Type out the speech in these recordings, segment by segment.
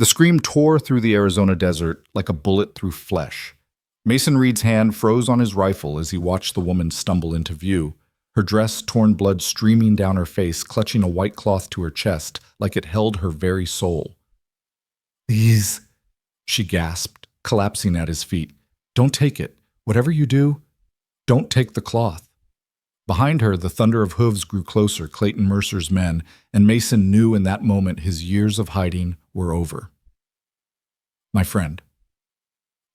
The scream tore through the Arizona desert like a bullet through flesh. Mason Reed's hand froze on his rifle as he watched the woman stumble into view, her dress torn blood streaming down her face, clutching a white cloth to her chest like it held her very soul. "Please," she gasped, collapsing at his feet. "Don't take it. Whatever you do, don't take the cloth." Behind her, the thunder of hooves grew closer, Clayton Mercer's men, and Mason knew in that moment his years of hiding were over. My friend,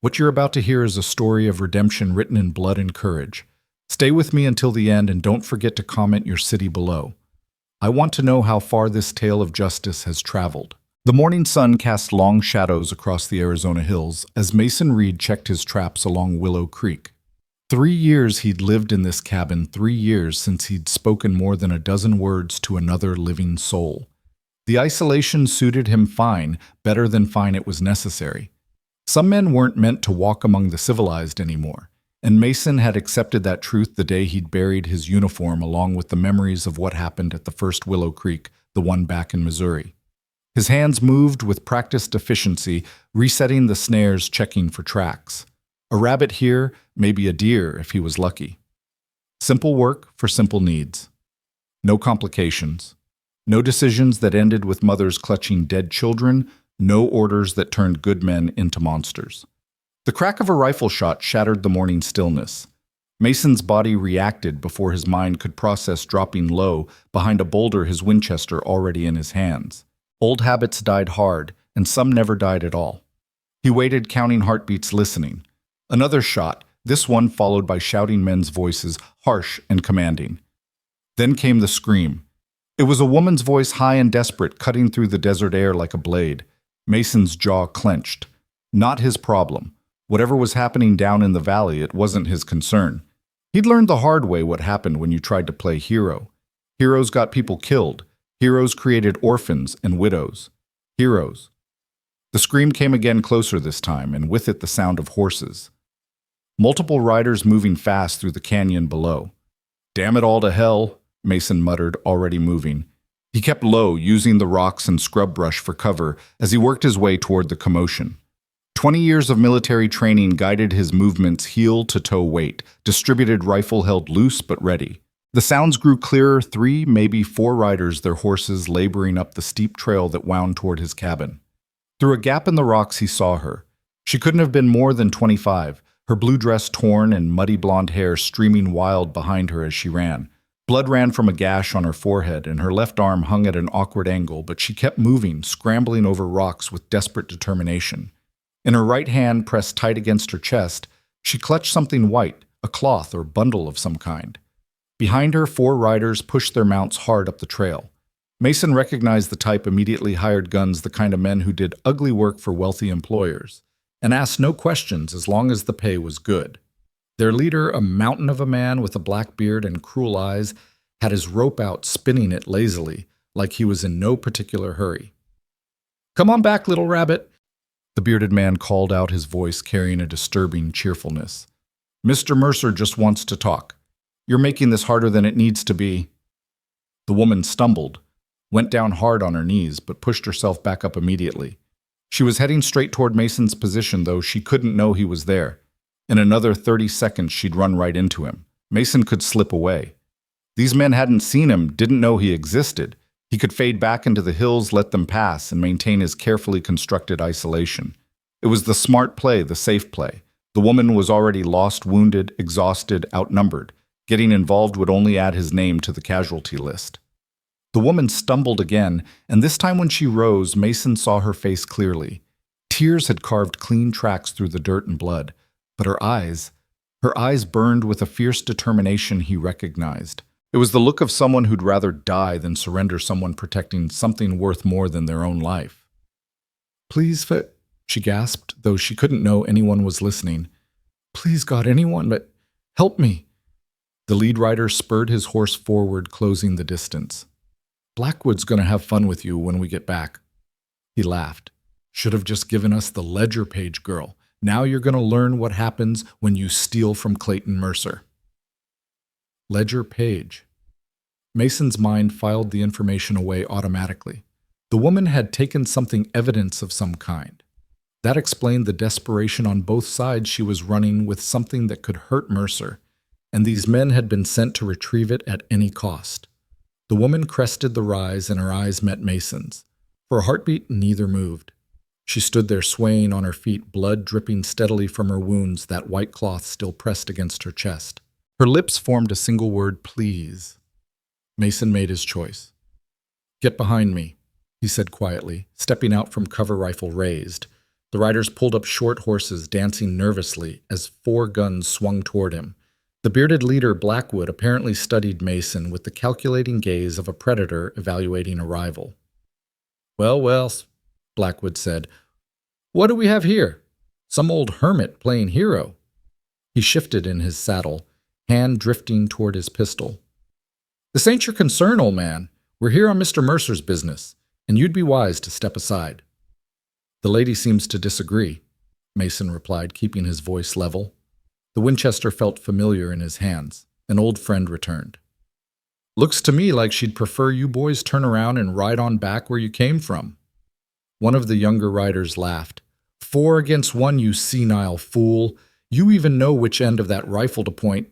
what you're about to hear is a story of redemption written in blood and courage. Stay with me until the end and don't forget to comment your city below. I want to know how far this tale of justice has traveled. The morning sun cast long shadows across the Arizona hills as Mason Reed checked his traps along Willow Creek. 3 years he'd lived in this cabin, 3 years since he'd spoken more than a dozen words to another living soul. The isolation suited him fine, better than fine it was necessary. Some men weren't meant to walk among the civilized anymore, and Mason had accepted that truth the day he'd buried his uniform along with the memories of what happened at the first Willow Creek, the one back in Missouri. His hands moved with practiced efficiency, resetting the snares, checking for tracks. A rabbit here, maybe a deer if he was lucky. Simple work for simple needs. No complications. No decisions that ended with mothers clutching dead children, no orders that turned good men into monsters. The crack of a rifle shot shattered the morning stillness. Mason's body reacted before his mind could process dropping low behind a boulder, his Winchester already in his hands. Old habits died hard, and some never died at all. He waited, counting heartbeats, listening. Another shot, this one followed by shouting men's voices, harsh and commanding. Then came the scream. It was a woman's voice, high and desperate, cutting through the desert air like a blade. Mason's jaw clenched. Not his problem. Whatever was happening down in the valley, it wasn't his concern. He'd learned the hard way what happened when you tried to play hero. Heroes got people killed. Heroes created orphans and widows. Heroes. The scream came again, closer this time, and with it the sound of horses. Multiple riders moving fast through the canyon below. "Damn it all to hell," Mason muttered, already moving. He kept low, using the rocks and scrub brush for cover as he worked his way toward the commotion. 20 years of military training guided his movements, heel to toe weight, distributed rifle held loose but ready. The sounds grew clearer, 3, maybe 4 riders, their horses laboring up the steep trail that wound toward his cabin. Through a gap in the rocks he saw her. She couldn't have been more than 25, her blue dress torn and muddy blonde hair streaming wild behind her as she ran. Blood ran from a gash on her forehead, and her left arm hung at an awkward angle, but she kept moving, scrambling over rocks with desperate determination. In her right hand, pressed tight against her chest, she clutched something white, a cloth or bundle of some kind. Behind her, 4 riders pushed their mounts hard up the trail. Mason recognized the type, immediately hired guns, the kind of men who did ugly work for wealthy employers, and asked no questions as long as the pay was good. Their leader, a mountain of a man with a black beard and cruel eyes, had his rope out, spinning it lazily, like he was in no particular hurry. "Come on back, little rabbit," the bearded man called out, his voice carrying a disturbing cheerfulness. "Mr. Mercer just wants to talk. You're making this harder than it needs to be." The woman stumbled, went down hard on her knees, but pushed herself back up immediately. She was heading straight toward Mason's position, though she couldn't know he was there. In another 30 seconds, she'd run right into him. Mason could slip away. These men hadn't seen him, didn't know he existed. He could fade back into the hills, let them pass, and maintain his carefully constructed isolation. It was the smart play, the safe play. The woman was already lost, wounded, exhausted, outnumbered. Getting involved would only add his name to the casualty list. The woman stumbled again, and this time when she rose, Mason saw her face clearly. Tears had carved clean tracks through the dirt and blood, but her eyes burned with a fierce determination he recognized. It was the look of someone who'd rather die than surrender, someone protecting something worth more than their own life. "Please, she gasped, though she couldn't know anyone was listening. "Please, God, anyone, but help me." The lead rider spurred his horse forward, closing the distance. "Blackwood's going to have fun with you when we get back." He laughed. "Should have just given us the ledger page, girl. Now you're going to learn what happens when you steal from Clayton Mercer." Ledger page. Mason's mind filed the information away automatically. The woman had taken something evidence of some kind. That explained the desperation on both sides. She was running with something that could hurt Mercer, and these men had been sent to retrieve it at any cost. The woman crested the rise and her eyes met Mason's. For a heartbeat, neither moved. She stood there swaying on her feet, blood dripping steadily from her wounds, that white cloth still pressed against her chest. Her lips formed a single word, please. Mason made his choice. Get behind me, he said quietly, stepping out from cover, rifle raised. The riders pulled up short horses, dancing nervously as 4 guns swung toward him. The bearded leader, Blackwood, apparently studied Mason with the calculating gaze of a predator evaluating a rival. Well, well, Blackwood said. What do we have here? Some old hermit playing hero. He shifted in his saddle, hand drifting toward his pistol. This ain't your concern, old man. We're here on Mr. Mercer's business, and you'd be wise to step aside. The lady seems to disagree, Mason replied, keeping his voice level. The Winchester felt familiar in his hands. An old friend returned. Looks to me like she'd prefer you boys turn around and ride on back where you came from. One of the younger riders laughed. 4 against 1, you senile fool. You even know which end of that rifle to point.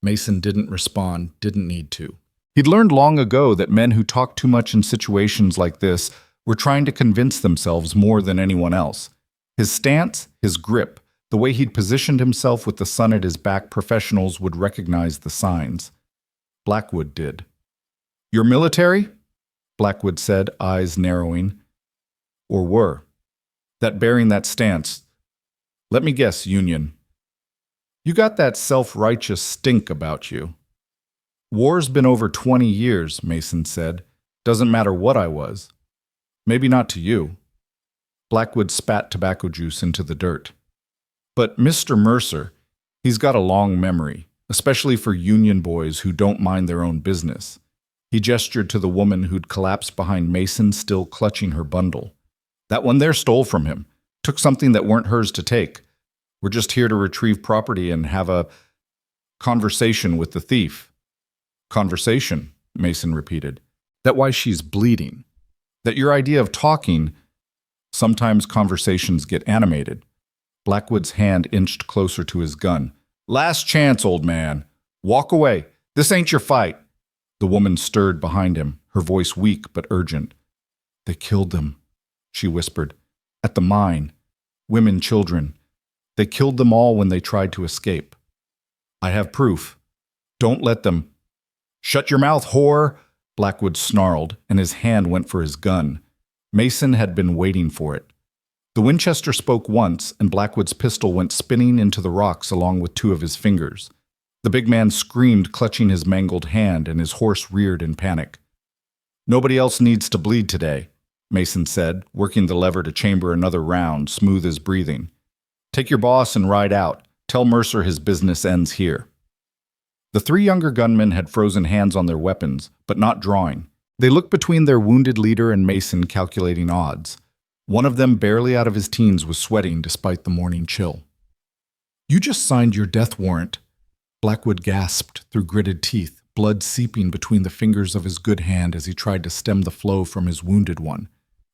Mason didn't respond, didn't need to. He'd learned long ago that men who talk too much in situations like this were trying to convince themselves more than anyone else. His stance, his grip, the way he'd positioned himself with the sun at his back, professionals would recognize the signs. Blackwood did. You're military? Blackwood said, eyes narrowing. Or were. That bearing that stance. Let me guess, Union. You got that self-righteous stink about you. War's been over 20 years, Mason said. Doesn't matter what I was. Maybe not to you. Blackwood spat tobacco juice into the dirt. But Mr. Mercer, he's got a long memory, especially for Union boys who don't mind their own business. He gestured to the woman who'd collapsed behind Mason, still clutching her bundle. That one there stole from him. Took something that weren't hers to take. We're just here to retrieve property and have a conversation with the thief. Conversation, Mason repeated. That why she's bleeding. That your idea of talking, sometimes conversations get animated. Blackwood's hand inched closer to his gun. Last chance, old man. Walk away. This ain't your fight. The woman stirred behind him, her voice weak but urgent. They killed them, she whispered. At the mine. Women, children. They killed them all when they tried to escape. I have proof. Don't let them. Shut your mouth, whore! Blackwood snarled, and his hand went for his gun. Mason had been waiting for it. The Winchester spoke once, and Blackwood's pistol went spinning into the rocks along with 2 of his fingers. The big man screamed, clutching his mangled hand, and his horse reared in panic. Nobody else needs to bleed today, Mason said, working the lever to chamber another round, smooth as breathing. Take your boss and ride out. Tell Mercer his business ends here. The 3 younger gunmen had frozen hands on their weapons, but not drawing. They looked between their wounded leader and Mason, calculating odds. One of them, barely out of his teens, was sweating despite the morning chill. You just signed your death warrant. Blackwood gasped through gritted teeth, blood seeping between the fingers of his good hand as he tried to stem the flow from his wounded one.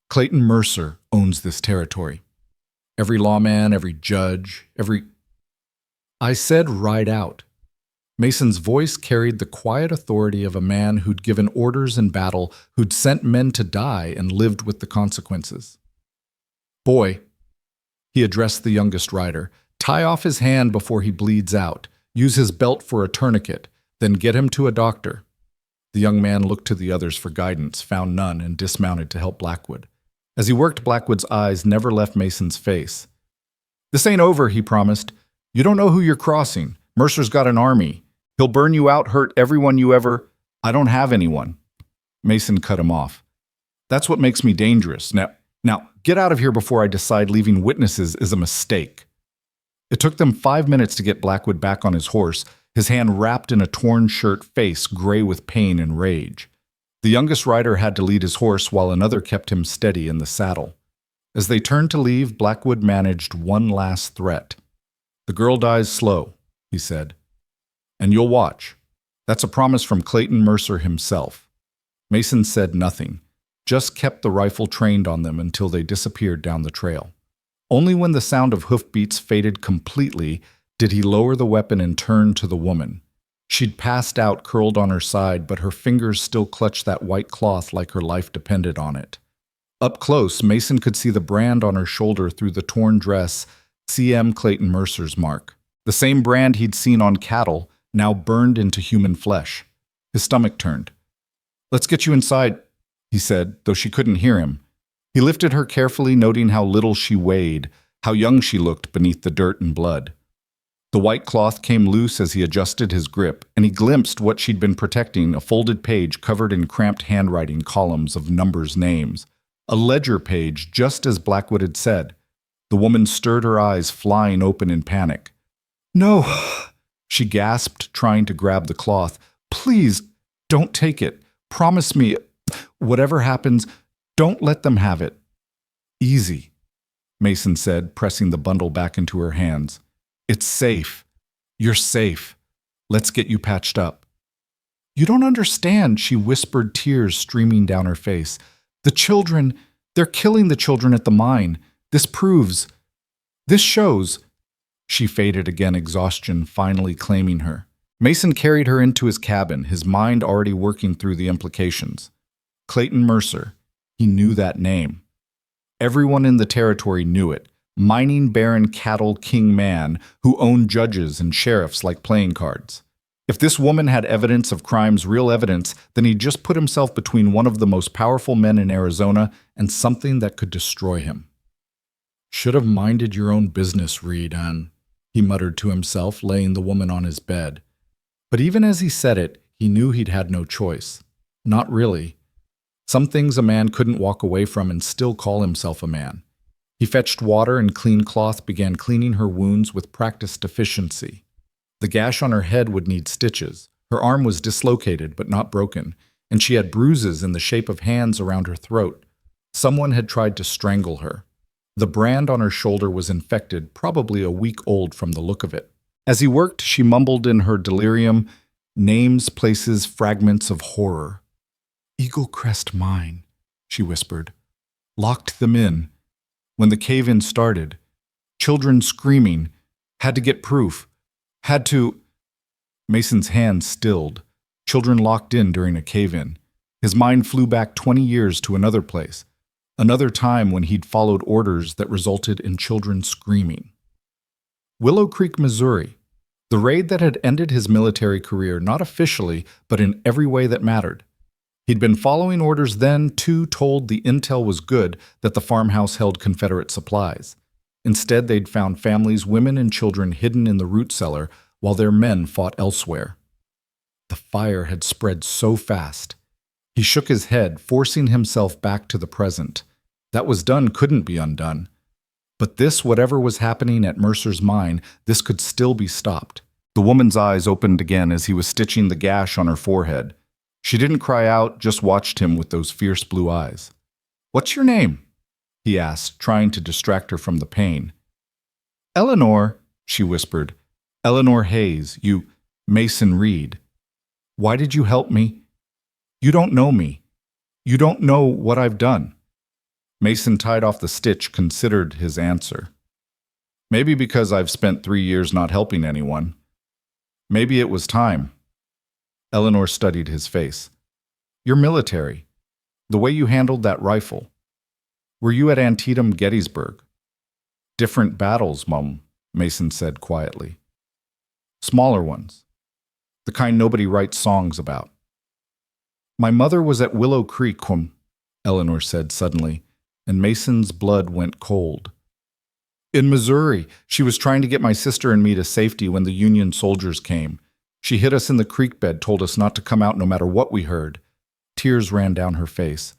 Clayton Mercer owns this territory. Every lawman, every judge, I said ride out. Mason's voice carried the quiet authority of a man who'd given orders in battle, who'd sent men to die and lived with the consequences. Boy, he addressed the youngest rider, tie off his hand before he bleeds out, use his belt for a tourniquet, then get him to a doctor. The young man looked to the others for guidance, found none, and dismounted to help Blackwood. As he worked, Blackwood's eyes never left Mason's face. This ain't over, he promised. You don't know who you're crossing. Mercer's got an army. He'll burn you out, hurt everyone you ever... I don't have anyone. Mason cut him off. That's what makes me dangerous. Now, get out of here before I decide leaving witnesses is a mistake. It took them 5 minutes to get Blackwood back on his horse, his hand wrapped in a torn shirt, face gray with pain and rage. The youngest rider had to lead his horse while another kept him steady in the saddle. As they turned to leave, Blackwood managed one last threat. The girl dies slow, he said. And you'll watch. That's a promise from Clayton Mercer himself. Mason said nothing, just kept the rifle trained on them until they disappeared down the trail. Only when the sound of hoofbeats faded completely did he lower the weapon and turn to the woman. She'd passed out curled on her side, but her fingers still clutched that white cloth like her life depended on it. Up close, Mason could see the brand on her shoulder through the torn dress, C.M. Clayton Mercer's mark. The same brand he'd seen on cattle, now burned into human flesh. His stomach turned. "Let's get you inside," he said, though she couldn't hear him. He lifted her carefully, noting how little she weighed, how young she looked beneath the dirt and blood. The white cloth came loose as he adjusted his grip, and he glimpsed what she'd been protecting, a folded page covered in cramped handwriting columns of numbers' names. A ledger page, just as Blackwood had said. The woman stirred, her eyes flying open in panic. "No," she gasped, trying to grab the cloth. "Please, don't take it. Promise me, whatever happens, don't let them have it." "Easy," Mason said, pressing the bundle back into her hands. "It's safe. You're safe. Let's get you patched up." "You don't understand," she whispered, tears streaming down her face. "The children, they're killing the children at the mine. This shows." She faded again, exhaustion finally claiming her. Mason carried her into his cabin, his mind already working through the implications. Clayton Mercer. He knew that name. Everyone in the territory knew it. Mining baron cattle king man who owned judges and sheriffs like playing cards. If this woman had evidence of crimes, real evidence, then he'd just put himself between one of the most powerful men in Arizona and something that could destroy him. "Should have minded your own business, Reed, Ann," he muttered to himself, laying the woman on his bed. But even as he said it, he knew he'd had no choice. Not really. Some things a man couldn't walk away from and still call himself a man. He fetched water and clean cloth, began cleaning her wounds with practiced efficiency. The gash on her head would need stitches. Her arm was dislocated but not broken, and she had bruises in the shape of hands around her throat. Someone had tried to strangle her. The brand on her shoulder was infected, probably a week old from the look of it. As he worked, she mumbled in her delirium, names, places, fragments of horror. "Eagle Crest Mine," she whispered. "Locked them in. When the cave-in started. Children screaming. Had to get proof. Had to—" Mason's hand stilled. Children locked in during a cave-in. His mind flew back 20 years to another place. Another time when he'd followed orders that resulted in children screaming. Willow Creek, Missouri. The raid that had ended his military career, not officially, but in every way that mattered. He'd been following orders then, too, told the intel was good that the farmhouse held Confederate supplies. Instead, they'd found families, women and children hidden in the root cellar while their men fought elsewhere. The fire had spread so fast. He shook his head, forcing himself back to the present. That was done couldn't be undone. But this, whatever was happening at Mercer's mine, this could still be stopped. The woman's eyes opened again as he was stitching the gash on her forehead. She didn't cry out, just watched him with those fierce blue eyes. "What's your name?" he asked, trying to distract her from the pain. "Eleanor," she whispered. "Eleanor Hayes, Mason Reed. Why did you help me? You don't know me. You don't know what I've done." Mason tied off the stitch, considered his answer. "Maybe because I've spent 3 years not helping anyone. Maybe it was time." Eleanor studied his face. "You're military. The way you handled that rifle. Were you at Antietam, Gettysburg?" "Different battles, Mum," Mason said quietly. "Smaller ones. The kind nobody writes songs about." "My mother was at Willow Creek, Eleanor said suddenly, and Mason's blood went cold. "In Missouri. She was trying to get my sister and me to safety when the Union soldiers came. She hid us in the creek bed, told us not to come out no matter what we heard." Tears ran down her face.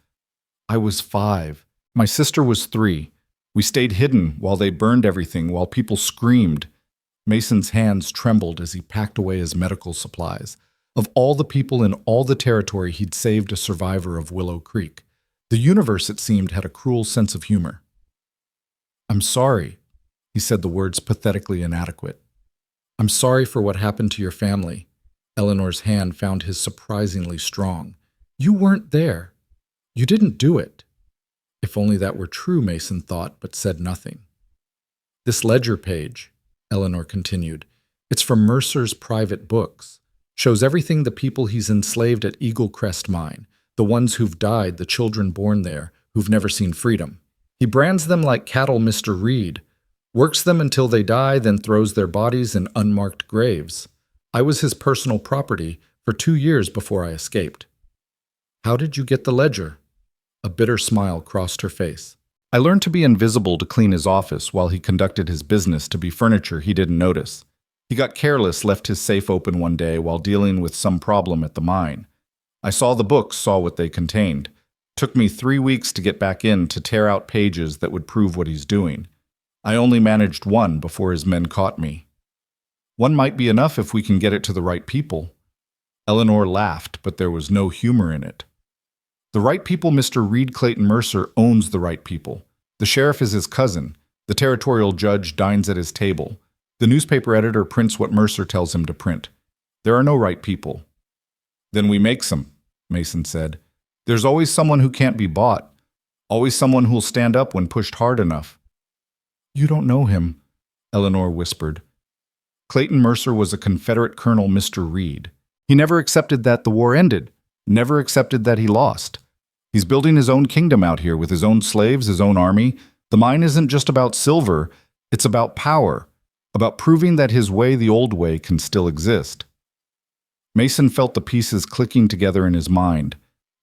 "I was 5. My sister was 3. We stayed hidden while they burned everything, while people screamed." Mason's hands trembled as he packed away his medical supplies. Of all the people in all the territory, he'd saved a survivor of Willow Creek. The universe, it seemed, had a cruel sense of humor. "I'm sorry," he said, the words pathetically inadequate. "I'm sorry for what happened to your family." Eleanor's hand found his surprisingly strong. "You weren't there. You didn't do it. If only that were true, Mason thought, but said nothing. This ledger page, Eleanor continued, it's from Mercer's private books. Shows everything the people he's enslaved at Eagle Crest Mine, the ones who've died, the children born there, who've never seen freedom. He brands them like cattle Mr. Reed, works them until they die, then throws their bodies in unmarked graves. I was his personal property for 2 years before I escaped. How did you get the ledger? A bitter smile crossed her face. I learned to be invisible to clean his office while he conducted his business to be furniture he didn't notice. He got careless, left his safe open one day while dealing with some problem at the mine. I saw the books, saw what they contained. Took me 3 weeks to get back in to tear out pages that would prove what he's doing. I only managed one before his men caught me. One might be enough if we can get it to the right people. Eleanor laughed, but there was no humor in it. The right people, Mr. Reed Clayton Mercer owns the right people. The sheriff is his cousin. The territorial judge dines at his table. The newspaper editor prints what Mercer tells him to print. There are no right people. Then we make some, Mason said. There's always someone who can't be bought. Always someone who'll stand up when pushed hard enough. You don't know him, Eleanor whispered. Clayton Mercer was a Confederate Colonel, Mr. Reed. He never accepted that the war ended. Never accepted that he lost. He's building his own kingdom out here with his own slaves, his own army. The mine isn't just about silver, it's about power, about proving that his way, the old way, can still exist. Mason felt the pieces clicking together in his mind.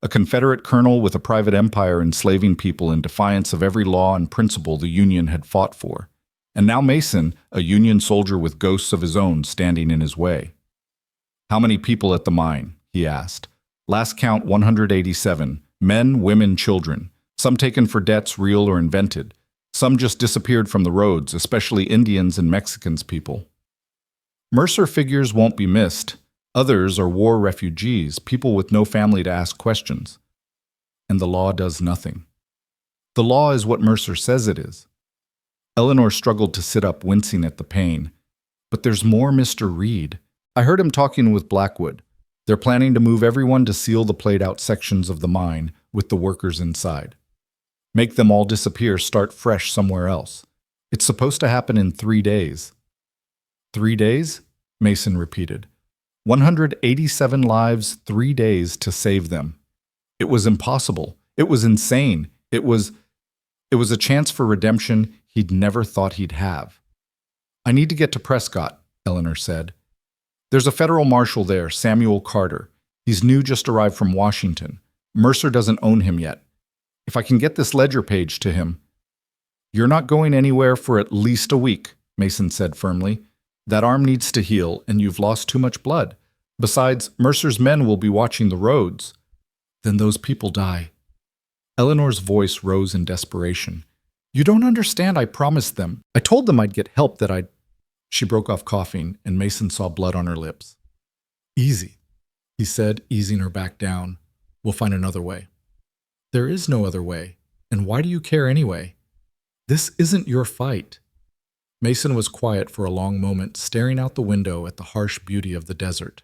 A Confederate colonel with a private empire enslaving people in defiance of every law and principle the Union had fought for. And now Mason, a Union soldier with ghosts of his own standing in his way. How many people at the mine? He asked. Last count 187, men, women, children, some taken for debts real or invented. Some just disappeared from the roads, especially Indians and Mexicans people. Mercer figures won't be missed. Others are war refugees, people with no family to ask questions. And the law does nothing. The law is what Mercer says it is. Eleanor struggled to sit up, wincing at the pain. But there's more, Mr. Reed. I heard him talking with Blackwood. They're planning to move everyone to seal the played-out sections of the mine with the workers inside. Make them all disappear, start fresh somewhere else. It's supposed to happen in 3 days. 3 days? Mason repeated. 187 lives, 3 days to save them. It was impossible. It was insane. It was a chance for redemption he'd never thought he'd have. I need to get to Prescott, Eleanor said. There's a federal marshal there, Samuel Carter. He's new, just arrived from Washington. Mercer doesn't own him yet. If I can get this ledger page to him. You're not going anywhere for at least a week, Mason said firmly. That arm needs to heal, and you've lost too much blood. Besides, Mercer's men will be watching the roads. Then those people die. Eleanor's voice rose in desperation. You don't understand, I promised them. I told them I'd get help, that I'd... She broke off coughing, and Mason saw blood on her lips. Easy, he said, easing her back down. We'll find another way. There is no other way. And why do you care anyway? This isn't your fight. Mason was quiet for a long moment, staring out the window at the harsh beauty of the desert.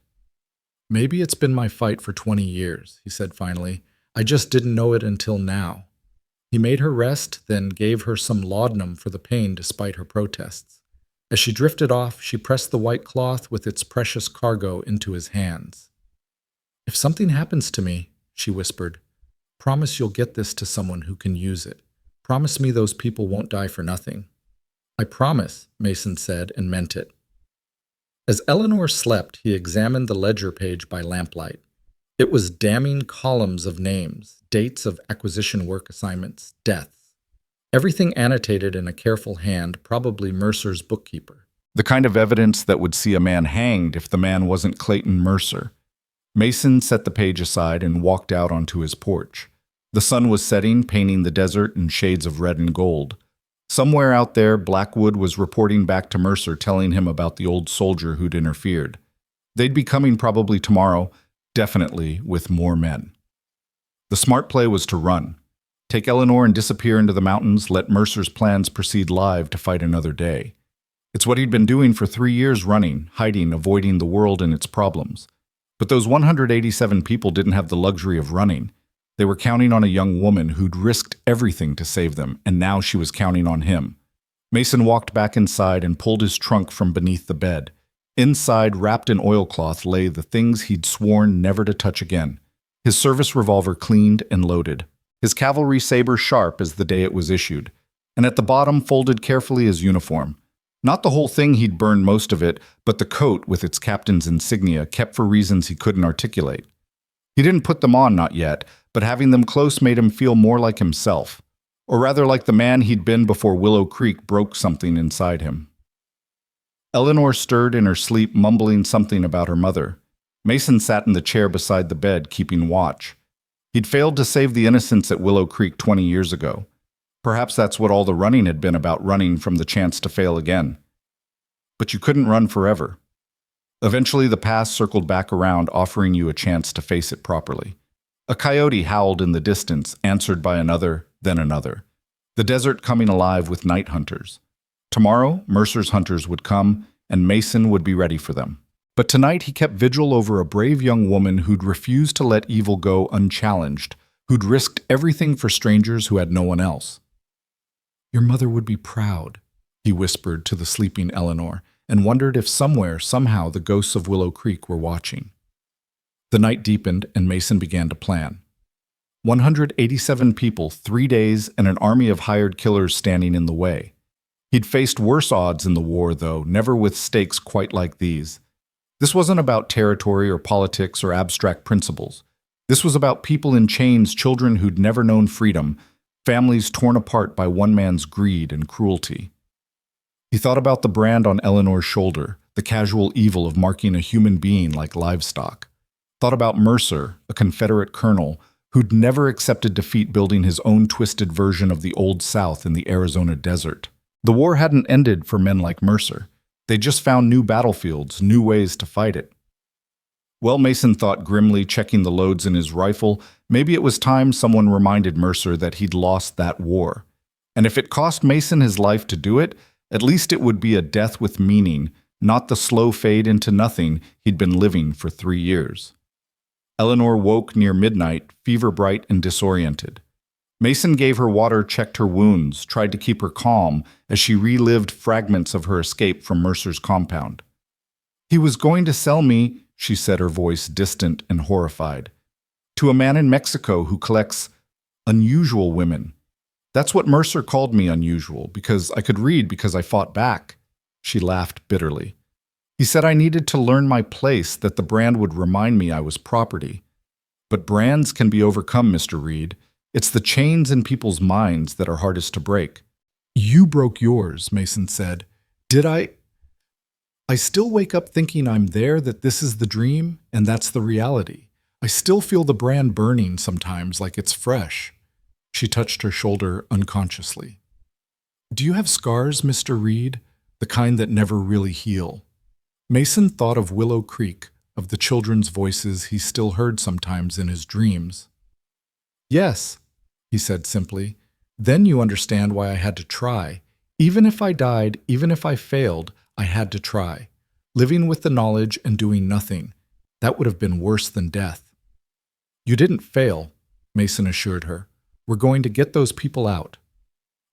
Maybe it's been my fight for 20 years, he said finally. I just didn't know it until now. He made her rest, then gave her some laudanum for the pain despite her protests. As she drifted off, she pressed the white cloth with its precious cargo into his hands. If something happens to me, she whispered, promise you'll get this to someone who can use it. Promise me those people won't die for nothing. I promise, Mason said, and meant it. As Eleanor slept, he examined the ledger page by lamplight. It was damning columns of names, dates of acquisition work assignments, deaths. Everything annotated in a careful hand, probably Mercer's bookkeeper. The kind of evidence that would see a man hanged if the man wasn't Clayton Mercer. Mason set the page aside and walked out onto his porch. The sun was setting, painting the desert in shades of red and gold. Somewhere out there, Blackwood was reporting back to Mercer, telling him about the old soldier who'd interfered. They'd be coming probably tomorrow, definitely with more men. The smart play was to run. Take Eleanor and disappear into the mountains, let Mercer's plans proceed live to fight another day. It's what he'd been doing for 3 years, running, hiding, avoiding the world and its problems. But those 187 people didn't have the luxury of running. They were counting on a young woman who'd risked everything to save them, and now she was counting on him. Mason walked back inside and pulled his trunk from beneath the bed. Inside, wrapped in oilcloth, lay the things he'd sworn never to touch again. His service revolver cleaned and loaded, his cavalry saber sharp as the day it was issued, and at the bottom folded carefully his uniform. Not the whole thing, he'd burned most of it, but the coat with its captain's insignia, kept for reasons he couldn't articulate. He didn't put them on, not yet, but having them close made him feel more like himself, or rather like the man he'd been before Willow Creek broke something inside him. Eleanor stirred in her sleep, mumbling something about her mother. Mason sat in the chair beside the bed, keeping watch. He'd failed to save the innocents at Willow Creek 20 years ago. Perhaps that's what all the running had been about, running from the chance to fail again. But you couldn't run forever. Eventually, the past circled back around, offering you a chance to face it properly. A coyote howled in the distance, answered by another, then another. The desert coming alive with night hunters. Tomorrow, Mercer's hunters would come, and Mason would be ready for them. But tonight he kept vigil over a brave young woman who'd refused to let evil go unchallenged, who'd risked everything for strangers who had no one else. "Your mother would be proud," he whispered to the sleeping Eleanor, and wondered if somewhere, somehow, the ghosts of Willow Creek were watching. The night deepened, and Mason began to plan. 187 people, 3 days, and an army of hired killers standing in the way. He'd faced worse odds in the war, though, never with stakes quite like these. This wasn't about territory or politics or abstract principles. This was about people in chains, children who'd never known freedom, families torn apart by one man's greed and cruelty. He thought about the brand on Eleanor's shoulder, the casual evil of marking a human being like livestock. Thought about Mercer, a Confederate colonel, who'd never accepted defeat, building his own twisted version of the Old South in the Arizona desert. The war hadn't ended for men like Mercer. They just found new battlefields, new ways to fight it. Well, Mason thought grimly, checking the loads in his rifle, maybe it was time someone reminded Mercer that he'd lost that war. And if it cost Mason his life to do it, at least it would be a death with meaning, not the slow fade into nothing he'd been living for 3 years. Eleanor woke near midnight, fever-bright and disoriented. Mason gave her water, checked her wounds, tried to keep her calm as she relived fragments of her escape from Mercer's compound. "He was going to sell me," she said, her voice distant and horrified, "to a man in Mexico who collects unusual women. That's what Mercer called me, unusual, because I could read, because I fought back." She laughed bitterly. "He said I needed to learn my place, that the brand would remind me I was property. But brands can be overcome, Mr. Reed. It's the chains in people's minds that are hardest to break." "You broke yours," Mason said. "Did I? I still wake up thinking I'm there, that this is the dream, and that's the reality. I still feel the brand burning sometimes, like it's fresh." She touched her shoulder unconsciously. "Do you have scars, Mr. Reed? The kind that never really heal?" Mason thought of Willow Creek, of the children's voices he still heard sometimes in his dreams. "Yes," he said simply. "Then you understand why I had to try. Even if I died, even if I failed, I had to try. Living with the knowledge and doing nothing. That would have been worse than death." "You didn't fail," Mason assured her. "We're going to get those people out."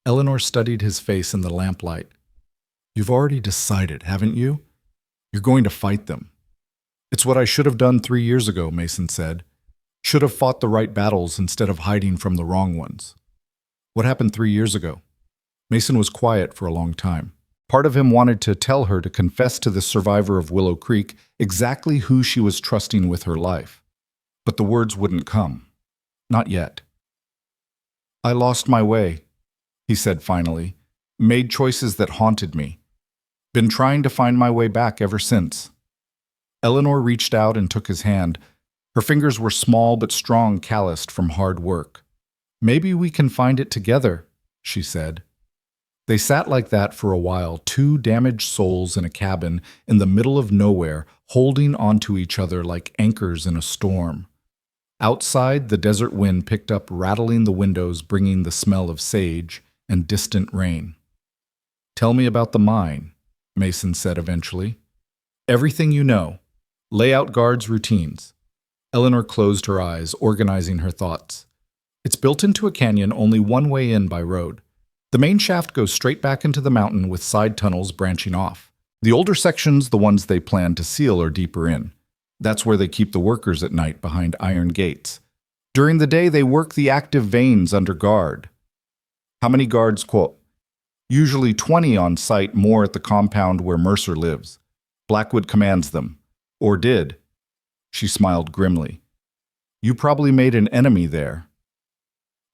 Eleanor studied his face in the lamplight. "You've already decided, haven't you? You're going to fight them." "It's what I should have done 3 years ago," Mason said. "Should have fought the right battles instead of hiding from the wrong ones." "What happened 3 years ago?" Mason was quiet for a long time. Part of him wanted to tell her, to confess to the survivor of Willow Creek exactly who she was trusting with her life. But the words wouldn't come. Not yet. "I lost my way," he said finally. "Made choices that haunted me. Been trying to find my way back ever since." Eleanor reached out and took his hand. Her fingers were small but strong, calloused from hard work. "Maybe we can find it together," she said. They sat like that for a while, two damaged souls in a cabin in the middle of nowhere, holding onto each other like anchors in a storm. Outside, the desert wind picked up, rattling the windows, bringing the smell of sage and distant rain. "Tell me about the mine," Mason said eventually. "Everything you know. Lay out guards' routines." Eleanor closed her eyes, organizing her thoughts. It's built into a canyon, only one way in by road. The main shaft goes straight back into the mountain with side tunnels branching off. The older sections, the ones they plan to seal, are deeper in. That's where they keep the workers at night behind iron gates. During the day, they work the active veins under guard. How many guards, quote? Usually 20 on site, more at the compound where Mercer lives. Blackwood commands them. Or did. She smiled grimly. You probably made an enemy there.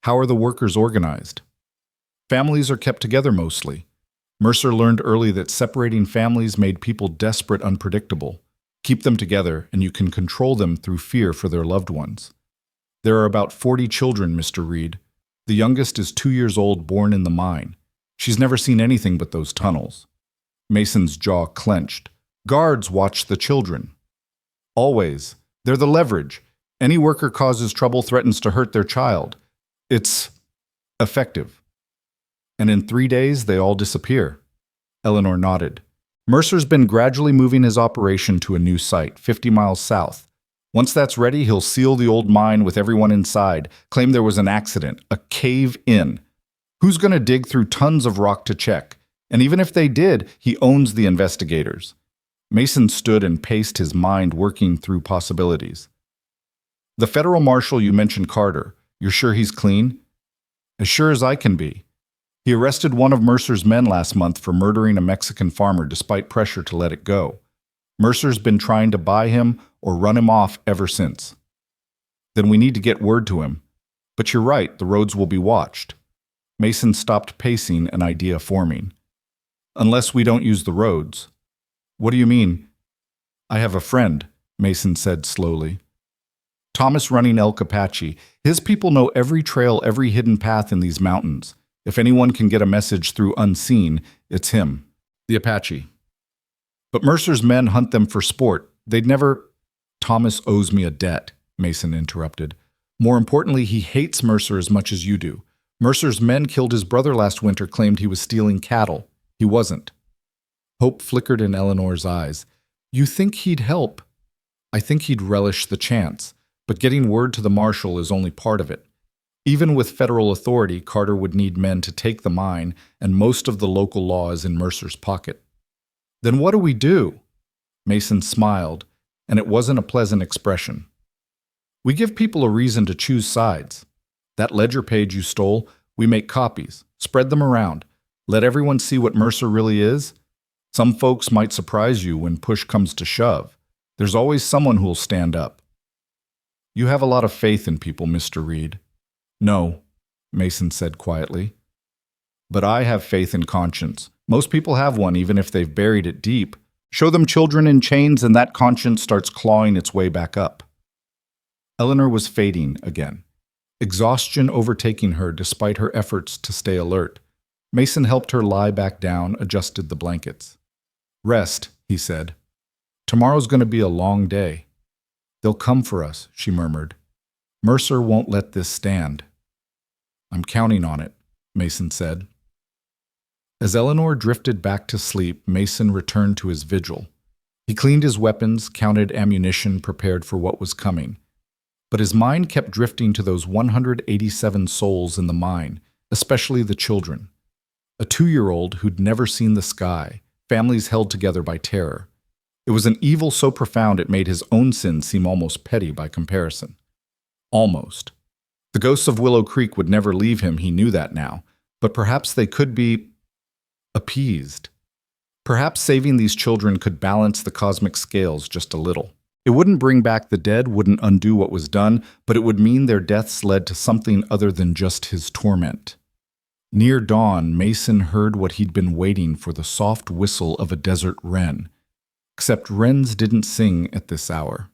How are the workers organized? Families are kept together mostly. Mercer learned early that separating families made people desperate, unpredictable. Keep them together, and you can control them through fear for their loved ones. There are about 40 children, Mr. Reed. The youngest is 2 years old, born in the mine. She's never seen anything but those tunnels. Mason's jaw clenched. Guards watch the children. Always. They're the leverage. Any worker causes trouble, threatens to hurt their child. It's effective. And in 3 days, they all disappear. Eleanor nodded. Mercer's been gradually moving his operation to a new site, 50 miles south. Once that's ready, he'll seal the old mine with everyone inside, claim there was an accident, a cave-in. Who's going to dig through tons of rock to check? And even if they did, he owns the investigators. Mason stood and paced, his mind working through possibilities. The federal marshal you mentioned, Carter, you're sure he's clean? As sure as I can be. He arrested one of Mercer's men last month for murdering a Mexican farmer despite pressure to let it go. Mercer's been trying to buy him or run him off ever since. Then we need to get word to him. But you're right, the roads will be watched. Mason stopped pacing, an idea forming. Unless we don't use the roads. What do you mean? I have a friend, Mason said slowly. Thomas running Elk Apache. His people know every trail, every hidden path in these mountains. If anyone can get a message through unseen, it's him, the Apache. But Mercer's men hunt them for sport. They'd never— Thomas owes me a debt, Mason interrupted. More importantly, he hates Mercer as much as you do. Mercer's men killed his brother last winter, claimed he was stealing cattle. He wasn't. Hope flickered in Eleanor's eyes. You think he'd help? I think he'd relish the chance, but getting word to the marshal is only part of it. Even with federal authority, Carter would need men to take the mine, and most of the local law is in Mercer's pocket. Then what do we do? Mason smiled, and it wasn't a pleasant expression. We give people a reason to choose sides. That ledger page you stole, we make copies, spread them around, let everyone see what Mercer really is. Some folks might surprise you when push comes to shove. There's always someone who'll stand up. You have a lot of faith in people, Mr. Reed. No, Mason said quietly. But I have faith in conscience. Most people have one, even if they've buried it deep. Show them children in chains, and that conscience starts clawing its way back up. Eleanor was fading again, exhaustion overtaking her despite her efforts to stay alert. Mason helped her lie back down, adjusted the blankets. Rest, he said. Tomorrow's going to be a long day. They'll come for us, she murmured. Mercer won't let this stand. I'm counting on it, Mason said. As Eleanor drifted back to sleep, Mason returned to his vigil. He cleaned his weapons, counted ammunition, prepared for what was coming. But his mind kept drifting to those 187 souls in the mine, especially the children. A 2-year-old who'd never seen the sky, families held together by terror. It was an evil so profound it made his own sin seem almost petty by comparison. Almost. The ghosts of Willow Creek would never leave him, he knew that now, but perhaps they could be appeased. Perhaps saving these children could balance the cosmic scales just a little. It wouldn't bring back the dead, wouldn't undo what was done, but it would mean their deaths led to something other than just his torment. Near dawn, Mason heard what he'd been waiting for, the soft whistle of a desert wren. Except wrens didn't sing at this hour.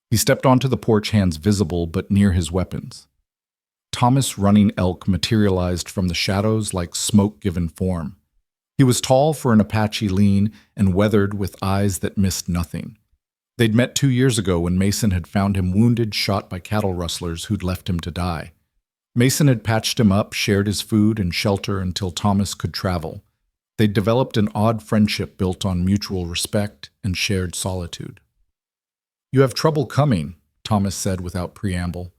He stepped onto the porch, hands visible but near his weapons. Thomas running Elk materialized from the shadows like smoke given form. He was tall for an Apache, lean and weathered with eyes that missed nothing. They'd met 2 years ago when Mason had found him wounded, shot by cattle rustlers who'd left him to die. Mason had patched him up, shared his food and shelter until Thomas could travel. They'd developed an odd friendship built on mutual respect and shared solitude. You have trouble coming, Thomas said without preamble.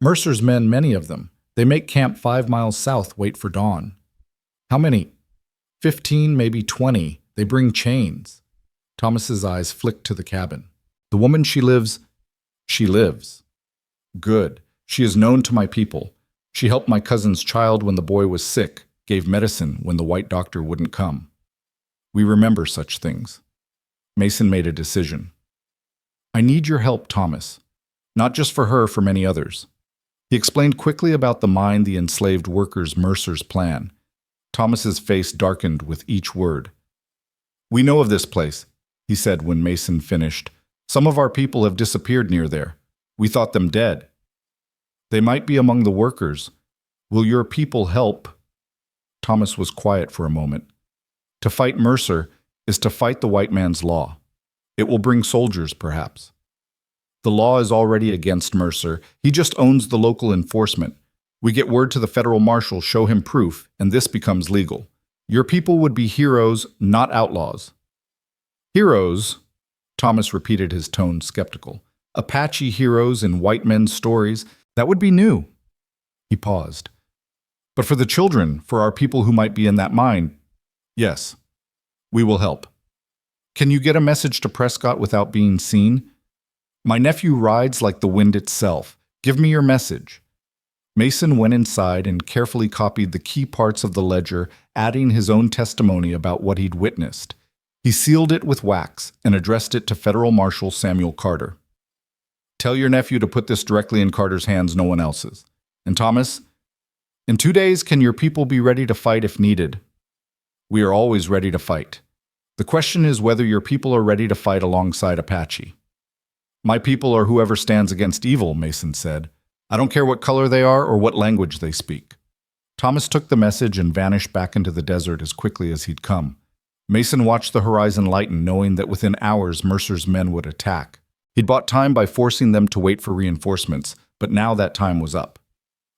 Mercer's men, many of them, They make camp 5 miles south, wait for dawn. How many? 15, maybe 20. They bring chains. Thomas's eyes flicked to the cabin. The woman she lives. Good. She is known to my people. She helped my cousin's child when the boy was sick, gave medicine when the white doctor wouldn't come. We remember such things. Mason made a decision. I need your help, Thomas. Not just for her, for many others. He explained quickly about the mine, the enslaved workers, Mercer's plan. Thomas's face darkened with each word. We know of this place, he said when Mason finished. Some of our people have disappeared near there. We thought them dead. They might be among the workers. Will your people help? Thomas was quiet for a moment. To fight Mercer is to fight the white man's law. It will bring soldiers, perhaps. The law is already against Mercer. He just owns the local enforcement. We get word to the federal marshal, show him proof, and this becomes legal. Your people would be heroes, not outlaws. Heroes? Thomas repeated, his tone skeptical. Apache heroes in white men's stories? That would be new. He paused. But for the children, for our people who might be in that mine, yes, we will help. Can you get a message to Prescott without being seen? My nephew rides like the wind itself. Give me your message. Mason went inside and carefully copied the key parts of the ledger, adding his own testimony about what he'd witnessed. He sealed it with wax and addressed it to Federal Marshal Samuel Carter. Tell your nephew to put this directly in Carter's hands, no one else's. And Thomas, in 2 days, can your people be ready to fight if needed? We are always ready to fight. The question is whether your people are ready to fight alongside Apache. My people are whoever stands against evil, Mason said. I don't care what color they are or what language they speak. Thomas took the message and vanished back into the desert as quickly as he'd come. Mason watched the horizon lighten, knowing that within hours Mercer's men would attack. He'd bought time by forcing them to wait for reinforcements, but now that time was up.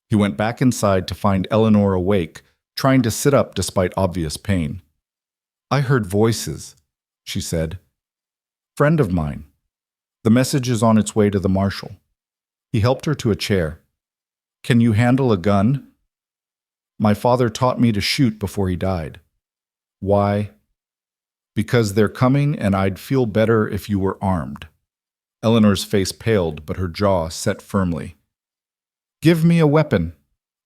He went back inside to find Eleanor awake, trying to sit up despite obvious pain. I heard voices, she said. Friend of mine. The message is on its way to the marshal. He helped her to a chair. Can you handle a gun? My father taught me to shoot before he died. Why? Because they're coming and I'd feel better if you were armed. Eleanor's face paled, but her jaw set firmly. Give me a weapon.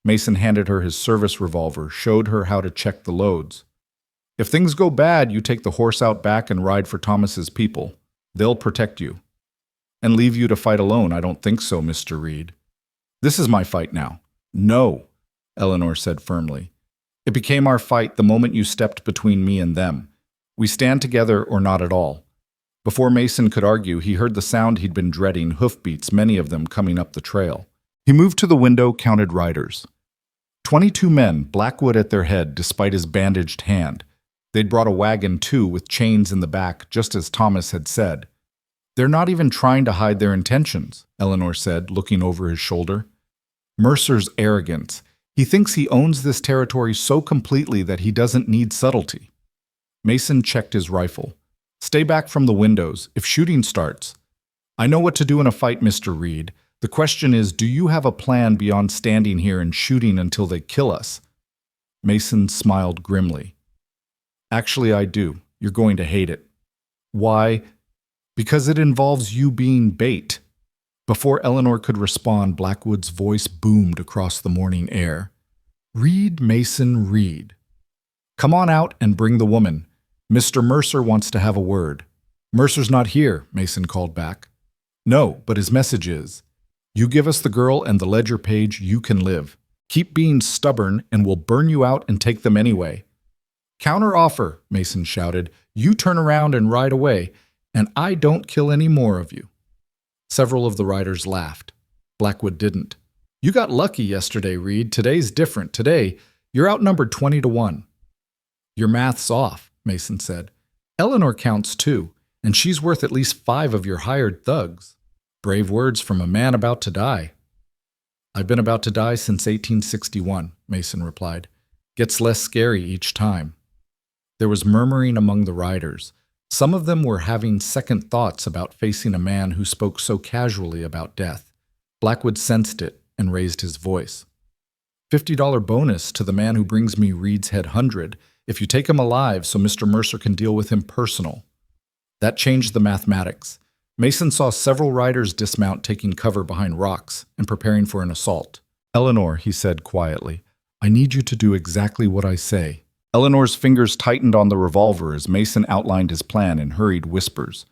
Mason handed her his service revolver, showed her how to check the loads. If things go bad, you take the horse out back and ride for Thomas's people. They'll protect you. And leave you to fight alone? I don't think so, Mr. Reed. This is my fight now. No, Eleanor said firmly. It became our fight the moment you stepped between me and them. We stand together or not at all. Before Mason could argue, he heard the sound he'd been dreading, hoofbeats, many of them coming up the trail. He moved to the window, counted riders. 22 men, Blackwood at their head, despite his bandaged hand. They'd brought a wagon, too, with chains in the back, just as Thomas had said. They're not even trying to hide their intentions, Eleanor said, looking over his shoulder. Mercer's arrogance. He thinks he owns this territory so completely that he doesn't need subtlety. Mason checked his rifle. Stay back from the windows, if shooting starts. I know what to do in a fight, Mr. Reed. The question is, do you have a plan beyond standing here and shooting until they kill us? Mason smiled grimly. Actually, I do. You're going to hate it. Why? Because it involves you being bait. Before Eleanor could respond, Blackwood's voice boomed across the morning air. Reed, Mason, Reed. Come on out and bring the woman. Mr. Mercer wants to have a word. Mercer's not here, Mason called back. No, but his message is, you give us the girl and the ledger page, you can live. Keep being stubborn and we'll burn you out and take them anyway. Counter offer, Mason shouted. You turn around and ride away, and I don't kill any more of you. Several of the riders laughed. Blackwood didn't. You got lucky yesterday, Reed. Today's different. Today, you're outnumbered 20-1. Your math's off, Mason said. Eleanor counts too, and she's worth at least 5 of your hired thugs. Brave words from a man about to die. I've been about to die since 1861, Mason replied. Gets less scary each time. There was murmuring among the riders. Some of them were having second thoughts about facing a man who spoke so casually about death. Blackwood sensed it and raised his voice. $50 bonus to the man who brings me Reed's head 100 if you take him alive so Mr. Mercer can deal with him personal. That changed the mathematics. Mason saw several riders dismount, taking cover behind rocks and preparing for an assault. Eleanor, he said quietly, I need you to do exactly what I say. Eleanor's fingers tightened on the revolver as Mason outlined his plan in hurried whispers.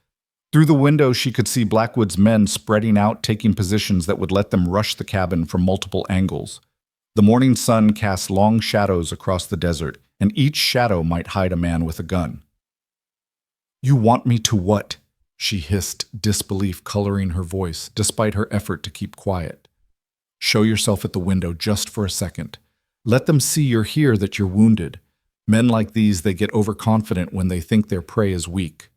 Through the window, she could see Blackwood's men spreading out, taking positions that would let them rush the cabin from multiple angles. The morning sun cast long shadows across the desert, and each shadow might hide a man with a gun. You want me to what? She hissed, disbelief coloring her voice, despite her effort to keep quiet. Show yourself at the window just for a second. Let them see you're here, that you're wounded. Men like these, they get overconfident when they think their prey is weak.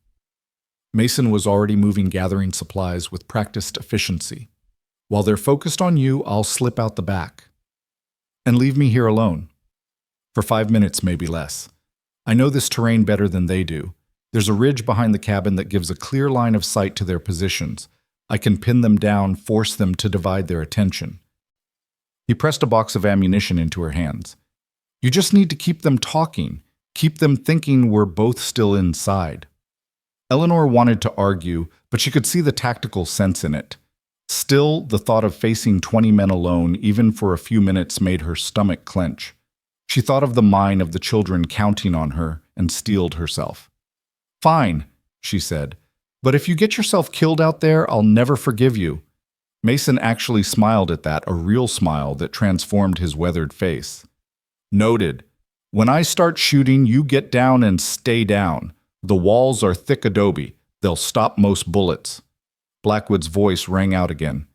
Mason was already moving, gathering supplies with practiced efficiency. While they're focused on you, I'll slip out the back. And leave me here alone. For 5 minutes, maybe less. I know this terrain better than they do. There's a ridge behind the cabin that gives a clear line of sight to their positions. I can pin them down, force them to divide their attention. He pressed a box of ammunition into her hands. You just need to keep them talking. Keep them thinking we're both still inside. Eleanor wanted to argue, but she could see the tactical sense in it. Still, the thought of facing 20 men alone, even for a few minutes, made her stomach clench. She thought of the mine of the children counting on her and steeled herself. Fine, she said, but if you get yourself killed out there, I'll never forgive you. Mason actually smiled at that, a real smile that transformed his weathered face. Noted. When I start shooting, you get down and stay down. The walls are thick adobe. They'll stop most bullets. Blackwood's voice rang out again.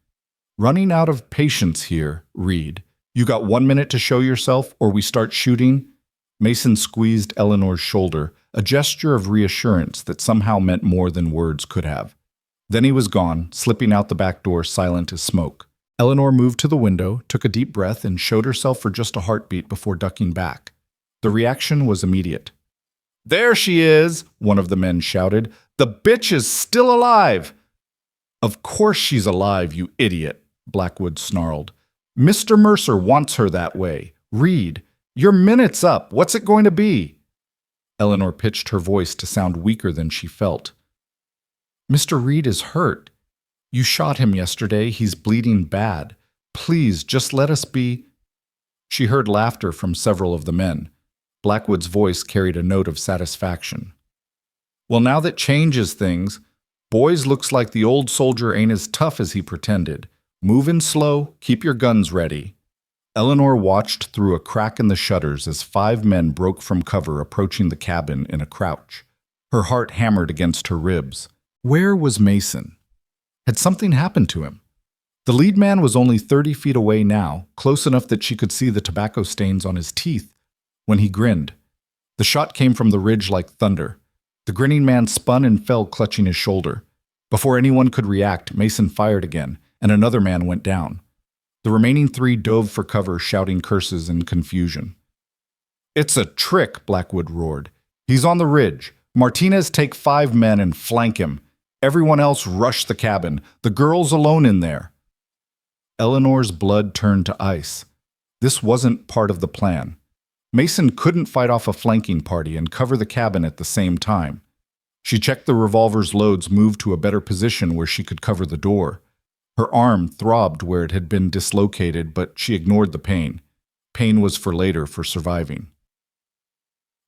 Running out of patience here, Reed. You got 1 minute to show yourself, or we start shooting? Mason squeezed Eleanor's shoulder, a gesture of reassurance that somehow meant more than words could have. Then he was gone, slipping out the back door silent as smoke. Eleanor moved to the window, took a deep breath, and showed herself for just a heartbeat before ducking back. The reaction was immediate. There she is, one of the men shouted. The bitch is still alive. Of course she's alive, you idiot, Blackwood snarled. Mr. Mercer wants her that way. Reed, your minute's up. What's it going to be? Eleanor pitched her voice to sound weaker than she felt. Mr. Reed is hurt. You shot him yesterday. He's bleeding bad. Please, just let us be. She heard laughter from several of the men. Blackwood's voice carried a note of satisfaction. Well, now that changes things, boys, looks like the old soldier ain't as tough as he pretended. Move in slow, keep your guns ready. Eleanor watched through a crack in the shutters as 5 men broke from cover, approaching the cabin in a crouch. Her heart hammered against her ribs. Where was Mason? Had something happened to him? The lead man was only 30 feet away now, close enough that she could see the tobacco stains on his teeth when he grinned. The shot came from the ridge like thunder. The grinning man spun and fell, clutching his shoulder. Before anyone could react, Mason fired again, and another man went down. The remaining 3 dove for cover, shouting curses in confusion. It's a trick, Blackwood roared. He's on the ridge. Martinez, take 5 men and flank him. Everyone else rush the cabin. The girl's alone in there. Eleanor's blood turned to ice. This wasn't part of the plan. Mason couldn't fight off a flanking party and cover the cabin at the same time. She checked the revolver's loads, moved to a better position where she could cover the door. Her arm throbbed where it had been dislocated, but she ignored the pain. Pain was for later, for surviving.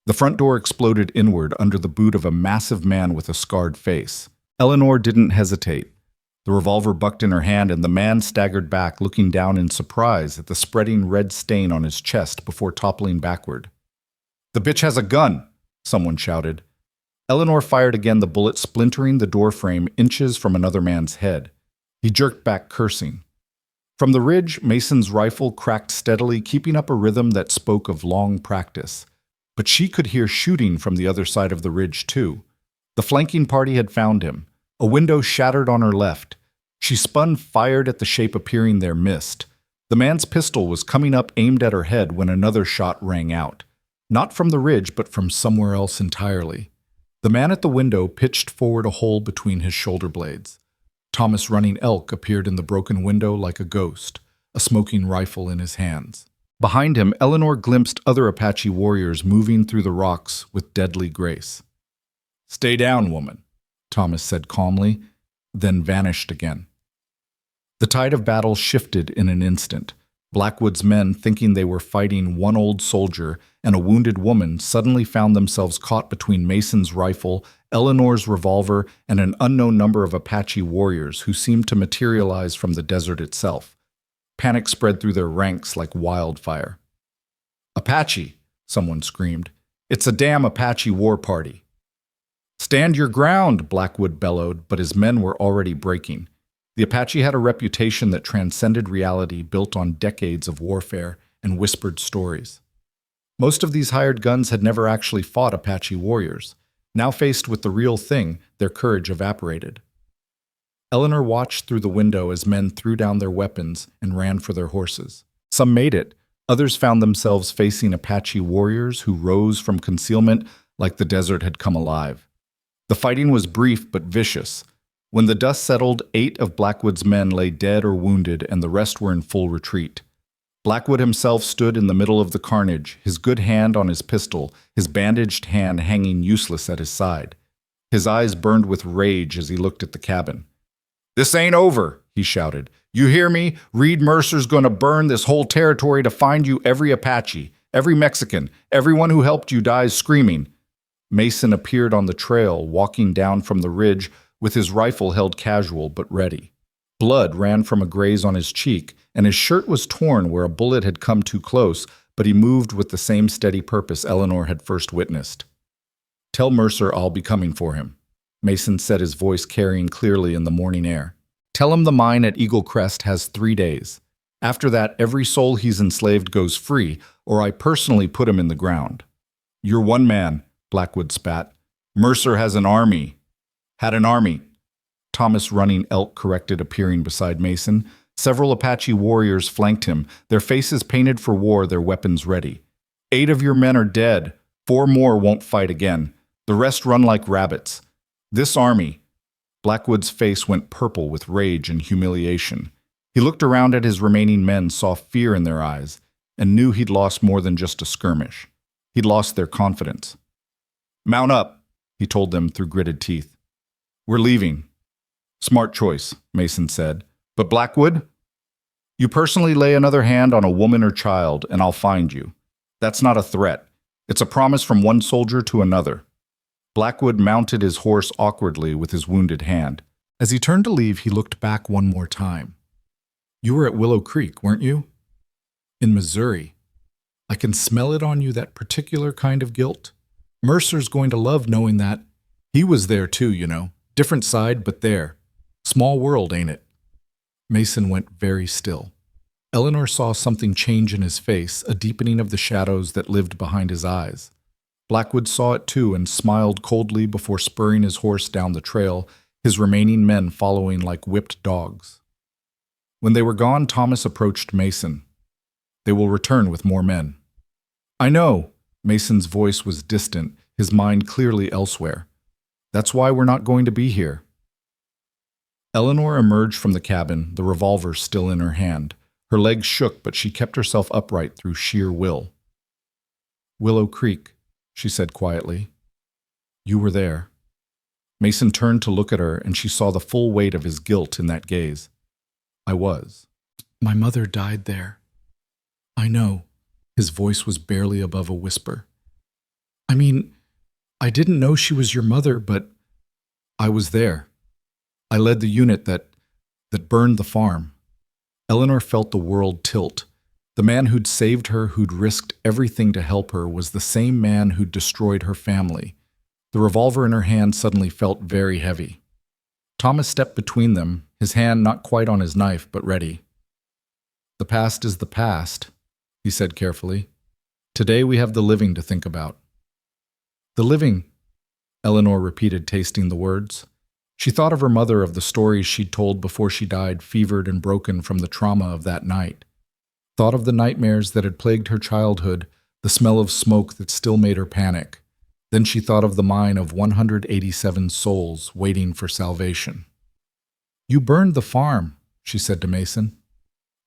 The front door exploded inward under the boot of a massive man with a scarred face. Eleanor didn't hesitate. The revolver bucked in her hand, and the man staggered back, looking down in surprise at the spreading red stain on his chest before toppling backward. The bitch has a gun, someone shouted. Eleanor fired again, the bullet splintering the doorframe inches from another man's head. He jerked back, cursing. From the ridge, Mason's rifle cracked steadily, keeping up a rhythm that spoke of long practice. But she could hear shooting from the other side of the ridge, too. The flanking party had found him. A window shattered on her left. She spun, fired at the shape appearing there, missed. The man's pistol was coming up, aimed at her head, when another shot rang out. Not from the ridge, but from somewhere else entirely. The man at the window pitched forward a hole between his shoulder blades. Thomas Running Elk appeared in the broken window like a ghost, a smoking rifle in his hands. Behind him, Eleanor glimpsed other Apache warriors moving through the rocks with deadly grace. "Stay down, woman," Thomas said calmly, then vanished again. The tide of battle shifted in an instant. Blackwood's men, thinking they were fighting one old soldier and a wounded woman, suddenly found themselves caught between Mason's rifle, Eleanor's revolver, and an unknown number of Apache warriors who seemed to materialize from the desert itself. Panic spread through their ranks like wildfire. "Apache!" someone screamed. "It's a damn Apache war party!" "Stand your ground!" Blackwood bellowed, but his men were already breaking. The Apache had a reputation that transcended reality, built on decades of warfare and whispered stories. Most of these hired guns had never actually fought Apache warriors. Now faced with the real thing, their courage evaporated. Eleanor watched through the window as men threw down their weapons and ran for their horses. Some made it. Others found themselves facing Apache warriors who rose from concealment like the desert had come alive. The fighting was brief but vicious. When the dust settled, 8 of Blackwood's men lay dead or wounded, and the rest were in full retreat. Blackwood himself stood in the middle of the carnage, his good hand on his pistol, his bandaged hand hanging useless at his side. His eyes burned with rage as he looked at the cabin. "This ain't over," he shouted. "You hear me? Reed Mercer's going to burn this whole territory to find you, every Apache, every Mexican, everyone who helped you dies screaming." Mason appeared on the trail, walking down from the ridge with his rifle held casual but ready. Blood ran from a graze on his cheek, and his shirt was torn where a bullet had come too close, but he moved with the same steady purpose Eleanor had first witnessed. "Tell Mercer I'll be coming for him," Mason said, his voice carrying clearly in the morning air. "Tell him the mine at Eagle Crest has 3 days. After that, every soul he's enslaved goes free, or I personally put him in the ground." "You're one man," Blackwood spat. "Mercer has an army." "Had an army," Thomas Running Elk corrected, appearing beside Mason. Several Apache warriors flanked him, their faces painted for war, their weapons ready. "8 of your men are dead. 4 more won't fight again. The rest run like rabbits. This army—" Blackwood's face went purple with rage and humiliation. He looked around at his remaining men, saw fear in their eyes, and knew he'd lost more than just a skirmish. He'd lost their confidence. "Mount up," he told them through gritted teeth. "We're leaving." "Smart choice," Mason said. "But Blackwood? You personally lay another hand on a woman or child, and I'll find you. That's not a threat. It's a promise from one soldier to another." Blackwood mounted his horse awkwardly with his wounded hand. As he turned to leave, he looked back one more time. "You were at Willow Creek, weren't you? In Missouri. I can smell it on you, that particular kind of guilt. Mercer's going to love knowing that. He was there too, you know. Different side, but there. Small world, ain't it?" Mason went very still. Eleanor saw something change in his face, a deepening of the shadows that lived behind his eyes. Blackwood saw it too and smiled coldly before spurring his horse down the trail, his remaining men following like whipped dogs. When they were gone, Thomas approached Mason. "They will return with more men." "I know." Mason's voice was distant, his mind clearly elsewhere. "That's why we're not going to be here." Eleanor emerged from the cabin, the revolver still in her hand. Her legs shook, but she kept herself upright through sheer will. "Willow Creek," she said quietly. "You were there." Mason turned to look at her, and she saw the full weight of his guilt in that gaze. "I was. My mother died there." "I know." His voice was barely above a whisper. "I mean, I didn't know she was your mother, but I was there. I led the unit that burned the farm." Eleanor felt the world tilt. The man who'd saved her, who'd risked everything to help her, was the same man who'd destroyed her family. The revolver in her hand suddenly felt very heavy. Thomas stepped between them, his hand not quite on his knife, but ready. "The past is the past," he said carefully. "Today we have the living to think about." "The living," Eleanor repeated, tasting the words. She thought of her mother, of the stories she'd told before she died, fevered and broken from the trauma of that night. Thought of the nightmares that had plagued her childhood, the smell of smoke that still made her panic. Then she thought of the mine of 187 souls waiting for salvation. "You burned the farm," she said to Mason.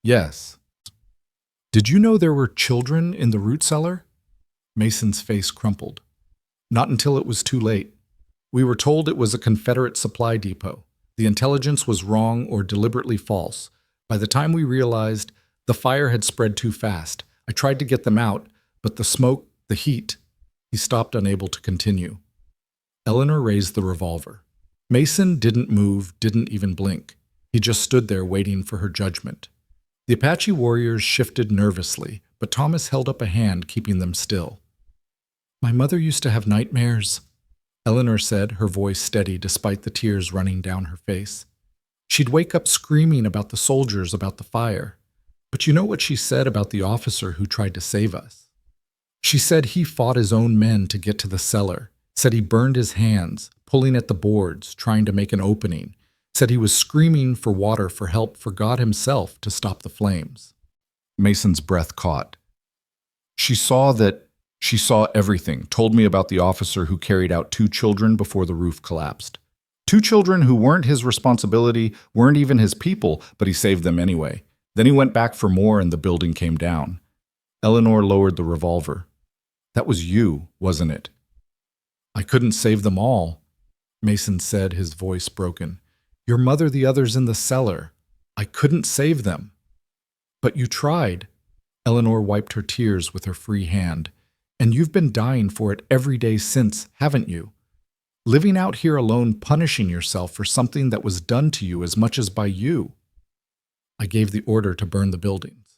"Yes." Did you know there were children in the root cellar? Mason's face crumpled. Not until it was too late. We were told it was a Confederate supply depot. The intelligence was wrong or deliberately false. By the time we realized, the fire had spread too fast. I tried to get them out, but the smoke, the heat. He stopped, unable to continue. Eleanor raised the revolver. Mason didn't move, didn't even blink. He just stood there waiting for her judgment. The Apache warriors shifted nervously, but Thomas held up a hand, keeping them still. "My mother used to have nightmares," Eleanor said, her voice steady despite the tears running down her face. "She'd wake up screaming about the soldiers, about the fire. But you know what she said about the officer who tried to save us? She said he fought his own men to get to the cellar, said he burned his hands, pulling at the boards, trying to make an opening, said he was screaming for water, for help, for God himself to stop the flames." Mason's breath caught. She saw everything, told me about the officer who carried out 2 children before the roof collapsed. 2 children who weren't his responsibility, weren't even his people, but he saved them anyway. Then he went back for more and the building came down. Eleanor lowered the revolver. "That was you, wasn't it?" "I couldn't save them all," Mason said, his voice broken. "Your mother, the others in the cellar. I couldn't save them." "But you tried." Eleanor wiped her tears with her free hand. "And you've been dying for it every day since, haven't you? Living out here alone, punishing yourself for something that was done to you as much as by you." "I gave the order to burn the buildings.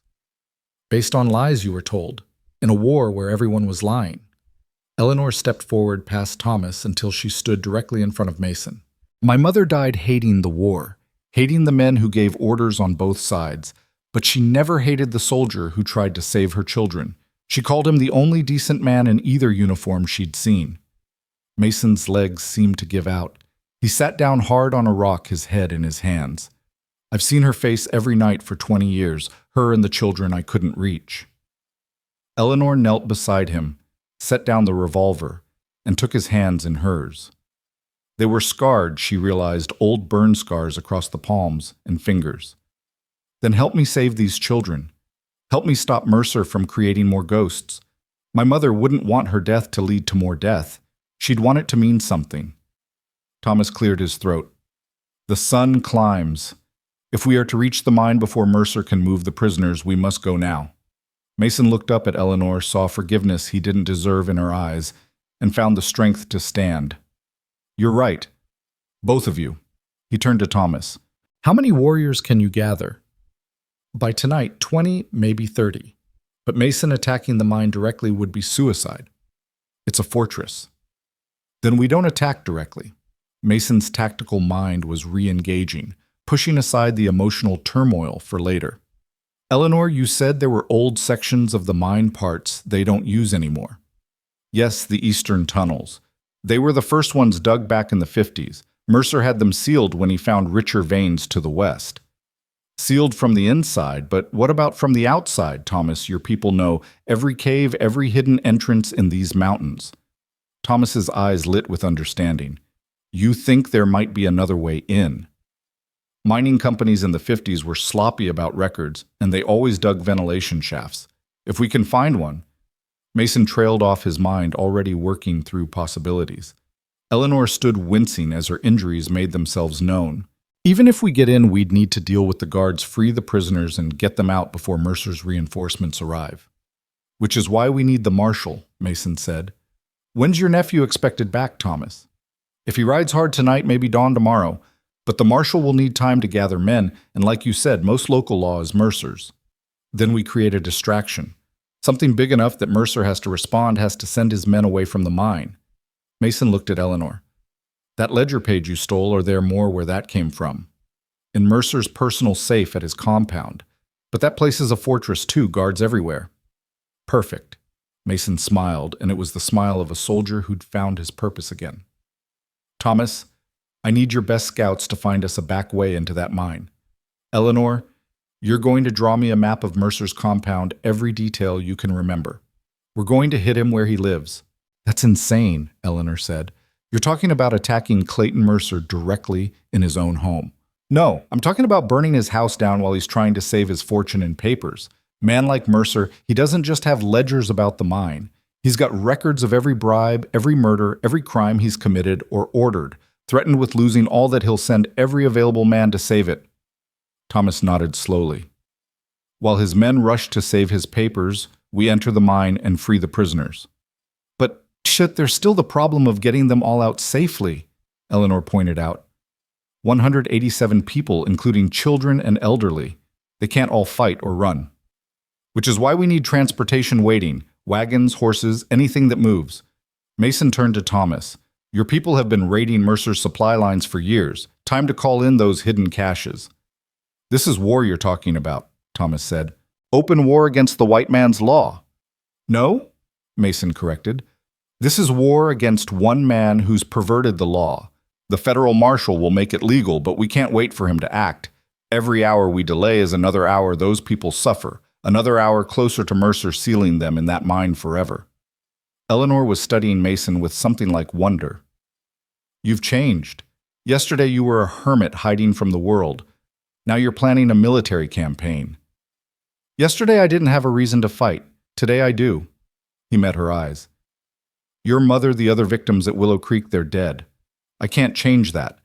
Based on lies you were told, in a war where everyone was lying." Eleanor stepped forward past Thomas until she stood directly in front of Mason. "My mother died hating the war, hating the men who gave orders on both sides, but she never hated the soldier who tried to save her children. She called him the only decent man in either uniform she'd seen." Mason's legs seemed to give out. He sat down hard on a rock, his head in his hands. "I've seen her face every night for 20 years, her and the children I couldn't reach." Eleanor knelt beside him, set down the revolver, and took his hands in hers. They were scarred, she realized, old burn scars across the palms and fingers. "Then help me save these children. Help me stop Mercer from creating more ghosts. My mother wouldn't want her death to lead to more death. She'd want it to mean something." Thomas cleared his throat. "The sun climbs. If we are to reach the mine before Mercer can move the prisoners, we must go now." Mason looked up at Eleanor, saw forgiveness he didn't deserve in her eyes, and found the strength to stand. "You're right. Both of you." He turned to Thomas. "How many warriors can you gather?" "By tonight, 20, maybe 30. But Mason attacking the mine directly would be suicide. It's a fortress." "Then we don't attack directly." Mason's tactical mind was re-engaging, pushing aside the emotional turmoil for later. "Eleanor, you said there were old sections of the mine parts they don't use anymore." "Yes, the eastern tunnels. They were the first ones dug back in the 50s. Mercer had them sealed when he found richer veins to the west." "Sealed from the inside, but what about from the outside, Thomas? Your people know every cave, every hidden entrance in these mountains." Thomas's eyes lit with understanding. "You think there might be another way in?" Mining companies in the 50s were sloppy about records, and they always dug ventilation shafts. If we can find one. Mason trailed off, his mind already working through possibilities. Eleanor stood wincing as her injuries made themselves known. "Even if we get in, we'd need to deal with the guards, free the prisoners, and get them out before Mercer's reinforcements arrive." "Which is why we need the marshal," Mason said. "When's your nephew expected back, Thomas?" "If he rides hard tonight, maybe dawn tomorrow. But the marshal will need time to gather men, and like you said, most local law is Mercer's." "Then we create a distraction. Something big enough that Mercer has to respond, has to send his men away from the mine." Mason looked at Eleanor. "That ledger page you stole, or there more where that came from?" "In Mercer's personal safe at his compound. But that place is a fortress too, guards everywhere." "Perfect." Mason smiled, and it was the smile of a soldier who'd found his purpose again. "Thomas, I need your best scouts to find us a back way into that mine. Eleanor, you're going to draw me a map of Mercer's compound, every detail you can remember. We're going to hit him where he lives." "That's insane," Eleanor said. "You're talking about attacking Clayton Mercer directly in his own home." "No, I'm talking about burning his house down while he's trying to save his fortune in papers. Man like Mercer, he doesn't just have ledgers about the mine. He's got records of every bribe, every murder, every crime he's committed or ordered, threatened with losing all that he'll send every available man to save it. Thomas nodded slowly. While his men rush to save his papers, we enter the mine and free the prisoners. But shit, there's still the problem of getting them all out safely, Eleanor pointed out. 187 people, including children and elderly. They can't all fight or run. Which is why we need transportation waiting, wagons, horses, anything that moves. Mason turned to Thomas. Your people have been raiding Mercer's supply lines for years. Time to call in those hidden caches. This is war you're talking about, Thomas said. Open war against the white man's law. No, Mason corrected. This is war against one man who's perverted the law. The federal marshal will make it legal, but we can't wait for him to act. Every hour we delay is another hour those people suffer, another hour closer to Mercer sealing them in that mine forever. Eleanor was studying Mason with something like wonder. You've changed. Yesterday you were a hermit hiding from the world. Now you're planning a military campaign. Yesterday I didn't have a reason to fight. Today I do. He met her eyes. Your mother, the other victims at Willow Creek, they're dead. I can't change that.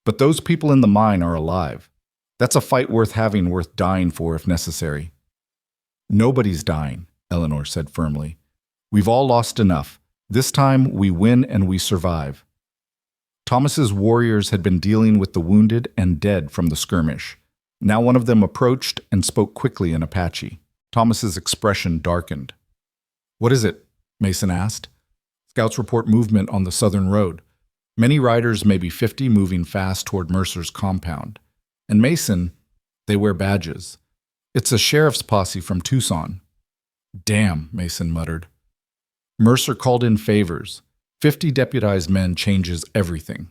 But those people in the mine are alive. That's a fight worth having, worth dying for if necessary. Nobody's dying, Eleanor said firmly. We've all lost enough. This time we win and we survive. Thomas's warriors had been dealing with the wounded and dead from the skirmish. Now one of them approached and spoke quickly in Apache. Thomas's expression darkened. What is it? Mason asked. Scouts report movement on the southern road. Many riders, maybe 50, moving fast toward Mercer's compound. And Mason, they wear badges. It's a sheriff's posse from Tucson. Damn, Mason muttered. Mercer called in favors. 50 deputized men changes everything.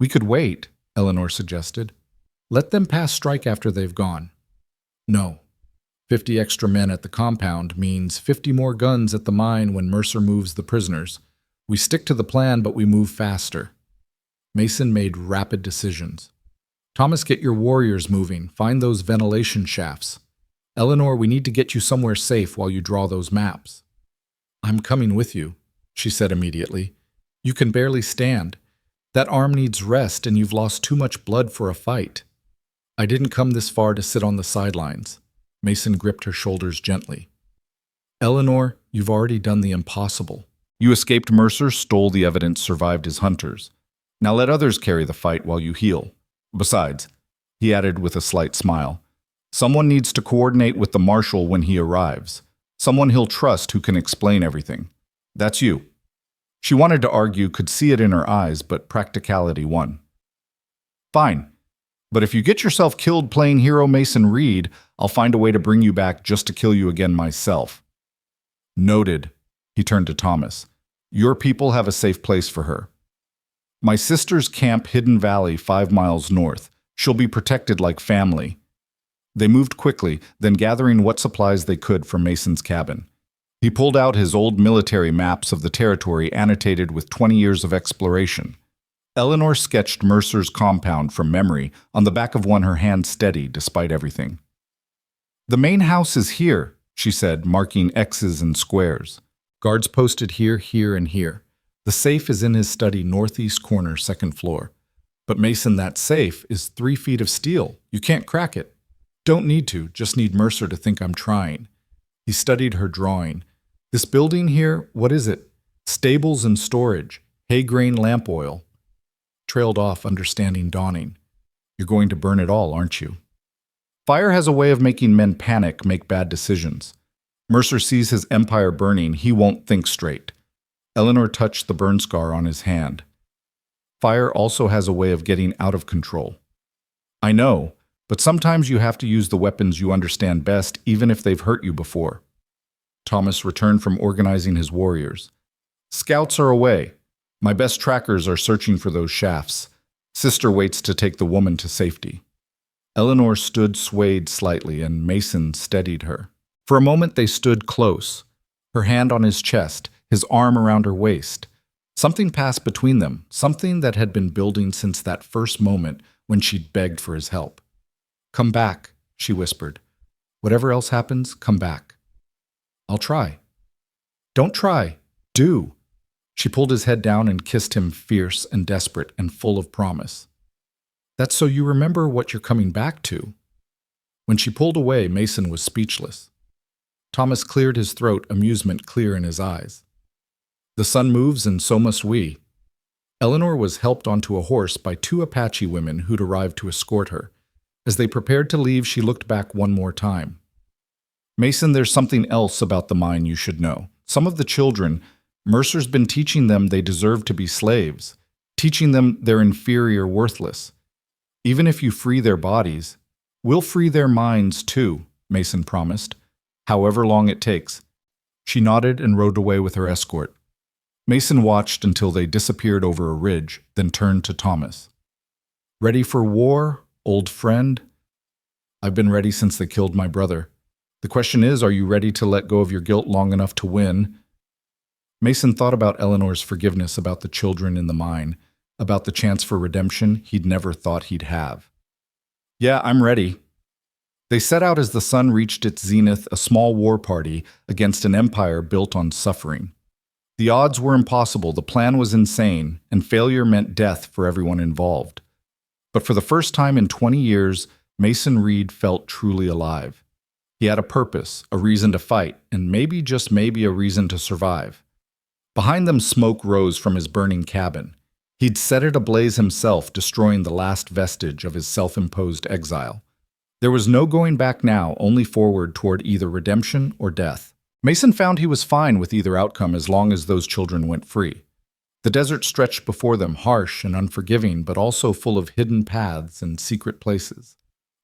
We could wait, Eleanor suggested. Let them pass strike after they've gone. No. 50 extra men at the compound means 50 more guns at the mine when Mercer moves the prisoners. We stick to the plan, but we move faster. Mason made rapid decisions. Thomas, get your warriors moving. Find those ventilation shafts. Eleanor, we need to get you somewhere safe while you draw those maps. I'm coming with you, she said immediately. You can barely stand. That arm needs rest, and you've lost too much blood for a fight. I didn't come this far to sit on the sidelines. Mason gripped her shoulders gently. Eleanor, you've already done the impossible. You escaped Mercer, stole the evidence, survived his hunters. Now let others carry the fight while you heal. Besides, he added with a slight smile, someone needs to coordinate with the marshal when he arrives. Someone he'll trust who can explain everything. That's you. She wanted to argue, could see it in her eyes, but practicality won. Fine. But if you get yourself killed playing hero Mason Reed, I'll find a way to bring you back just to kill you again myself. Noted. He turned to Thomas. Your people have a safe place for her. My sister's camp, Hidden Valley, 5 miles north. She'll be protected like family. They moved quickly, then gathering what supplies they could from Mason's cabin. He pulled out his old military maps of the territory annotated with 20 years of exploration. Eleanor sketched Mercer's compound from memory on the back of one, her hand steady despite everything. The main house is here, she said, marking X's and squares. Guards posted here, here, and here. The safe is in his study northeast corner, 2nd floor. But Mason, that safe is 3 feet of steel. You can't crack it. Don't need to, just need Mercer to think I'm trying. He studied her drawing. This building here, what is it? Stables and storage. Hay grain lamp oil. Trailed off, understanding dawning. You're going to burn it all, aren't you? Fire has a way of making men panic, make bad decisions. Mercer sees his empire burning, he won't think straight. Eleanor touched the burn scar on his hand. Fire also has a way of getting out of control. I know, but sometimes you have to use the weapons you understand best, even if they've hurt you before. Thomas returned from organizing his warriors. Scouts are away. My best trackers are searching for those shafts. Sister waits to take the woman to safety. Eleanor stood swayed slightly, and Mason steadied her. For a moment they stood close, her hand on his chest, his arm around her waist. Something passed between them, something that had been building since that first moment when she'd begged for his help. Come back, she whispered. Whatever else happens, come back. I'll try. Don't try. Do. She pulled his head down and kissed him, fierce and desperate and full of promise. That's so you remember what you're coming back to. When she pulled away, Mason was speechless. Thomas cleared his throat, amusement clear in his eyes. The sun moves, and so must we. Eleanor was helped onto a horse by two Apache women who'd arrived to escort her. As they prepared to leave, she looked back one more time. Mason, there's something else about the mine you should know. Some of the children, Mercer's been teaching them they deserve to be slaves, teaching them they're inferior, worthless. Even if you free their bodies, we'll free their minds too, Mason promised, however long it takes. She nodded and rode away with her escort. Mason watched until they disappeared over a ridge, then turned to Thomas. Ready for war, old friend? I've been ready since they killed my brother. The question is, are you ready to let go of your guilt long enough to win? Mason thought about Eleanor's forgiveness, about the children in the mine, about the chance for redemption he'd never thought he'd have. Yeah, I'm ready. They set out as the sun reached its zenith, a small war party against an empire built on suffering. The odds were impossible, the plan was insane, and failure meant death for everyone involved. But for the first time in 20 years, Mason Reed felt truly alive. He had a purpose, a reason to fight, and maybe, just maybe, a reason to survive. Behind them, smoke rose from his burning cabin. He'd set it ablaze himself, destroying the last vestige of his self-imposed exile. There was no going back now, only forward toward either redemption or death. Mason found he was fine with either outcome as long as those children went free. The desert stretched before them, harsh and unforgiving, but also full of hidden paths and secret places.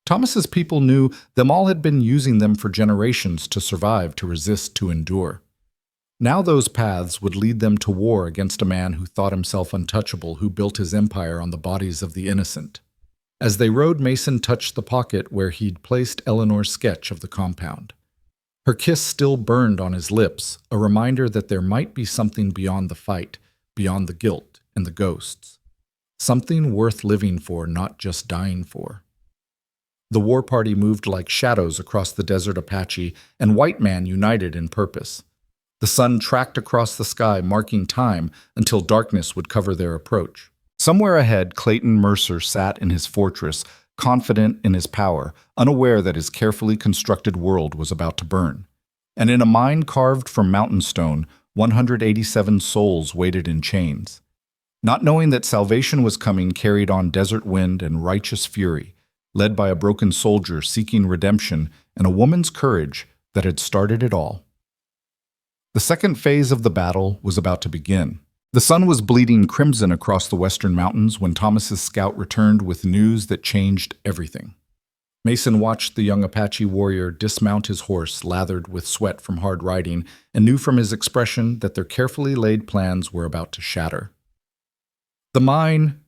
Thomas's people knew them all had been using them for generations to survive, to resist, to endure. Now those paths would lead them to war against a man who thought himself untouchable, who built his empire on the bodies of the innocent. As they rode, Mason touched the pocket where he'd placed Eleanor's sketch of the compound. Her kiss still burned on his lips, a reminder that there might be something beyond the fight, beyond the guilt and the ghosts. Something worth living for, not just dying for. The war party moved like shadows across the desert Apache, and white man united in purpose. The sun tracked across the sky, marking time until darkness would cover their approach. Somewhere ahead, Clayton Mercer sat in his fortress, confident in his power, unaware that his carefully constructed world was about to burn. And in a mine carved from mountain stone, 187 souls waited in chains. Not knowing that salvation was coming, carried on desert wind and righteous fury, led by a broken soldier seeking redemption and a woman's courage that had started it all. The second phase of the battle was about to begin. The sun was bleeding crimson across the western mountains when Thomas's scout returned with news that changed everything. Mason watched the young Apache warrior dismount his horse, lathered with sweat from hard riding, and knew from his expression that their carefully laid plans were about to shatter. The mine,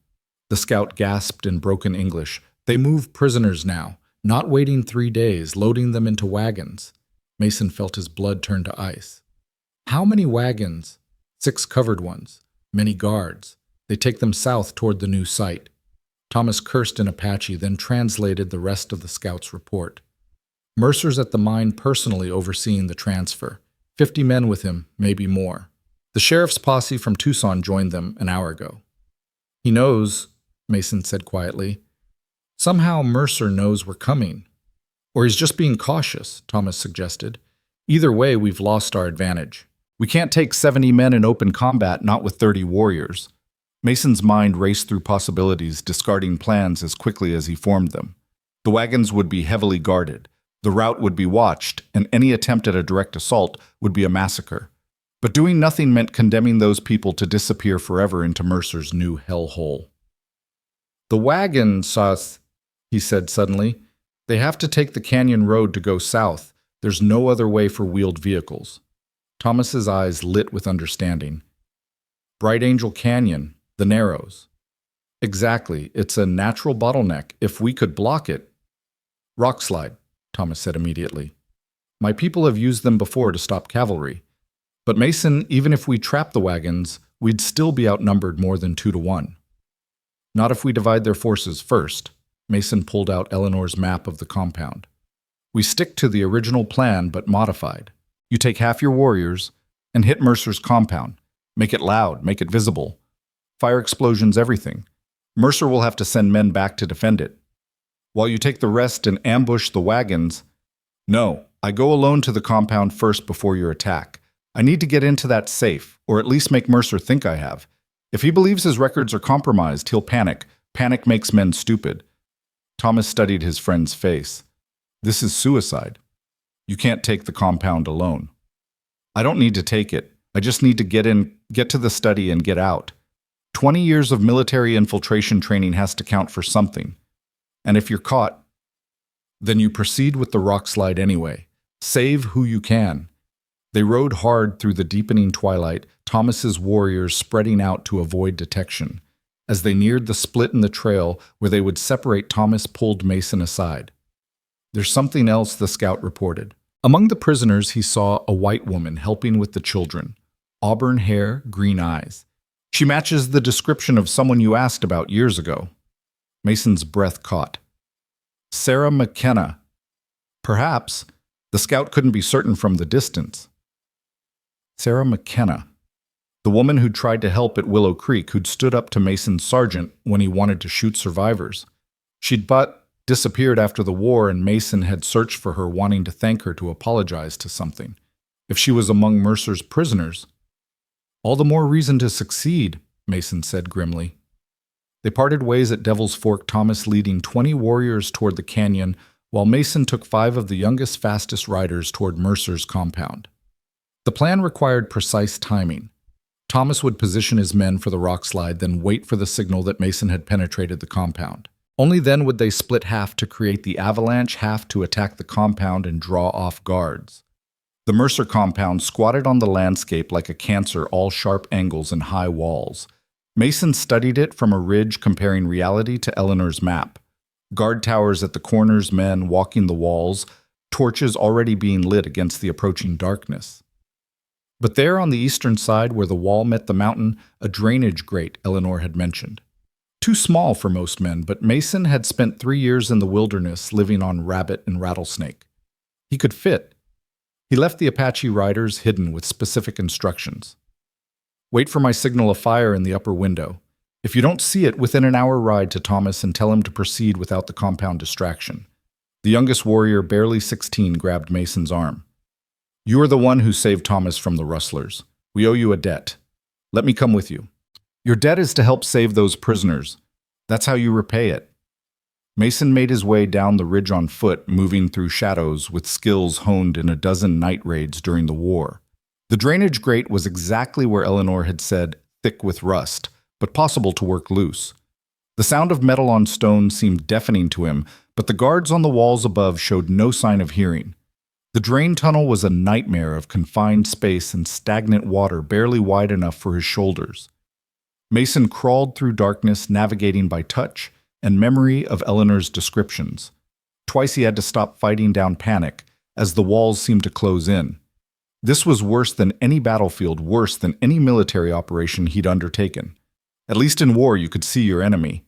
the scout gasped in broken English. They move prisoners now, not waiting 3 days, loading them into wagons. Mason felt his blood turn to ice. How many wagons? 6 covered ones, many guards. They take them south toward the new site. Thomas cursed in Apache, then translated the rest of the scout's report. Mercer's at the mine personally overseeing the transfer. 50 men with him, maybe more. The sheriff's posse from Tucson joined them an hour ago. He knows, Mason said quietly. Somehow Mercer knows we're coming. Or he's just being cautious, Thomas suggested. Either way, we've lost our advantage. We can't take 70 men in open combat, not with 30 warriors. Mason's mind raced through possibilities, discarding plans as quickly as he formed them. The wagons would be heavily guarded, the route would be watched, and any attempt at a direct assault would be a massacre. But doing nothing meant condemning those people to disappear forever into Mercer's new hellhole. The wagons, he said suddenly. They have to take the canyon road to go south. There's no other way for wheeled vehicles. Thomas's eyes lit with understanding. Bright Angel Canyon, the Narrows. Exactly, it's a natural bottleneck. If we could block it. Rockslide, Thomas said immediately. My people have used them before to stop cavalry. But Mason, even if we trap the wagons, we'd still be outnumbered more than 2 to 1. Not if we divide their forces first. Mason pulled out Eleanor's map of the compound. We stick to the original plan but modified. You take half your warriors and hit Mercer's compound. Make it loud, make it visible. Fire explosions, everything. Mercer will have to send men back to defend it. While you take the rest and ambush the wagons. No, I go alone to the compound first before your attack. I need to get into that safe, or at least make Mercer think I have. If he believes his records are compromised, he'll panic. Panic makes men stupid. Thomas studied his friend's face. This is suicide. You can't take the compound alone. I don't need to take it. I just need to get to the study and get out. 20 years of military infiltration training has to count for something. And if you're caught, then you proceed with the rock slide anyway. Save who you can. They rode hard through the deepening twilight, Thomas's warriors spreading out to avoid detection. As they neared the split in the trail where they would separate, Thomas pulled Mason aside. There's something else, the scout reported. Among the prisoners, he saw a white woman helping with the children. Auburn hair, green eyes. She matches the description of someone you asked about years ago. Mason's breath caught. Sarah McKenna. Perhaps. The scout couldn't be certain from the distance. Sarah McKenna. The woman who'd tried to help at Willow Creek, who'd stood up to Mason's sergeant when he wanted to shoot survivors. She'd disappeared after the war, and Mason had searched for her, wanting to thank her to apologize to something. If she was among Mercer's prisoners. All the more reason to succeed, Mason said grimly. They parted ways at Devil's Fork, Thomas leading 20 warriors toward the canyon, while Mason took 5 of the youngest, fastest riders toward Mercer's compound. The plan required precise timing. Thomas would position his men for the rock slide, then wait for the signal that Mason had penetrated the compound. Only then would they split half to create the avalanche, half to attack the compound and draw off guards. The Mercer compound squatted on the landscape like a cancer, all sharp angles and high walls. Mason studied it from a ridge, comparing reality to Eleanor's map. Guard towers at the corners, men walking the walls, torches already being lit against the approaching darkness. But there on the eastern side, where the wall met the mountain, a drainage grate Eleanor had mentioned. Too small for most men, but Mason had spent 3 years in the wilderness living on rabbit and rattlesnake. He could fit. He left the Apache riders hidden with specific instructions. Wait for my signal of fire in the upper window. If you don't see it, within an hour ride to Thomas and tell him to proceed without the compound distraction. The youngest warrior, barely 16, grabbed Mason's arm. You are the one who saved Thomas from the rustlers. We owe you a debt. Let me come with you. Your debt is to help save those prisoners. That's how you repay it. Mason made his way down the ridge on foot, moving through shadows with skills honed in a dozen night raids during the war. The drainage grate was exactly where Eleanor had said, thick with rust, but possible to work loose. The sound of metal on stone seemed deafening to him, but the guards on the walls above showed no sign of hearing. The drain tunnel was a nightmare of confined space and stagnant water barely wide enough for his shoulders. Mason crawled through darkness, navigating by touch and memory of Eleanor's descriptions. Twice he had to stop fighting down panic, as the walls seemed to close in. This was worse than any battlefield, worse than any military operation he'd undertaken. At least in war you could see your enemy.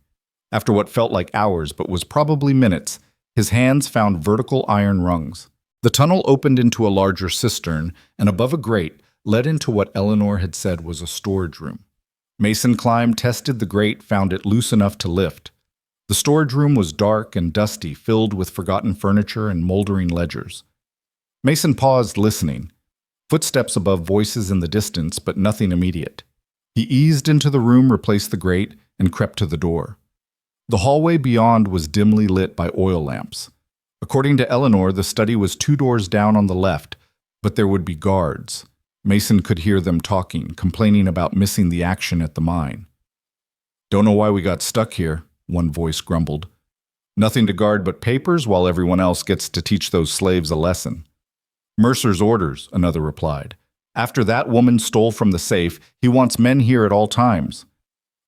After what felt like hours but was probably minutes, his hands found vertical iron rungs. The tunnel opened into a larger cistern, and above a grate led into what Eleanor had said was a storage room. Mason climbed, tested the grate, found it loose enough to lift. The storage room was dark and dusty, filled with forgotten furniture and moldering ledgers. Mason paused, listening. Footsteps above, voices in the distance, but nothing immediate. He eased into the room, replaced the grate, and crept to the door. The hallway beyond was dimly lit by oil lamps. According to Eleanor, the study was 2 doors down on the left, but there would be guards. Mason could hear them talking, complaining about missing the action at the mine. Don't know why we got stuck here, one voice grumbled. Nothing to guard but papers, while everyone else gets to teach those slaves a lesson. Mercer's orders, another replied. After that woman stole from the safe, he wants men here at all times.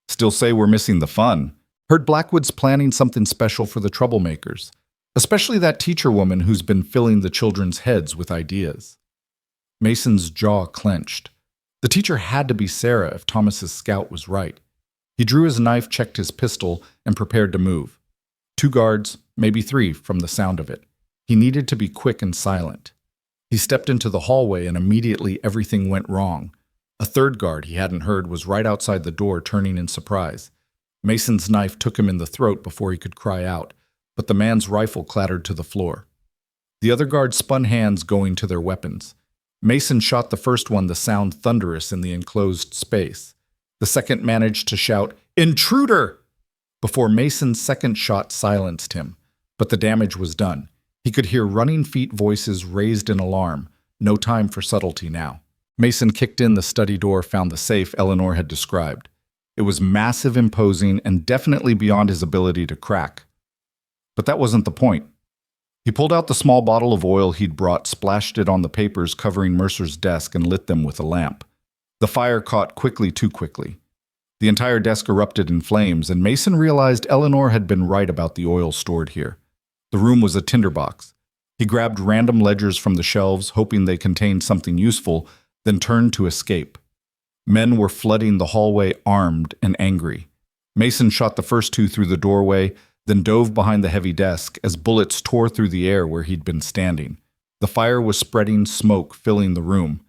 Still say we're missing the fun. Heard Blackwood's planning something special for the troublemakers. Especially that teacher woman who's been filling the children's heads with ideas. Mason's jaw clenched. The teacher had to be Sarah if Thomas's scout was right. He drew his knife, checked his pistol, and prepared to move. 2 guards, maybe 3 from the sound of it. He needed to be quick and silent. He stepped into the hallway and immediately everything went wrong. A third guard he hadn't heard was right outside the door, turning in surprise. Mason's knife took him in the throat before he could cry out, but the man's rifle clattered to the floor. The other guards spun hands, going to their weapons. Mason shot the first one, the sound thunderous in the enclosed space. The second managed to shout, "Intruder!" before Mason's second shot silenced him, but the damage was done. He could hear running feet, voices raised in alarm. No time for subtlety now. Mason kicked in the study door, found the safe Eleanor had described. It was massive, imposing, and definitely beyond his ability to crack. But that wasn't the point. He pulled out the small bottle of oil he'd brought, splashed it on the papers covering Mercer's desk, and lit them with a lamp. The fire caught quickly, too quickly. The entire desk erupted in flames, and Mason realized Eleanor had been right about the oil stored here. The room was a tinderbox. He grabbed random ledgers from the shelves, hoping they contained something useful, then turned to escape. Men were flooding the hallway, armed and angry. Mason shot the first two through the doorway, then dove behind the heavy desk as bullets tore through the air where he'd been standing. The fire was spreading, smoke filling the room.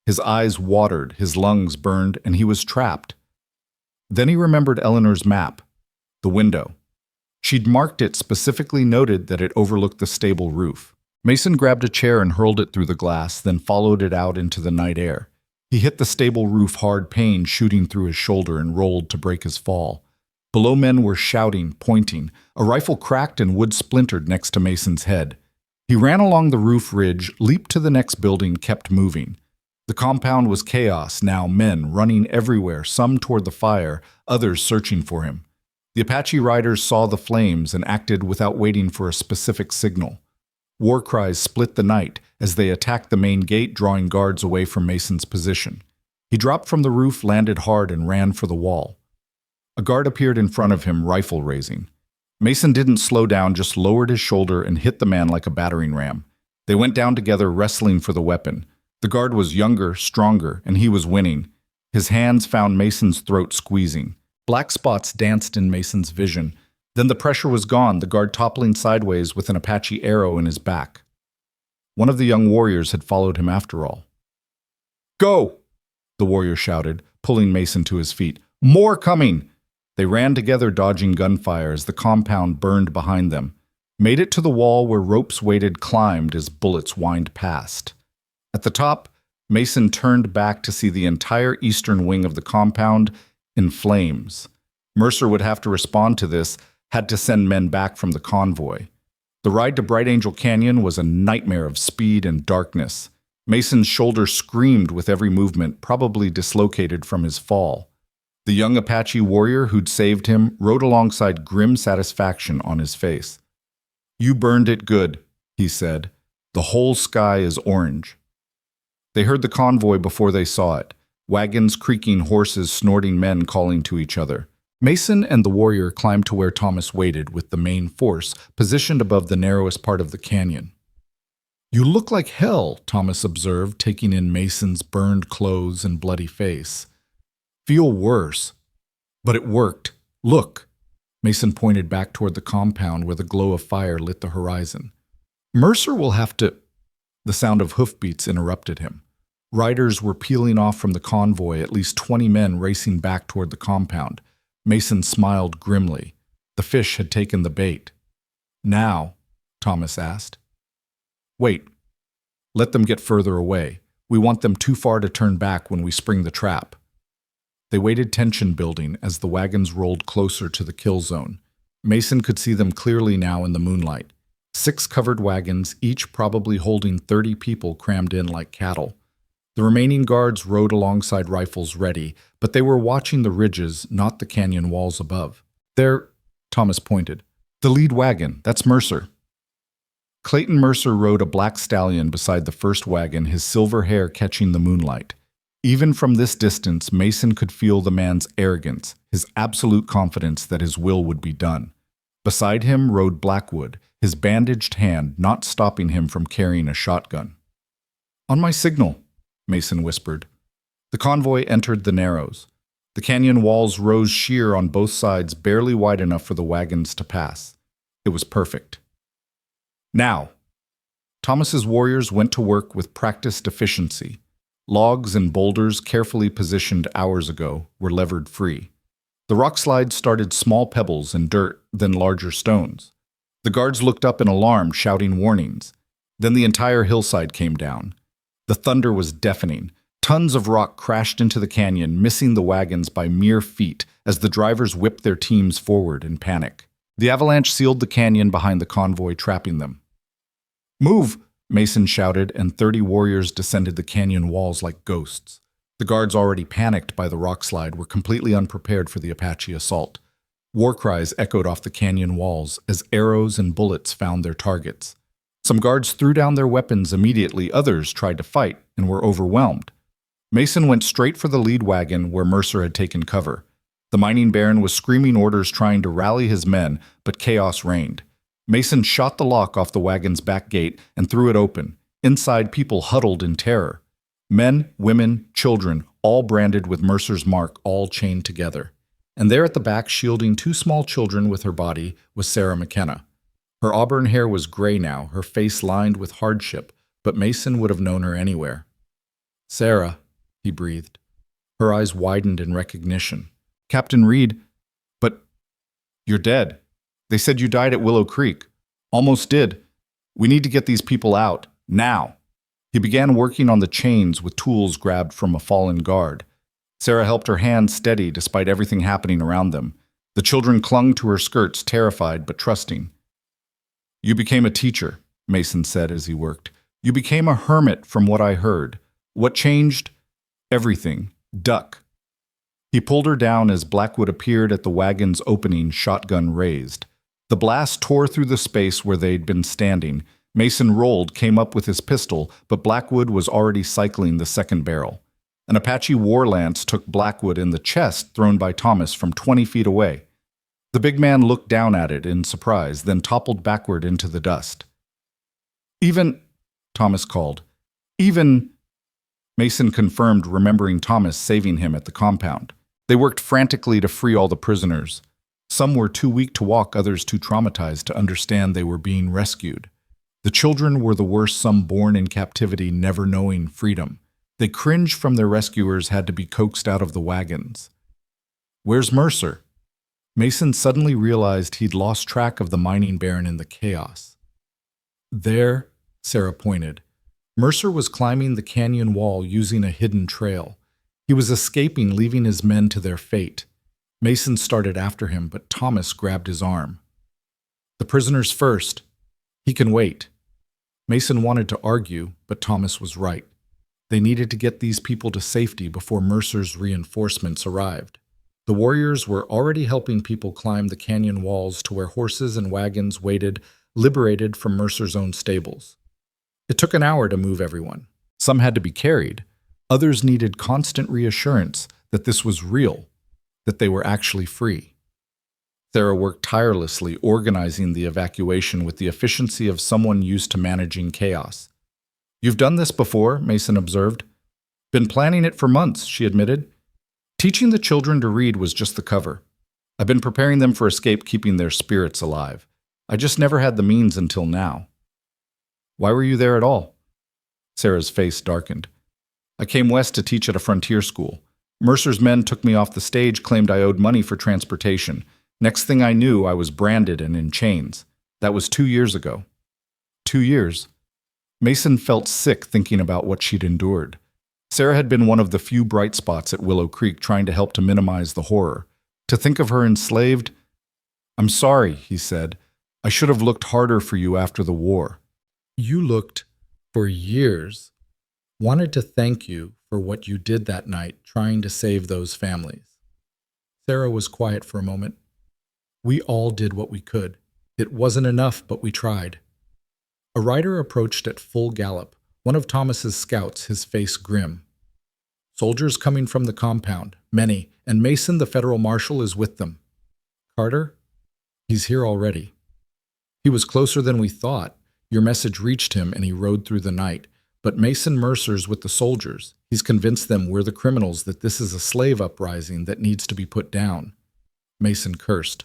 His eyes watered, his lungs burned, and he was trapped. Then he remembered Eleanor's map, the window. She'd marked it, specifically noted that it overlooked the stable roof. Mason grabbed a chair and hurled it through the glass, then followed it out into the night air. He hit the stable roof hard, pain shooting through his shoulder, and rolled to break his fall. Below, men were shouting, pointing. A rifle cracked and wood splintered next to Mason's head. He ran along the roof ridge, leaped to the next building, kept moving. The compound was chaos now, men running everywhere, some toward the fire, others searching for him. The Apache riders saw the flames and acted without waiting for a specific signal. War cries split the night as they attacked the main gate, drawing guards away from Mason's position. He dropped from the roof, landed hard, and ran for the wall. A guard appeared in front of him, rifle raising. Mason didn't slow down, just lowered his shoulder and hit the man like a battering ram. They went down together, wrestling for the weapon. The guard was younger, stronger, and he was winning. His hands found Mason's throat, squeezing. Black spots danced in Mason's vision. Then the pressure was gone, the guard toppling sideways with an Apache arrow in his back. One of the young warriors had followed him after all. "Go!" the warrior shouted, pulling Mason to his feet. "More coming!" They ran together, dodging gunfire as the compound burned behind them. Made it to the wall where ropes waited, climbed as bullets whined past. At the top, Mason turned back to see the entire eastern wing of the compound in flames. Mercer would have to respond to this, had to send men back from the convoy. The ride to Bright Angel Canyon was a nightmare of speed and darkness. Mason's shoulder screamed with every movement, probably dislocated from his fall. The young Apache warrior who'd saved him rode alongside, grim satisfaction on his face. "You burned it good," he said. "The whole sky is orange." They heard the convoy before they saw it. Wagons creaking, horses snorting, men calling to each other. Mason and the warrior climbed to where Thomas waited with the main force, positioned above the narrowest part of the canyon. "You look like hell," Thomas observed, taking in Mason's burned clothes and bloody face. "Feel worse." "But it worked. Look." Mason pointed back toward the compound where the glow of fire lit the horizon. "Mercer will have to—" The sound of hoofbeats interrupted him. Riders were peeling off from the convoy, at least 20 men racing back toward the compound. Mason smiled grimly. The fish had taken the bait. "Now?" Thomas asked. "Wait. Let them get further away. We want them too far to turn back when we spring the trap." They waited, tension building, as the wagons rolled closer to the kill zone. Mason could see them clearly now in the moonlight. 6 covered wagons, each probably holding 30 people crammed in like cattle. The remaining guards rode alongside, rifles ready, but they were watching the ridges, not the canyon walls above. "There," Thomas pointed. "The lead wagon, that's Mercer." Clayton Mercer rode a black stallion beside the first wagon, his silver hair catching the moonlight. Even from this distance, Mason could feel the man's arrogance, his absolute confidence that his will would be done. Beside him rode Blackwood, his bandaged hand not stopping him from carrying a shotgun. "On my signal," Mason whispered. The convoy entered the narrows. The canyon walls rose sheer on both sides, barely wide enough for the wagons to pass. It was perfect. "Now!" Thomas's warriors went to work with practiced efficiency. Logs and boulders carefully positioned hours ago were levered free. The rock slide started small pebbles and dirt, then larger stones. The guards looked up in alarm, shouting warnings. Then the entire hillside came down. The thunder was deafening. Tons of rock crashed into the canyon, missing the wagons by mere feet as the drivers whipped their teams forward in panic. The avalanche sealed the canyon behind the convoy, trapping them. "Move!" Mason shouted, and 30 warriors descended the canyon walls like ghosts. The guards, already panicked by the rock slide, were completely unprepared for the Apache assault. War cries echoed off the canyon walls as arrows and bullets found their targets. Some guards threw down their weapons immediately, others tried to fight and were overwhelmed. Mason went straight for the lead wagon where Mercer had taken cover. The mining baron was screaming orders, trying to rally his men, but chaos reigned. Mason shot the lock off the wagon's back gate and threw it open. Inside, people huddled in terror. Men, women, children, all branded with Mercer's mark, all chained together. And there at the back, shielding 2 small children with her body, was Sarah McKenna. Her auburn hair was gray now, her face lined with hardship, but Mason would have known her anywhere. "Sarah," he breathed. Her eyes widened in recognition. "Captain Reed, but you're dead. They said you died at Willow Creek." "Almost did. We need to get these people out, now." He began working on the chains with tools grabbed from a fallen guard. Sarah helped her hands steady despite everything happening around them. The children clung to her skirts, terrified but trusting. "You became a teacher," Mason said as he worked. "You became a hermit from what I heard. What changed? Everything. Duck." He pulled her down as Blackwood appeared at the wagon's opening, shotgun raised. The blast tore through the space where they'd been standing. Mason rolled, came up with his pistol, but Blackwood was already cycling the second barrel. An Apache war lance took Blackwood in the chest, thrown by Thomas from 20 feet away. The big man looked down at it in surprise, then toppled backward into the dust. "Even," Thomas called. "Even," Mason confirmed, remembering Thomas saving him at the compound. They worked frantically to free all the prisoners. Some were too weak to walk, others too traumatized to understand they were being rescued. The children were the worst, some born in captivity, never knowing freedom. They cringed from their rescuers, had to be coaxed out of the wagons. "Where's Mercer?" Mason suddenly realized he'd lost track of the mining baron in the chaos. "There," Sarah pointed. Mercer was climbing the canyon wall using a hidden trail. He was escaping, leaving his men to their fate. Mason started after him, but Thomas grabbed his arm. "The prisoners first. He can wait." Mason wanted to argue, but Thomas was right. They needed to get these people to safety before Mercer's reinforcements arrived. The warriors were already helping people climb the canyon walls to where horses and wagons waited, liberated from Mercer's own stables. It took an hour to move everyone. Some had to be carried. Others needed constant reassurance that this was real, that they were actually free. Sarah worked tirelessly, organizing the evacuation with the efficiency of someone used to managing chaos. "You've done this before," Mason observed. "Been planning it for months," she admitted. "Teaching the children to read was just the cover. I've been preparing them for escape, keeping their spirits alive. I just never had the means until now." "Why were you there at all?" Sarah's face darkened. "I came west to teach at a frontier school. Mercer's men took me off the stage, claimed I owed money for transportation. Next thing I knew, I was branded and in chains. That was 2 years ago." 2 years. Mason felt sick thinking about what she'd endured. Sarah had been one of the few bright spots at Willow Creek, trying to help to minimize the horror. To think of her enslaved— "I'm sorry," he said. "I should have looked harder for you after the war." "You looked for years. Wanted to thank you for what you did that night, trying to save those families." Sarah was quiet for a moment. "We all did what we could. It wasn't enough, but we tried." A rider approached at full gallop, one of Thomas's scouts, his face grim. "Soldiers coming from the compound, many, and Mason, the federal marshal, is with them." "Carter?" "He's here already." "He was closer than we thought. Your message reached him and he rode through the night. But Mason Mercer's with the soldiers. He's convinced them we're the criminals, that this is a slave uprising that needs to be put down." Mason cursed.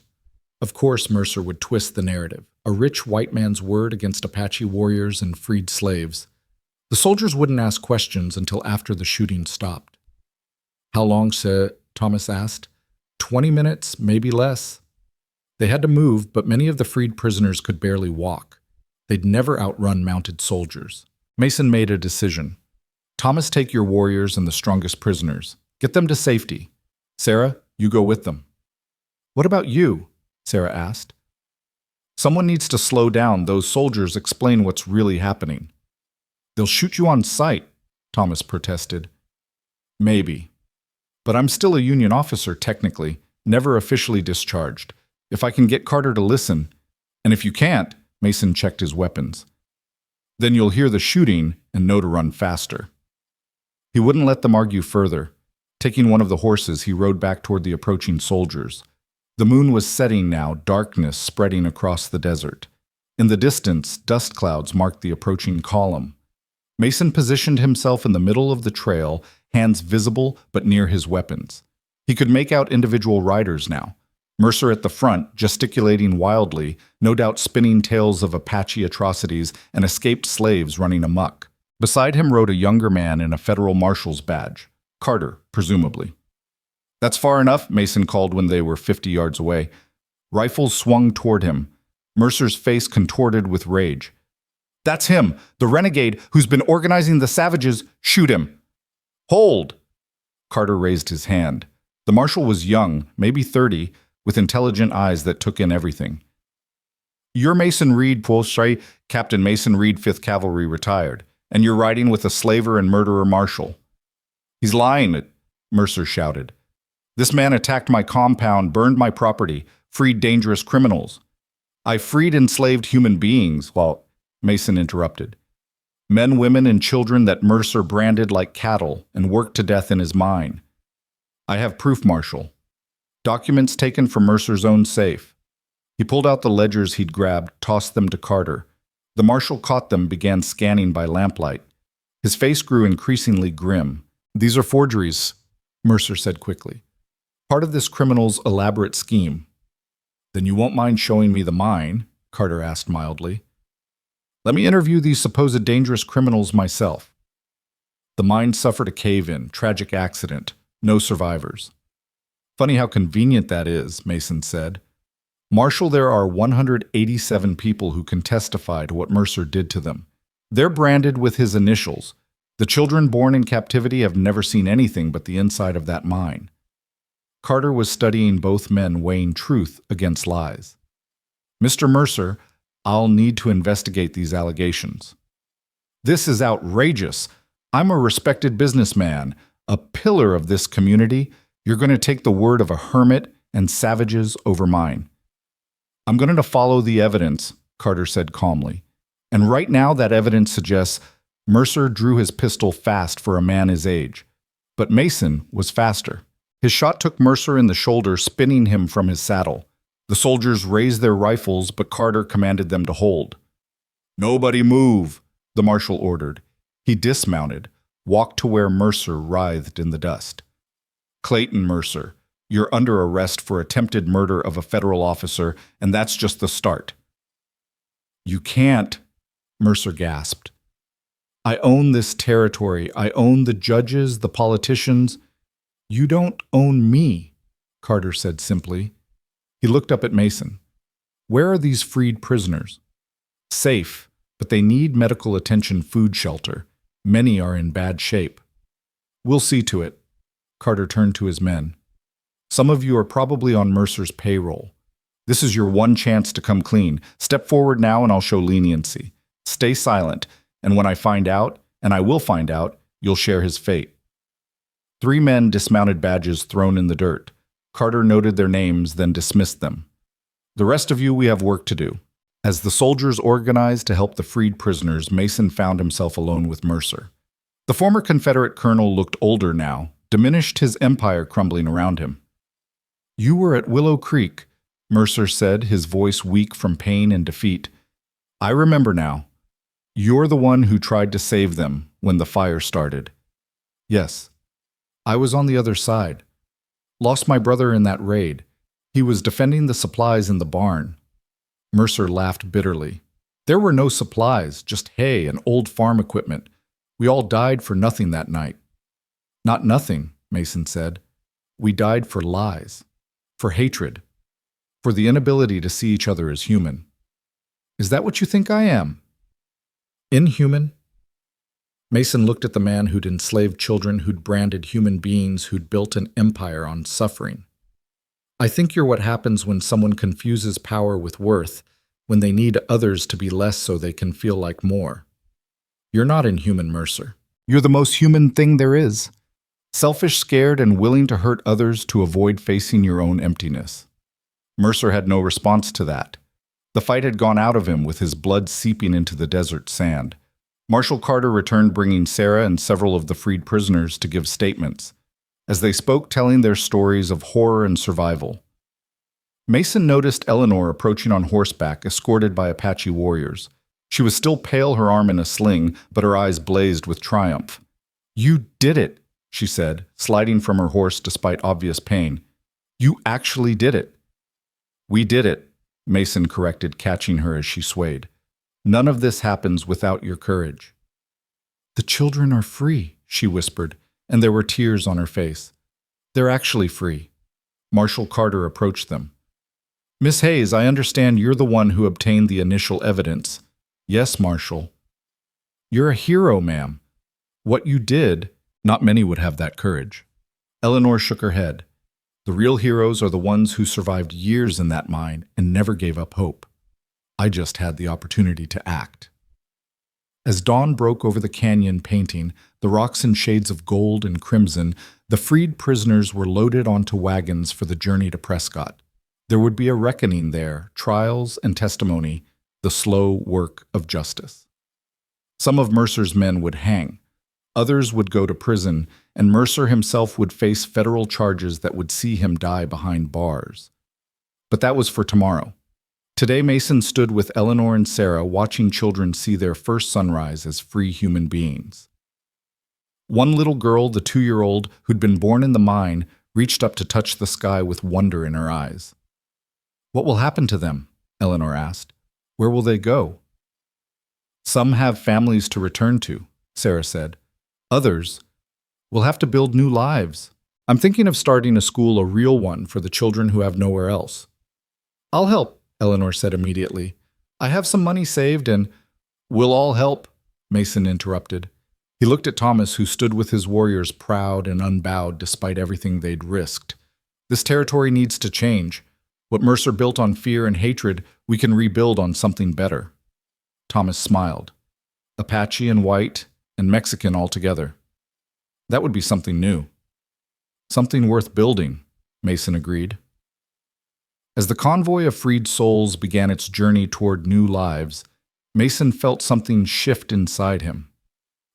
Of course Mercer would twist the narrative. a rich white man's word against Apache warriors and freed slaves. The soldiers wouldn't ask questions until after the shooting stopped. How long, sir? Thomas asked. 20 minutes, maybe less. They had to move, but many of the freed prisoners could barely walk. They'd never outrun mounted soldiers. Mason made a decision. Thomas, take your warriors and the strongest prisoners. Get them to safety. Sarah, you go with them. What about you? Sarah asked. Someone needs to slow down those soldiers, explain what's really happening. They'll shoot you on sight, Thomas protested. Maybe. But I'm still a Union officer, technically, never officially discharged. If I can get Carter to listen, and if you can't, Mason checked his weapons. Then you'll hear the shooting and know to run faster. He wouldn't let them argue further. Taking one of the horses, he rode back toward the approaching soldiers. The moon was setting now, darkness spreading across the desert. In the distance, dust clouds marked the approaching column. Mason positioned himself in the middle of the trail, hands visible but near his weapons. He could make out individual riders now. Mercer at the front, gesticulating wildly, no doubt spinning tales of Apache atrocities and escaped slaves running amok. Beside him rode a younger man in a federal marshal's badge. Carter, presumably. That's far enough, Mason called when they were 50 yards away. Rifles swung toward him. Mercer's face contorted with rage. That's him, the renegade who's been organizing the savages. Shoot him. Hold! Carter raised his hand. The marshal was young, maybe 30, with intelligent eyes that took in everything. You're Mason Reed, Pulshay, Captain Mason Reed, 5th Cavalry, retired, and you're riding with a slaver and murderer marshal. He's lying, Mercer shouted. This man attacked my compound, burned my property, freed dangerous criminals. I freed enslaved human beings, while Mason interrupted. Men, women, and children that Mercer branded like cattle and worked to death in his mine. I have proof, Marshal. Documents taken from Mercer's own safe. He pulled out the ledgers he'd grabbed, tossed them to Carter. The marshal caught them, began scanning by lamplight. His face grew increasingly grim. These are forgeries, Mercer said quickly. Part of this criminal's elaborate scheme. Then you won't mind showing me the mine? Carter asked mildly. Let me interview these supposed dangerous criminals myself. The mine suffered a cave-in, tragic accident, no survivors. Funny how convenient that is, Mason said. Marshal, there are 187 people who can testify to what Mercer did to them. They're branded with his initials. The children born in captivity have never seen anything but the inside of that mine. Carter was studying both men, weighing truth against lies. Mr. Mercer, I'll need to investigate these allegations. This is outrageous. I'm a respected businessman, a pillar of this community. You're going to take the word of a hermit and savages over mine. I'm going to follow the evidence, Carter said calmly. And right now that evidence suggests Mercer drew his pistol fast for a man his age. But Mason was faster. His shot took Mercer in the shoulder, spinning him from his saddle. The soldiers raised their rifles, but Carter commanded them to hold. Nobody move, the marshal ordered. He dismounted, walked to where Mercer writhed in the dust. Clayton Mercer, you're under arrest for attempted murder of a federal officer, and that's just the start. You can't, Mercer gasped. I own this territory. I own the judges, the politicians. You don't own me, Carter said simply. He looked up at Mason. Where are these freed prisoners? Safe, but they need medical attention, food, shelter. Many are in bad shape. We'll see to it. Carter turned to his men. Some of you are probably on Mercer's payroll. This is your one chance to come clean. Step forward now and I'll show leniency. Stay silent, and when I find out, and I will find out, you'll share his fate. 3 men dismounted, badges thrown in the dirt. Carter noted their names, then dismissed them. The rest of you, we have work to do. As the soldiers organized to help the freed prisoners, Mason found himself alone with Mercer. The former Confederate colonel looked older now, diminished, his empire crumbling around him. You were at Willow Creek, Mercer said, his voice weak from pain and defeat. I remember now. You're the one who tried to save them when the fire started. Yes. I was on the other side. Lost my brother in that raid. He was defending the supplies in the barn. Mercer laughed bitterly. There were no supplies, just hay and old farm equipment. We all died for nothing that night. Not nothing, Mason said. We died for lies, for hatred, for the inability to see each other as human. Is that what you think I am? Inhuman? Mason looked at the man who'd enslaved children, who'd branded human beings, who'd built an empire on suffering. I think you're what happens when someone confuses power with worth, when they need others to be less so they can feel like more. You're not inhuman, Mercer. You're the most human thing there is. Selfish, scared, and willing to hurt others to avoid facing your own emptiness. Mercer had no response to that. The fight had gone out of him, with his blood seeping into the desert sand. Marshal Carter returned, bringing Sarah and several of the freed prisoners to give statements, as they spoke, telling their stories of horror and survival. Mason noticed Eleanor approaching on horseback, escorted by Apache warriors. She was still pale, her arm in a sling, but her eyes blazed with triumph. "You did it," she said, sliding from her horse despite obvious pain. "You actually did it." "We did it," Mason corrected, catching her as she swayed. "None of this happens without your courage." "The children are free," she whispered, and there were tears on her face. "They're actually free." Marshal Carter approached them. "Miss Hayes, I understand you're the one who obtained the initial evidence." "Yes, Marshal." "You're a hero, ma'am. What you did, not many would have that courage." Eleanor shook her head. "The real heroes are the ones who survived years in that mine and never gave up hope. I just had the opportunity to act." As dawn broke over the canyon painting, the rocks in shades of gold and crimson, the freed prisoners were loaded onto wagons for the journey to Prescott. There would be a reckoning there, trials and testimony, the slow work of justice. Some of Mercer's men would hang. Others would go to prison, and Mercer himself would face federal charges that would see him die behind bars. But that was for tomorrow. Today, Mason stood with Eleanor and Sarah, watching children see their first sunrise as free human beings. One little girl, the 2-year-old, who'd been born in the mine, reached up to touch the sky with wonder in her eyes. "What will happen to them?" Eleanor asked. "Where will they go?" "Some have families to return to," Sarah said. "Others will have to build new lives. I'm thinking of starting a school, a real one, for the children who have nowhere else." "I'll help," Eleanor said immediately. "I have some money saved and—" "We'll all help," Mason interrupted. He looked at Thomas, who stood with his warriors proud and unbowed despite everything they'd risked. "This territory needs to change. What Mercer built on fear and hatred, we can rebuild on something better." Thomas smiled. "Apache and white and Mexican all together. That would be something new." "Something worth building," Mason agreed. As the convoy of freed souls began its journey toward new lives, Mason felt something shift inside him.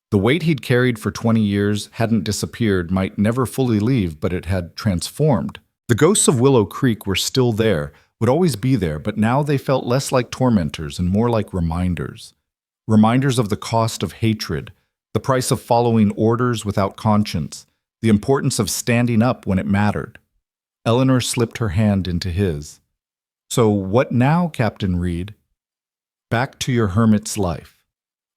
The weight he'd carried for 20 years hadn't disappeared, might never fully leave, but it had transformed. The ghosts of Willow Creek were still there, would always be there, but now they felt less like tormentors and more like reminders. Reminders of the cost of hatred, the price of following orders without conscience, the importance of standing up when it mattered. Eleanor slipped her hand into his. "So what now, Captain Reed?" "Back to your hermit's life."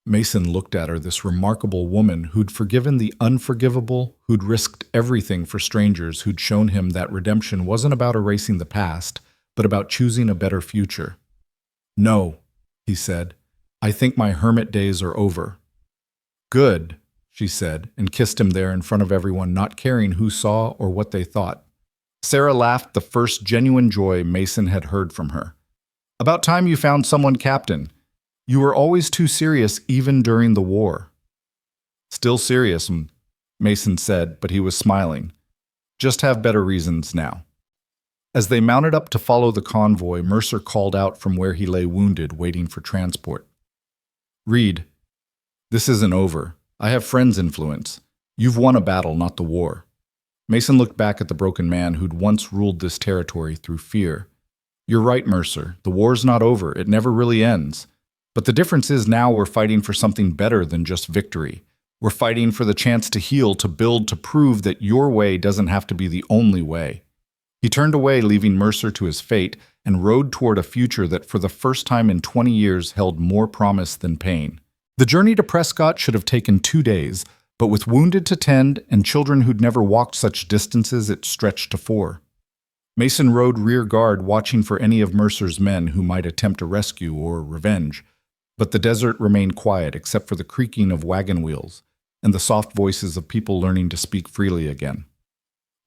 Mason looked at her, this remarkable woman who'd forgiven the unforgivable, who'd risked everything for strangers, who'd shown him that redemption wasn't about erasing the past, but about choosing a better future. "No," he said. "I think my hermit days are over." "Good," she said, and kissed him there in front of everyone, not caring who saw or what they thought. Sarah laughed, the first genuine joy Mason had heard from her. "About time you found someone, Captain. You were always too serious, even during the war." "Still serious," Mason said, but he was smiling. "Just have better reasons now." As they mounted up to follow the convoy, Mercer called out from where he lay wounded, waiting for transport. "Reed, this isn't over. I have friends' influence. You've won a battle, not the war." Mason looked back at the broken man who'd once ruled this territory through fear. "You're right, Mercer. The war's not over. It never really ends. But the difference is now we're fighting for something better than just victory. We're fighting for the chance to heal, to build, to prove that your way doesn't have to be the only way." He turned away, leaving Mercer to his fate, and rode toward a future that for the first time in 20 years held more promise than pain. The journey to Prescott should have taken 2 days, but with wounded to tend and children who'd never walked such distances, it stretched to 4. Mason rode rear guard, watching for any of Mercer's men who might attempt a rescue or revenge, but the desert remained quiet except for the creaking of wagon wheels and the soft voices of people learning to speak freely again.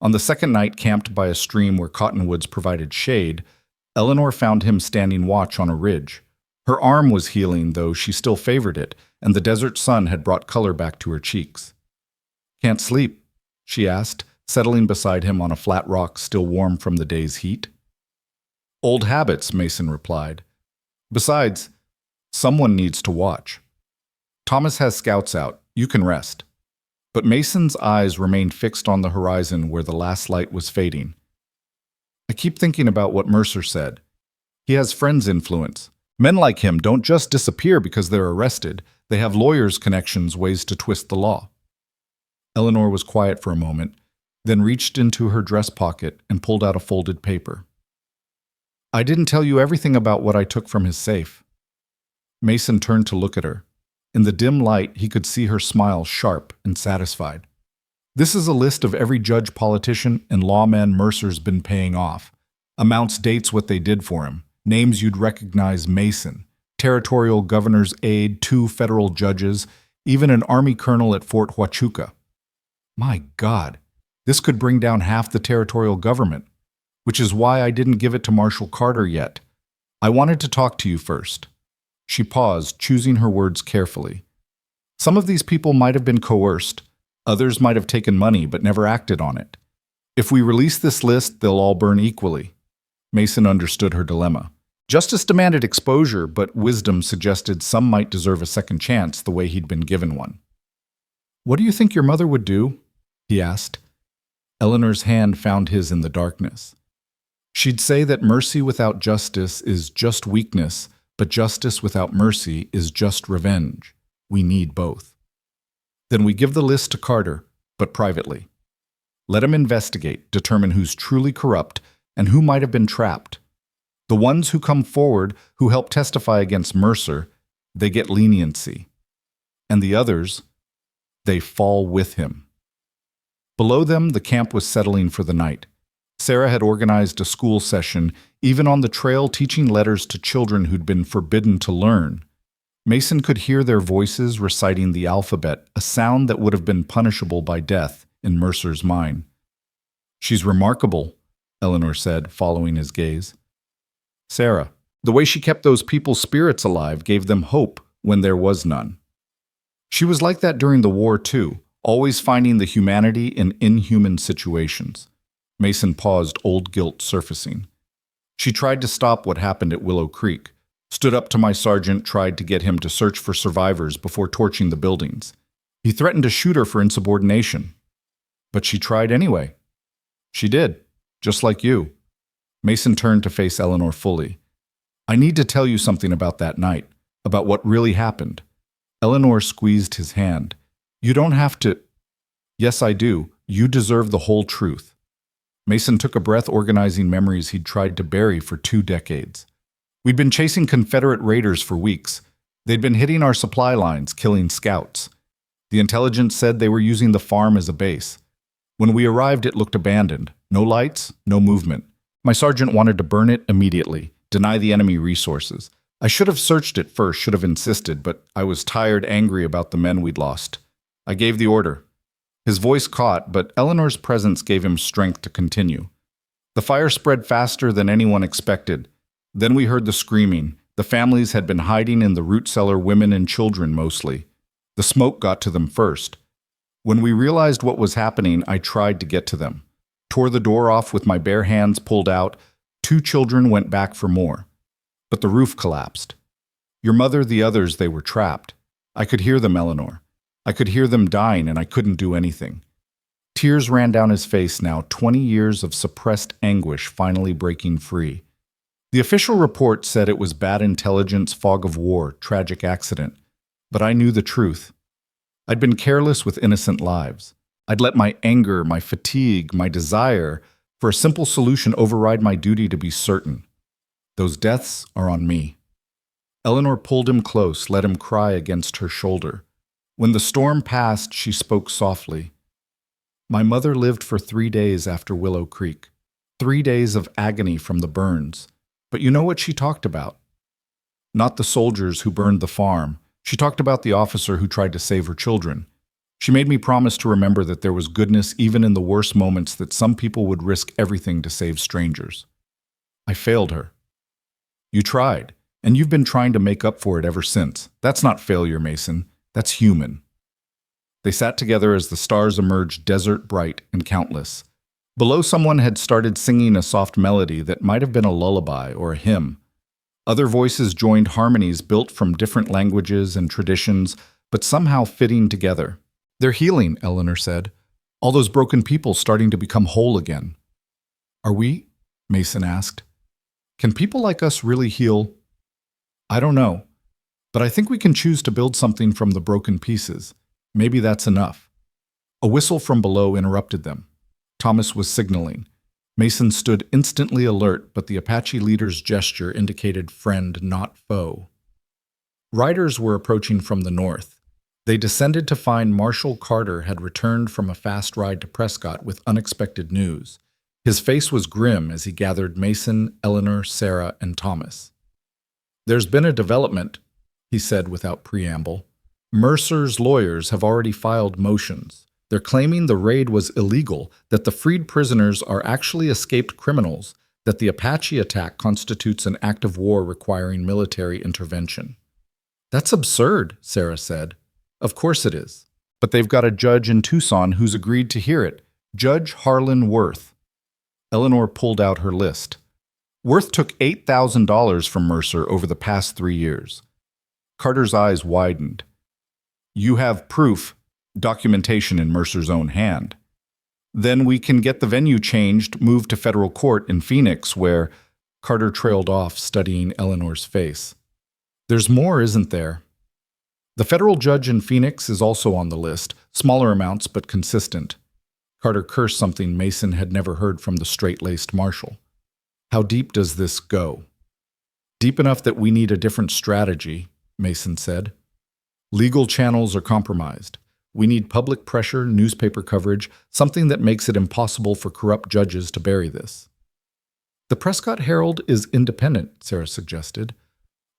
On the second night, camped by a stream where cottonwoods provided shade, Eleanor found him standing watch on a ridge. Her arm was healing, though she still favored it, and the desert sun had brought color back to her cheeks. "Can't sleep?" she asked, settling beside him on a flat rock still warm from the day's heat. "Old habits," Mason replied. "Besides, someone needs to watch. Thomas has scouts out. You can rest." But Mason's eyes remained fixed on the horizon where the last light was fading. "I keep thinking about what Mercer said. He has friends' influence. Men like him don't just disappear because they're arrested. They have lawyers' connections, ways to twist the law." Eleanor was quiet for a moment, then reached into her dress pocket and pulled out a folded paper. "I didn't tell you everything about what I took from his safe." Mason turned to look at her. In the dim light, he could see her smile, sharp and satisfied. "This is a list of every judge, politician, and lawman Mercer's been paying off. Amounts, dates, what they did for him. Names you'd recognize: Mason, territorial governor's aide, 2 federal judges, even an army colonel at Fort Huachuca. My God, this could bring down half the territorial government, which is why I didn't give it to Marshal Carter yet. I wanted to talk to you first." She paused, choosing her words carefully. "Some of these people might have been coerced. Others might have taken money but never acted on it. If we release this list, they'll all burn equally." Mason understood her dilemma. Justice demanded exposure, but wisdom suggested some might deserve a second chance the way he'd been given one. "What do you think your mother would do?" he asked. Eleanor's hand found his in the darkness. "She'd say that mercy without justice is just weakness, but justice without mercy is just revenge. We need both." "Then we give the list to Carter, but privately. Let him investigate, determine who's truly corrupt and who might have been trapped. The ones who come forward, who help testify against Mercer, they get leniency. And the others, they fall with him." Below them, the camp was settling for the night. Sarah had organized a school session, even on the trail, teaching letters to children who'd been forbidden to learn. Mason could hear their voices reciting the alphabet, a sound that would have been punishable by death in Mercer's mind. "She's remarkable," Eleanor said, following his gaze. "Sarah, the way she kept those people's spirits alive gave them hope when there was none. She was like that during the war, too, always finding the humanity in inhuman situations." Mason paused, old guilt surfacing. "She tried to stop what happened at Willow Creek, stood up to my sergeant, tried to get him to search for survivors before torching the buildings. He threatened to shoot her for insubordination. But she tried anyway. She did, just like you." Mason turned to face Eleanor fully. "I need to tell you something about that night, about what really happened." Eleanor squeezed his hand. "You don't have to—" "Yes, I do. You deserve the whole truth." Mason took a breath, organizing memories he'd tried to bury for 2 decades. "We'd been chasing Confederate raiders for weeks. They'd been hitting our supply lines, killing scouts. The intelligence said they were using the farm as a base. When we arrived, it looked abandoned. No lights, no movement. My sergeant wanted to burn it immediately, deny the enemy resources. I should have searched it first, should have insisted, but I was tired, angry about the men we'd lost. I gave the order." His voice caught, but Eleanor's presence gave him strength to continue. "The fire spread faster than anyone expected. Then we heard the screaming. The families had been hiding in the root cellar, women and children mostly. The smoke got to them first. When we realized what was happening, I tried to get to them. Tore the door off with my bare hands, pulled out. 2 children went back for more. But the roof collapsed. Your mother, the others, they were trapped. I could hear them, Eleanor. I could hear them dying, and I couldn't do anything." Tears ran down his face now, 20 years of suppressed anguish finally breaking free. "The official report said it was bad intelligence, fog of war, tragic accident. But I knew the truth. I'd been careless with innocent lives. I'd let my anger, my fatigue, my desire for a simple solution override my duty to be certain. Those deaths are on me. Eleanor pulled him close, let him cry against her shoulder. When the storm passed, she spoke softly. My mother lived for 3 days after Willow Creek. 3 days of agony from the burns. But you know what she talked about? Not the soldiers who burned the farm. She talked about the officer who tried to save her children. She made me promise to remember that there was goodness even in the worst moments, that some people would risk everything to save strangers. I failed her. You tried, and you've been trying to make up for it ever since. That's not failure, Mason. That's human. They sat together as the stars emerged desert bright and countless. Below, someone had started singing a soft melody that might have been a lullaby or a hymn. Other voices joined harmonies built from different languages and traditions, but somehow fitting together. They're healing, Eleanor said. All those broken people starting to become whole again. Are we? Mason asked. Can people like us really heal? I don't know, but I think we can choose to build something from the broken pieces. Maybe that's enough. A whistle from below interrupted them. Thomas was signaling. Mason stood instantly alert, but the Apache leader's gesture indicated friend, not foe. Riders were approaching from the north. They descended to find Marshal Carter had returned from a fast ride to Prescott with unexpected news. His face was grim as he gathered Mason, Eleanor, Sarah, and Thomas. There's been a development, he said without preamble. Mercer's lawyers have already filed motions. They're claiming the raid was illegal, that the freed prisoners are actually escaped criminals, that the Apache attack constitutes an act of war requiring military intervention. That's absurd, Sarah said. Of course it is. But they've got a judge in Tucson who's agreed to hear it, Judge Harlan Worth. Eleanor pulled out her list. Worth took $8,000 from Mercer over the past 3 years. Carter's eyes widened. You have proof, documentation in Mercer's own hand. Then we can get the venue changed, moved to federal court in Phoenix, where Carter trailed off, studying Eleanor's face. There's more, isn't there? The federal judge in Phoenix is also on the list, smaller amounts but consistent. Carter cursed something Mason had never heard from the straight-laced marshal. How deep does this go? Deep enough that we need a different strategy, Mason said. Legal channels are compromised. We need public pressure, newspaper coverage, something that makes it impossible for corrupt judges to bury this. The Prescott Herald is independent, Sarah suggested.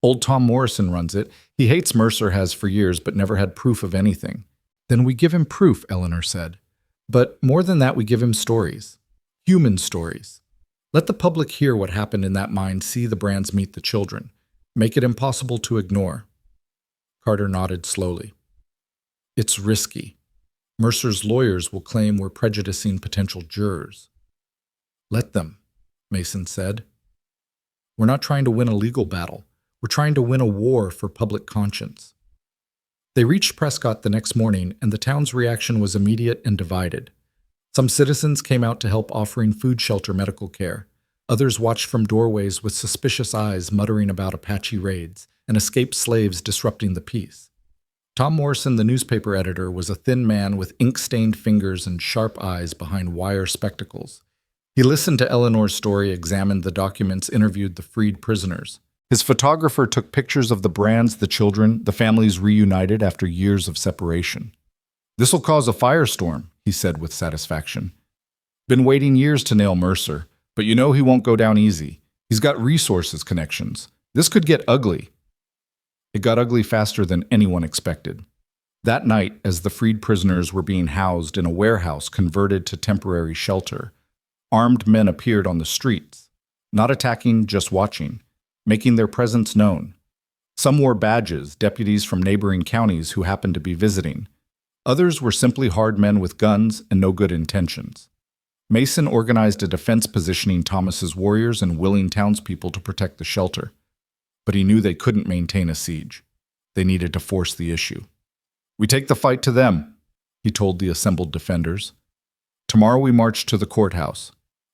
Old Tom Morrison runs it. He hates Mercer, has for years, but never had proof of anything. Then we give him proof, Eleanor said. But more than that, we give him stories. Human stories. Let the public hear what happened in that mine, see the brands meet the children. Make it impossible to ignore. Carter nodded slowly. It's risky. Mercer's lawyers will claim we're prejudicing potential jurors. Let them, Mason said. We're not trying to win a legal battle. We're trying to win a war for public conscience. They reached Prescott the next morning, and the town's reaction was immediate and divided. Some citizens came out to help, offering food, shelter, medical care. Others watched from doorways with suspicious eyes, muttering about Apache raids and escaped slaves disrupting the peace. Tom Morrison, the newspaper editor, was a thin man with ink-stained fingers and sharp eyes behind wire spectacles. He listened to Eleanor's story, examined the documents, interviewed the freed prisoners. His photographer took pictures of the brands, the children, the families reunited after years of separation. This'll cause a firestorm, he said with satisfaction. Been waiting years to nail Mercer, but you know he won't go down easy. He's got resources, connections. This could get ugly. It got ugly faster than anyone expected. That night, as the freed prisoners were being housed in a warehouse converted to temporary shelter, armed men appeared on the streets, not attacking, just watching, making their presence known. Some wore badges, deputies from neighboring counties who happened to be visiting. Others were simply hard men with guns and no good intentions. Mason organized a defense positioning Thomas's warriors and willing townspeople to protect the shelter. But he knew they couldn't maintain a siege. They needed to force the issue. We take the fight to them, he told the assembled defenders. Tomorrow we march to the courthouse.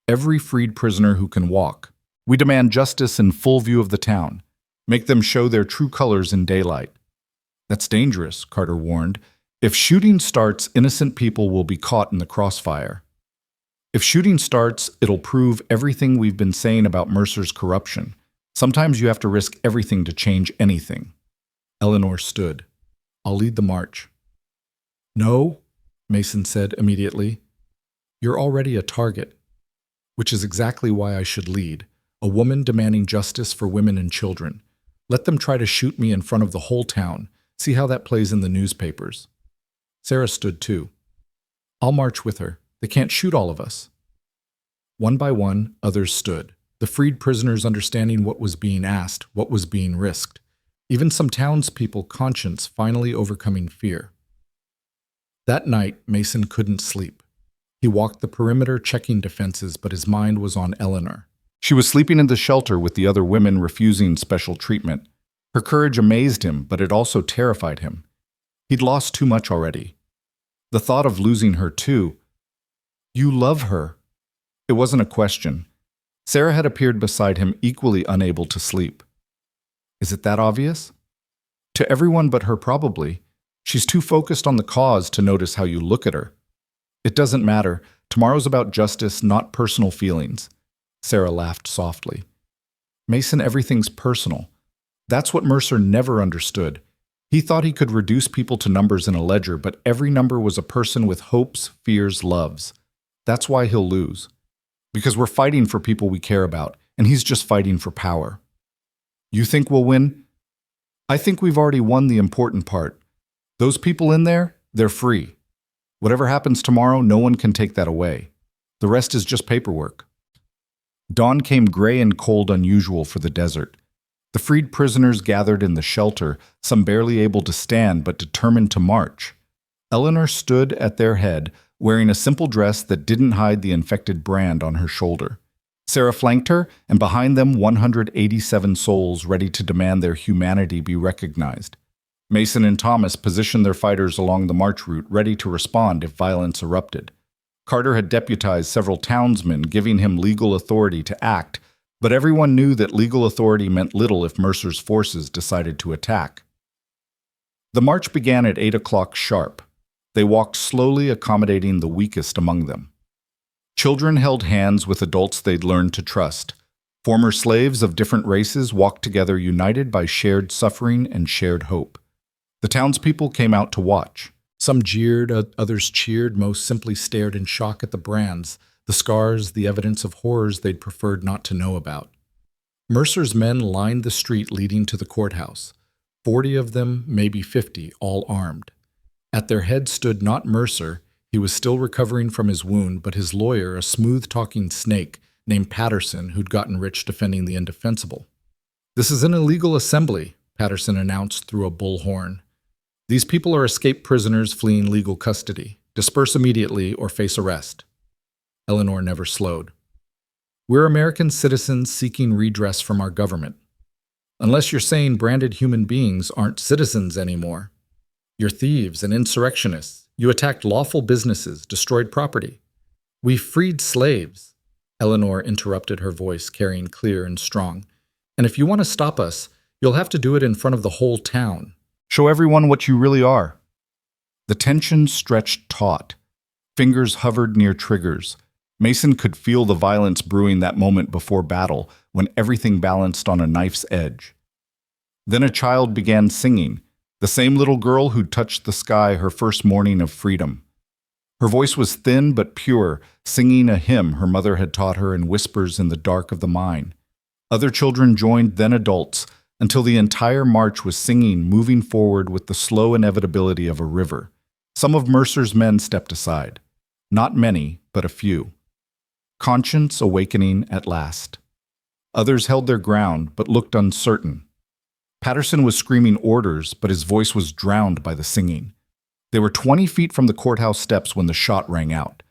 Every freed prisoner who can walk. We demand justice in full view of the town. Make them show their true colors in daylight. That's dangerous, Carter warned. If shooting starts, innocent people will be caught in the crossfire. If shooting starts, it'll prove everything we've been saying about Mercer's corruption. Sometimes you have to risk everything to change anything. Eleanor stood. I'll lead the march. No, Mason said immediately. You're already a target, which is exactly why I should lead. A woman demanding justice for women and children. Let them try to shoot me in front of the whole town. See how that plays in the newspapers. Sarah stood too. I'll march with her. They can't shoot all of us. One by one, others stood. The freed prisoners understanding what was being asked, what was being risked. Even some townspeople conscience finally overcoming fear. That night, Mason couldn't sleep. He walked the perimeter checking defenses, but his mind was on Eleanor. She was sleeping in the shelter with the other women refusing special treatment. Her courage amazed him, but it also terrified him. He'd lost too much already. The thought of losing her too. You love her. It wasn't a question. Sarah had appeared beside him, equally unable to sleep. Is it that obvious? To everyone but her, probably. She's too focused on the cause to notice how you look at her. It doesn't matter. Tomorrow's about justice, not personal feelings. Sarah laughed softly. Mason, everything's personal. That's what Mercer never understood. He thought he could reduce people to numbers in a ledger, but every number was a person with hopes, fears, loves. That's why he'll lose. Because we're fighting for people we care about, and he's just fighting for power. You think we'll win? I think we've already won the important part. Those people in there, they're free. Whatever happens tomorrow, no one can take that away. The rest is just paperwork. Dawn came gray and cold, unusual for the desert. The freed prisoners gathered in the shelter, some barely able to stand but determined to march. Eleanor stood at their head, wearing a simple dress that didn't hide the infected brand on her shoulder. Sarah flanked her, and behind them 187 souls ready to demand their humanity be recognized. Mason and Thomas positioned their fighters along the march route, ready to respond if violence erupted. Carter had deputized several townsmen, giving him legal authority to act, but everyone knew that legal authority meant little if Mercer's forces decided to attack. The march began at 8 o'clock sharp. They walked slowly, accommodating the weakest among them. Children held hands with adults they'd learned to trust. Former slaves of different races walked together, united by shared suffering and shared hope. The townspeople came out to watch. Some jeered, others cheered, most simply stared in shock at the brands, the scars, the evidence of horrors they'd preferred not to know about. Mercer's men lined the street leading to the courthouse. 40 of them, maybe 50, all armed. At their head stood not Mercer. He was still recovering from his wound, but his lawyer, a smooth-talking snake named Patterson, who'd gotten rich defending the indefensible. This is an illegal assembly, Patterson announced through a bullhorn. These people are escaped prisoners fleeing legal custody. Disperse immediately or face arrest. Eleanor never slowed. We're American citizens seeking redress from our government. Unless you're saying branded human beings aren't citizens anymore. You're thieves and insurrectionists. You attacked lawful businesses, destroyed property. We freed slaves. Eleanor interrupted, her voice carrying clear and strong. And if you want to stop us, you'll have to do it in front of the whole town. Show everyone what you really are. The tension stretched taut. Fingers hovered near triggers. Mason could feel the violence brewing that moment before battle, when everything balanced on a knife's edge. Then a child began singing, the same little girl who'd touched the sky her first morning of freedom. Her voice was thin but pure, singing a hymn her mother had taught her in whispers in the dark of the mine. Other children joined, then adults, until the entire march was singing, moving forward with the slow inevitability of a river. Some of Mercer's men stepped aside. Not many, but a few. Conscience awakening at last. Others held their ground, but looked uncertain. Patterson was screaming orders, but his voice was drowned by the singing. They were 20 feet from the courthouse steps when the shot rang out.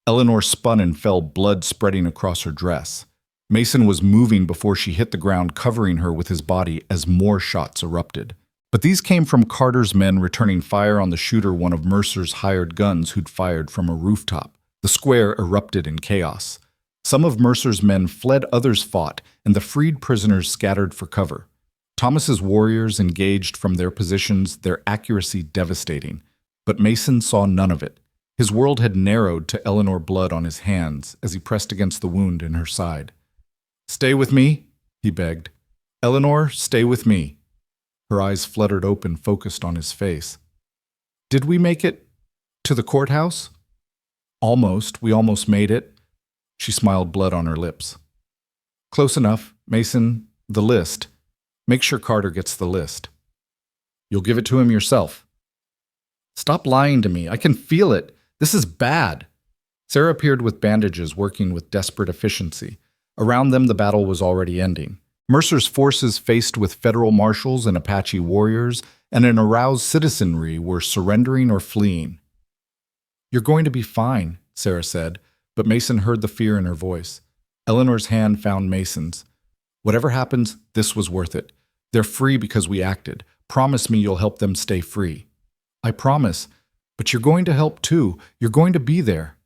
Eleanor spun and fell, blood spreading across her dress. Mason was moving before she hit the ground, covering her with his body as more shots erupted. But these came from Carter's men returning fire on the shooter, one of Mercer's hired guns who'd fired from a rooftop. The square erupted in chaos. Some of Mercer's men fled, others fought, and the freed prisoners scattered for cover. Thomas's warriors engaged from their positions, their accuracy devastating. But Mason saw none of it. His world had narrowed to Eleanor, blood on his hands as he pressed against the wound in her side. "Stay with me," he begged. Eleanor, stay with me. Her eyes fluttered open, focused on his face. Did we make it to the courthouse? Almost. We almost made it. She smiled, blood on her lips. Close enough. Mason, the list. Make sure Carter gets the list. You'll give it to him yourself. Stop lying to me. I can feel it. This is bad. Sarah appeared with bandages, working with desperate efficiency. Around them, the battle was already ending. Mercer's forces, faced with federal marshals and Apache warriors, and an aroused citizenry, were surrendering or fleeing. You're going to be fine, Sarah said, but Mason heard the fear in her voice. Eleanor's hand found Mason's. Whatever happens, this was worth it. They're free because we acted. Promise me you'll help them stay free. I promise, but you're going to help too. You're going to be there.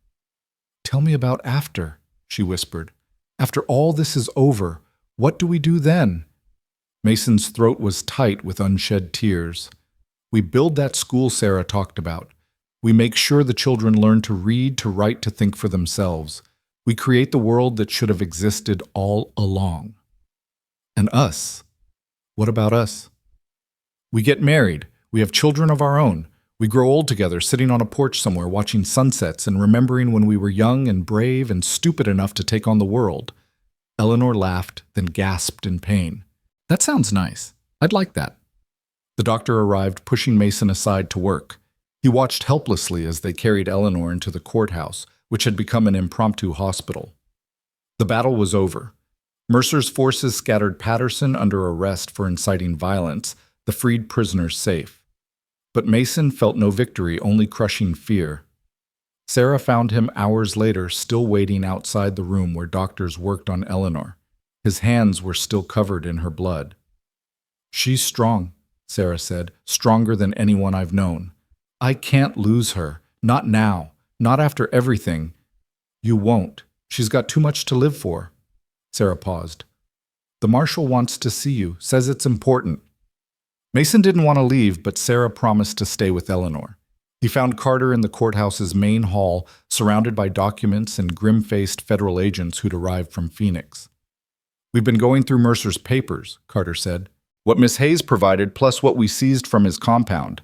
Tell me about after, she whispered. After all this is over, what do we do then? Mason's throat was tight with unshed tears. We build that school Sarah talked about. We make sure the children learn to read, to write, to think for themselves. We create the world that should have existed all along. And us? What about us? We get married. We have children of our own. We grow old together, sitting on a porch somewhere, watching sunsets and remembering when we were young and brave and stupid enough to take on the world. Eleanor laughed, then gasped in pain. That sounds nice. I'd like that. The doctor arrived, pushing Mason aside to work. He watched helplessly as they carried Eleanor into the courthouse, which had become an impromptu hospital. The battle was over. Mercer's forces scattered Patterson under arrest for inciting violence, the freed prisoners safe. But Mason felt no victory, only crushing fear. Sarah found him hours later, still waiting outside the room where doctors worked on Eleanor. His hands were still covered in her blood. She's strong, Sarah said, stronger than anyone I've known. I can't lose her. Not now. Not after everything. You won't. She's got too much to live for. Sarah paused. The marshal wants to see you, says it's important. Mason didn't want to leave, but Sarah promised to stay with Eleanor. He found Carter in the courthouse's main hall, surrounded by documents and grim-faced federal agents who'd arrived from Phoenix. We've been going through Mercer's papers, Carter said. What Miss Hayes provided, plus what we seized from his compound.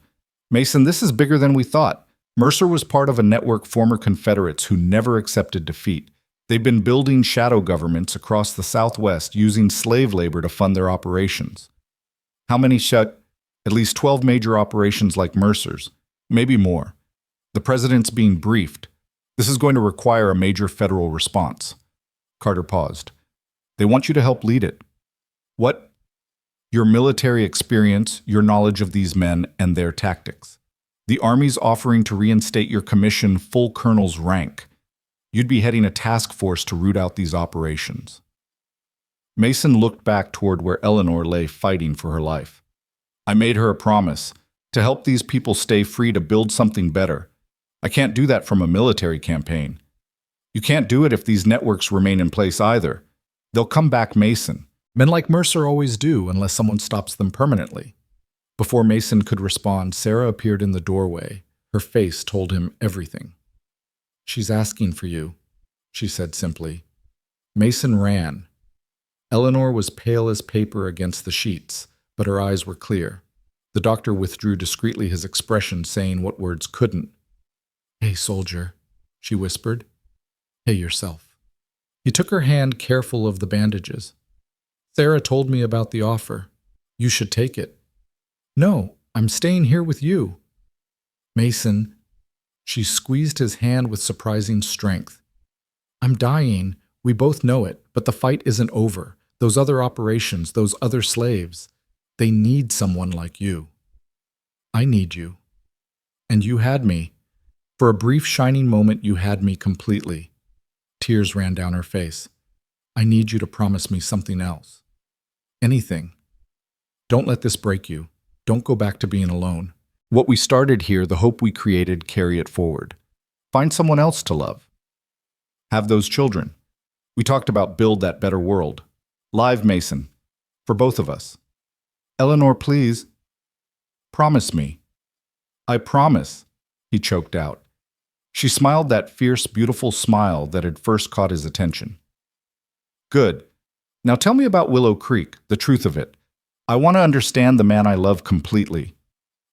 Mason, this is bigger than we thought. Mercer was part of a network of former Confederates who never accepted defeat. They've been building shadow governments across the Southwest using slave labor to fund their operations. How many shut? At least 12 major operations like Mercer's. Maybe more. The president's being briefed. This is going to require a major federal response. Carter paused. They want you to help lead it. What? Your military experience, your knowledge of these men and their tactics. The Army's offering to reinstate your commission full colonel's rank. You'd be heading a task force to root out these operations. Mason looked back toward where Eleanor lay fighting for her life. I made her a promise to help these people stay free, to build something better. I can't do that from a military campaign. You can't do it if these networks remain in place either. They'll come back, Mason. Men like Mercer always do, unless someone stops them permanently. Before Mason could respond, Sarah appeared in the doorway. Her face told him everything. She's asking for you, she said simply. Mason ran. Eleanor was pale as paper against the sheets, but her eyes were clear. The doctor withdrew discreetly, his expression saying what words couldn't. Hey, soldier, she whispered. Hey, yourself. He took her hand, careful of the bandages. Sarah told me about the offer. You should take it. No, I'm staying here with you. Mason. She squeezed his hand with surprising strength. I'm dying. We both know it, but the fight isn't over. Those other operations, those other slaves, they need someone like you. I need you. And you had me. For a brief shining moment, you had me completely. Tears ran down her face. I need you to promise me something else. Anything. Don't let this break you. Don't go back to being alone. What we started here, the hope we created, carry it forward. Find someone else to love. Have those children. We talked about build that better world. Live, Mason. For both of us. Eleanor, please. Promise me. I promise, he choked out. She smiled that fierce, beautiful smile that had first caught his attention. Good. Now tell me about Willow Creek, the truth of it. I want to understand the man I love completely.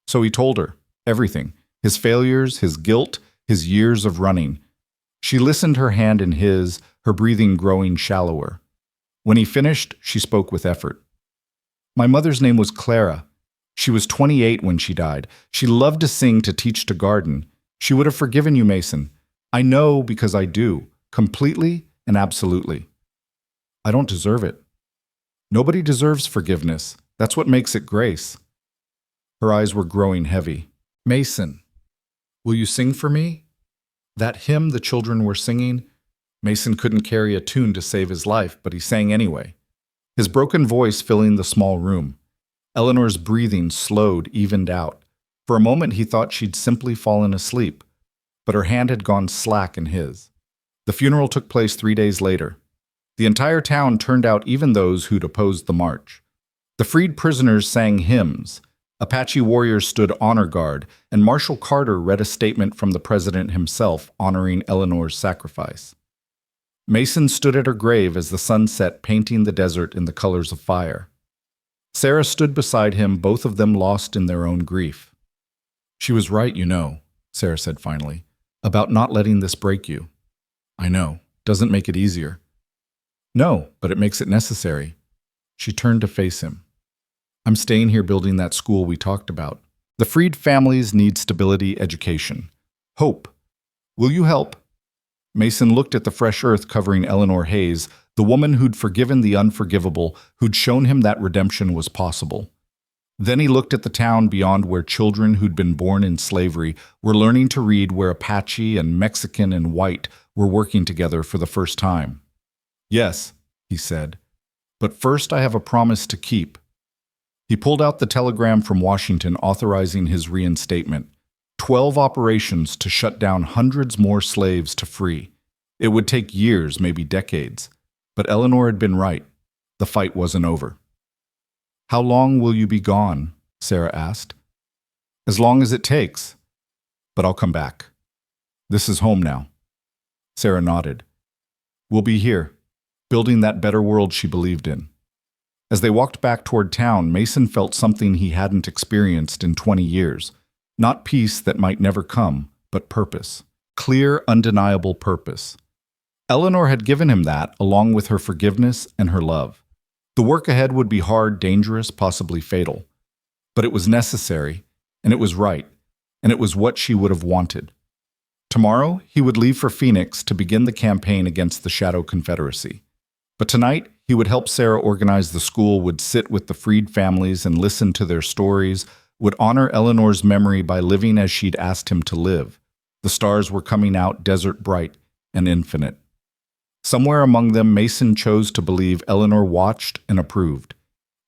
So he told her everything, his failures, his guilt, his years of running. She listened, her hand in his, her breathing growing shallower. When he finished, she spoke with effort. My mother's name was Clara. She was 28 when she died. She loved to sing, to teach, to garden. She would have forgiven you, Mason. I know because I do, completely and absolutely. I don't deserve it. Nobody deserves forgiveness. That's what makes it grace. Her eyes were growing heavy. Mason, will you sing for me? That hymn the children were singing? Mason couldn't carry a tune to save his life, but he sang anyway, his broken voice filling the small room. Eleanor's breathing slowed, evened out. For a moment he thought she'd simply fallen asleep, but her hand had gone slack in his. The funeral took place 3 days later. The entire town turned out, even those who'd opposed the march. The freed prisoners sang hymns. Apache warriors stood honor guard, and Marshal Carter read a statement from the president himself honoring Eleanor's sacrifice. Mason stood at her grave as the sun set, painting the desert in the colors of fire. Sarah stood beside him, both of them lost in their own grief. She was right, you know, Sarah said finally, about not letting this break you. I know. Doesn't make it easier. No, but it makes it necessary. She turned to face him. I'm staying here building that school we talked about. The freed families need stability, education. Hope. Will you help? Mason looked at the fresh earth covering Eleanor Hayes, the woman who'd forgiven the unforgivable, who'd shown him that redemption was possible. Then he looked at the town beyond, where children who'd been born in slavery were learning to read, where Apache and Mexican and white were working together for the first time. Yes, he said, but first I have a promise to keep. He pulled out the telegram from Washington authorizing his reinstatement. 12 operations to shut down hundreds more slaves to free. It would take years, maybe decades. But Eleanor had been right. The fight wasn't over. How long will you be gone? Sarah asked. As long as it takes. But I'll come back. This is home now. Sarah nodded. We'll be here, building that better world she believed in. As they walked back toward town, Mason felt something he hadn't experienced in 20 years. Not peace that might never come, but purpose. Clear, undeniable purpose. Eleanor had given him that, along with her forgiveness and her love. The work ahead would be hard, dangerous, possibly fatal. But it was necessary, and it was right, and it was what she would have wanted. Tomorrow, he would leave for Phoenix to begin the campaign against the Shadow Confederacy. But tonight, he would help Sarah organize the school, would sit with the freed families and listen to their stories, would honor Eleanor's memory by living as she'd asked him to live. The stars were coming out, desert bright and infinite. Somewhere among them, Mason chose to believe Eleanor watched and approved.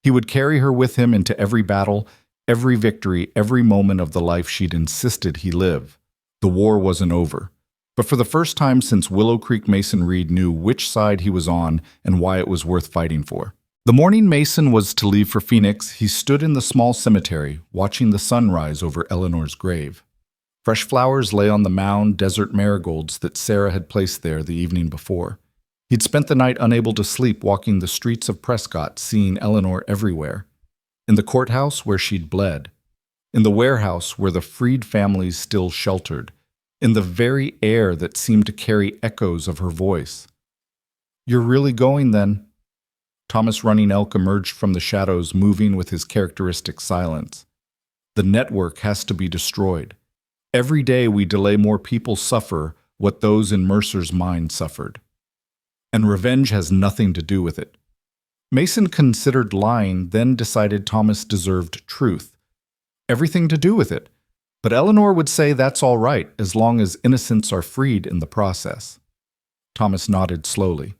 He would carry her with him into every battle, every victory, every moment of the life she'd insisted he live. The war wasn't over. But for the first time since Willow Creek, Mason Reed knew which side he was on and why it was worth fighting for. The morning Mason was to leave for Phoenix, he stood in the small cemetery, watching the sun rise over Eleanor's grave. Fresh flowers lay on the mound, desert marigolds that Sarah had placed there the evening before. He'd spent the night unable to sleep, walking the streets of Prescott, seeing Eleanor everywhere. In the courthouse where she'd bled. In the warehouse where the freed families still sheltered. In the very air that seemed to carry echoes of her voice. You're really going, then? Thomas Running Elk emerged from the shadows, moving with his characteristic silence. The network has to be destroyed. Every day we delay, more people suffer what those in Mercer's mind suffered. And revenge has nothing to do with it. Mason considered lying, then decided Thomas deserved truth. Everything to do with it. But Eleanor would say that's all right, as long as innocents are freed in the process. Thomas nodded slowly.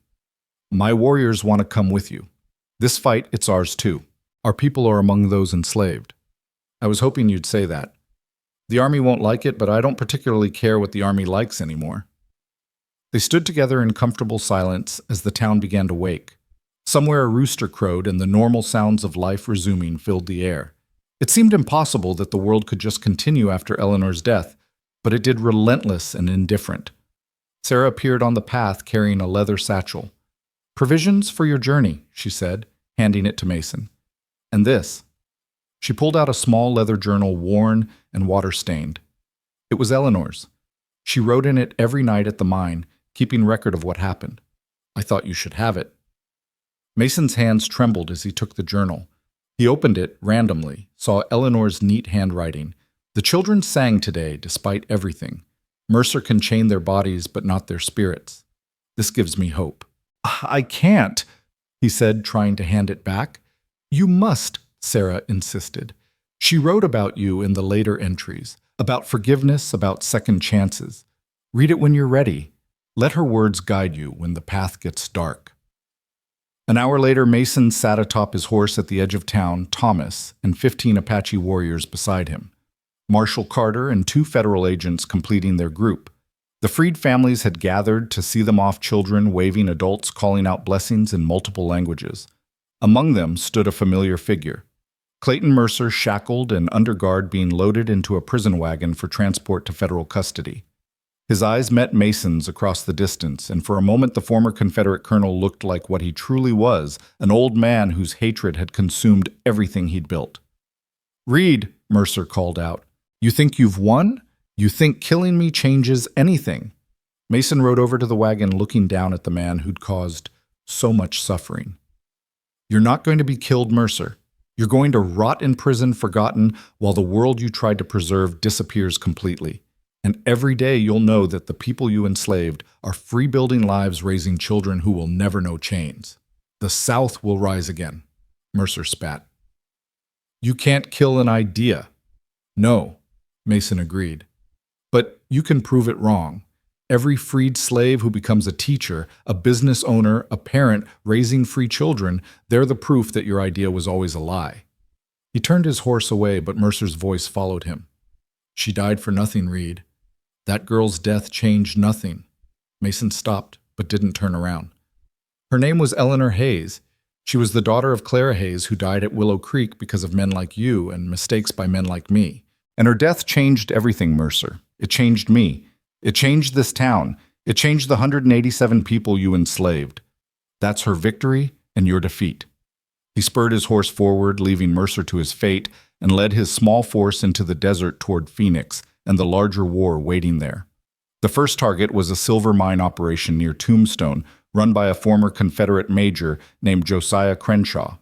My warriors want to come with you. This fight, it's ours too. Our people are among those enslaved. I was hoping you'd say that. The army won't like it, but I don't particularly care what the army likes anymore. They stood together in comfortable silence as the town began to wake. Somewhere a rooster crowed, and the normal sounds of life resuming filled the air. It seemed impossible that the world could just continue after Eleanor's death, but it did, relentless and indifferent. Sarah appeared on the path carrying a leather satchel. "Provisions for your journey," she said, handing it to Mason. "And this." She pulled out a small leather journal, worn and water-stained. It was Eleanor's. She wrote in it every night at the mine, keeping record of what happened. "I thought you should have it." Mason's hands trembled as he took the journal. He opened it randomly, saw Eleanor's neat handwriting. "The children sang today, despite everything. Mercer can chain their bodies, but not their spirits. This gives me hope." "I can't," he said, trying to hand it back. "You must," Sarah insisted. "She wrote about you in the later entries, about forgiveness, about second chances. Read it when you're ready. Let her words guide you when the path gets dark." An hour later, Mason sat atop his horse at the edge of town, Thomas, and 15 Apache warriors beside him. Marshal Carter and 2 federal agents completing their group. The freed families had gathered to see them off, children waving, adults calling out blessings in multiple languages. Among them stood a familiar figure. Clayton Mercer, shackled and under guard, being loaded into a prison wagon for transport to federal custody. His eyes met Mason's across the distance, and for a moment the former Confederate colonel looked like what he truly was, an old man whose hatred had consumed everything he'd built. "Read," Mercer called out. "You think you've won? You think killing me changes anything?" Mason rode over to the wagon, looking down at the man who'd caused so much suffering. "You're not going to be killed, Mercer. You're going to rot in prison, forgotten, while the world you tried to preserve disappears completely. And every day you'll know that the people you enslaved are free-building lives, raising children who will never know chains. The South will rise again." Mercer spat. "You can't kill an idea." "No," Mason agreed. "But you can prove it wrong. Every freed slave who becomes a teacher, a business owner, a parent, raising free children, they're the proof that your idea was always a lie." He turned his horse away, but Mercer's voice followed him. "She died for nothing, Reed. That girl's death changed nothing." Mason stopped, but didn't turn around. "Her name was Eleanor Hayes. She was the daughter of Clara Hayes, who died at Willow Creek because of men like you and mistakes by men like me. And her death changed everything, Mercer. It changed me. It changed this town. It changed the 187 people you enslaved. That's her victory and your defeat." He spurred his horse forward, leaving Mercer to his fate, and led his small force into the desert toward Phoenix and the larger war waiting there. The first target was a silver mine operation near Tombstone, run by a former Confederate major named Josiah Crenshaw.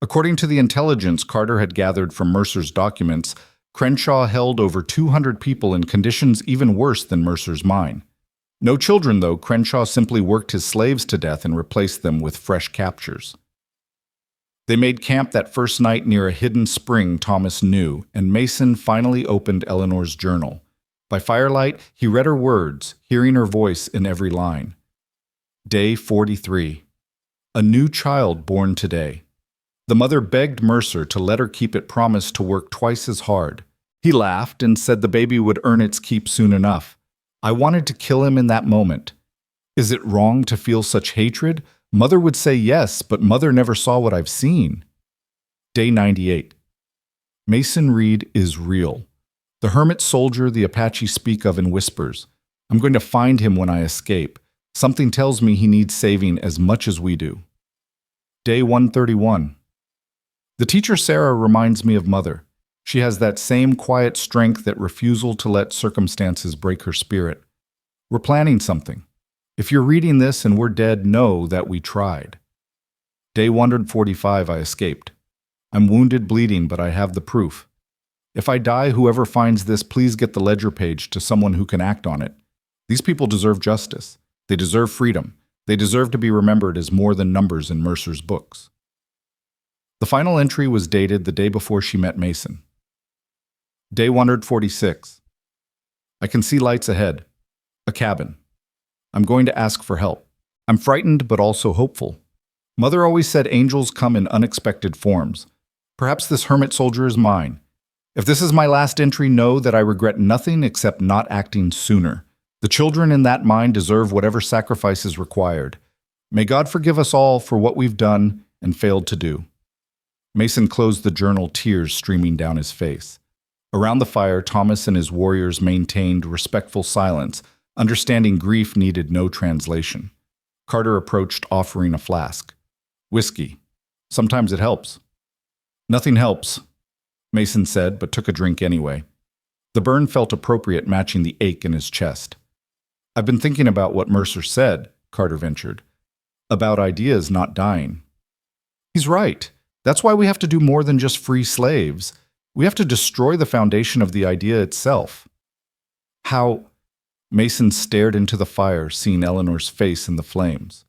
According to the intelligence Carter had gathered from Mercer's documents, Crenshaw held over 200 people in conditions even worse than Mercer's mine. No children, though. Crenshaw simply worked his slaves to death and replaced them with fresh captures. They made camp that first night near a hidden spring Thomas knew, and Mason finally opened Eleanor's journal. By firelight, he read her words, hearing her voice in every line. Day 43. A new child born today. The mother begged Mercer to let her keep it promised to work twice as hard. He laughed and said the baby would earn its keep soon enough. I wanted to kill him in that moment. Is it wrong to feel such hatred? Mother would say yes, but Mother never saw what I've seen. Day 98. Mason Reed is real. The hermit soldier the Apache speak of in whispers. I'm going to find him when I escape. Something tells me he needs saving as much as we do. Day 131. The teacher Sarah reminds me of Mother. She has that same quiet strength, that refusal to let circumstances break her spirit. We're planning something. If you're reading this and we're dead, know that we tried. Day 145, I escaped. I'm wounded, bleeding, but I have the proof. If I die, whoever finds this, please get the ledger page to someone who can act on it. These people deserve justice. They deserve freedom. They deserve to be remembered as more than numbers in Mercer's books. The final entry was dated the day before she met Mason. Day 146. I can see lights ahead. A cabin. I'm going to ask for help. I'm frightened but also hopeful. Mother always said angels come in unexpected forms. Perhaps this hermit soldier is mine. If this is my last entry, know that I regret nothing except not acting sooner. The children in that mine deserve whatever sacrifice is required. May God forgive us all for what we've done and failed to do. Mason closed the journal, tears streaming down his face. Around the fire, Thomas and his warriors maintained respectful silence, understanding grief needed no translation. Carter approached, offering a flask. Whiskey. Sometimes it helps. Nothing helps, Mason said, but took a drink anyway. The burn felt appropriate, matching the ache in his chest. I've been thinking about what Mercer said, Carter ventured. About ideas not dying. He's right. That's why we have to do more than just free slaves. We have to destroy the foundation of the idea itself. How? Mason stared into the fire, seeing Eleanor's face in the flames.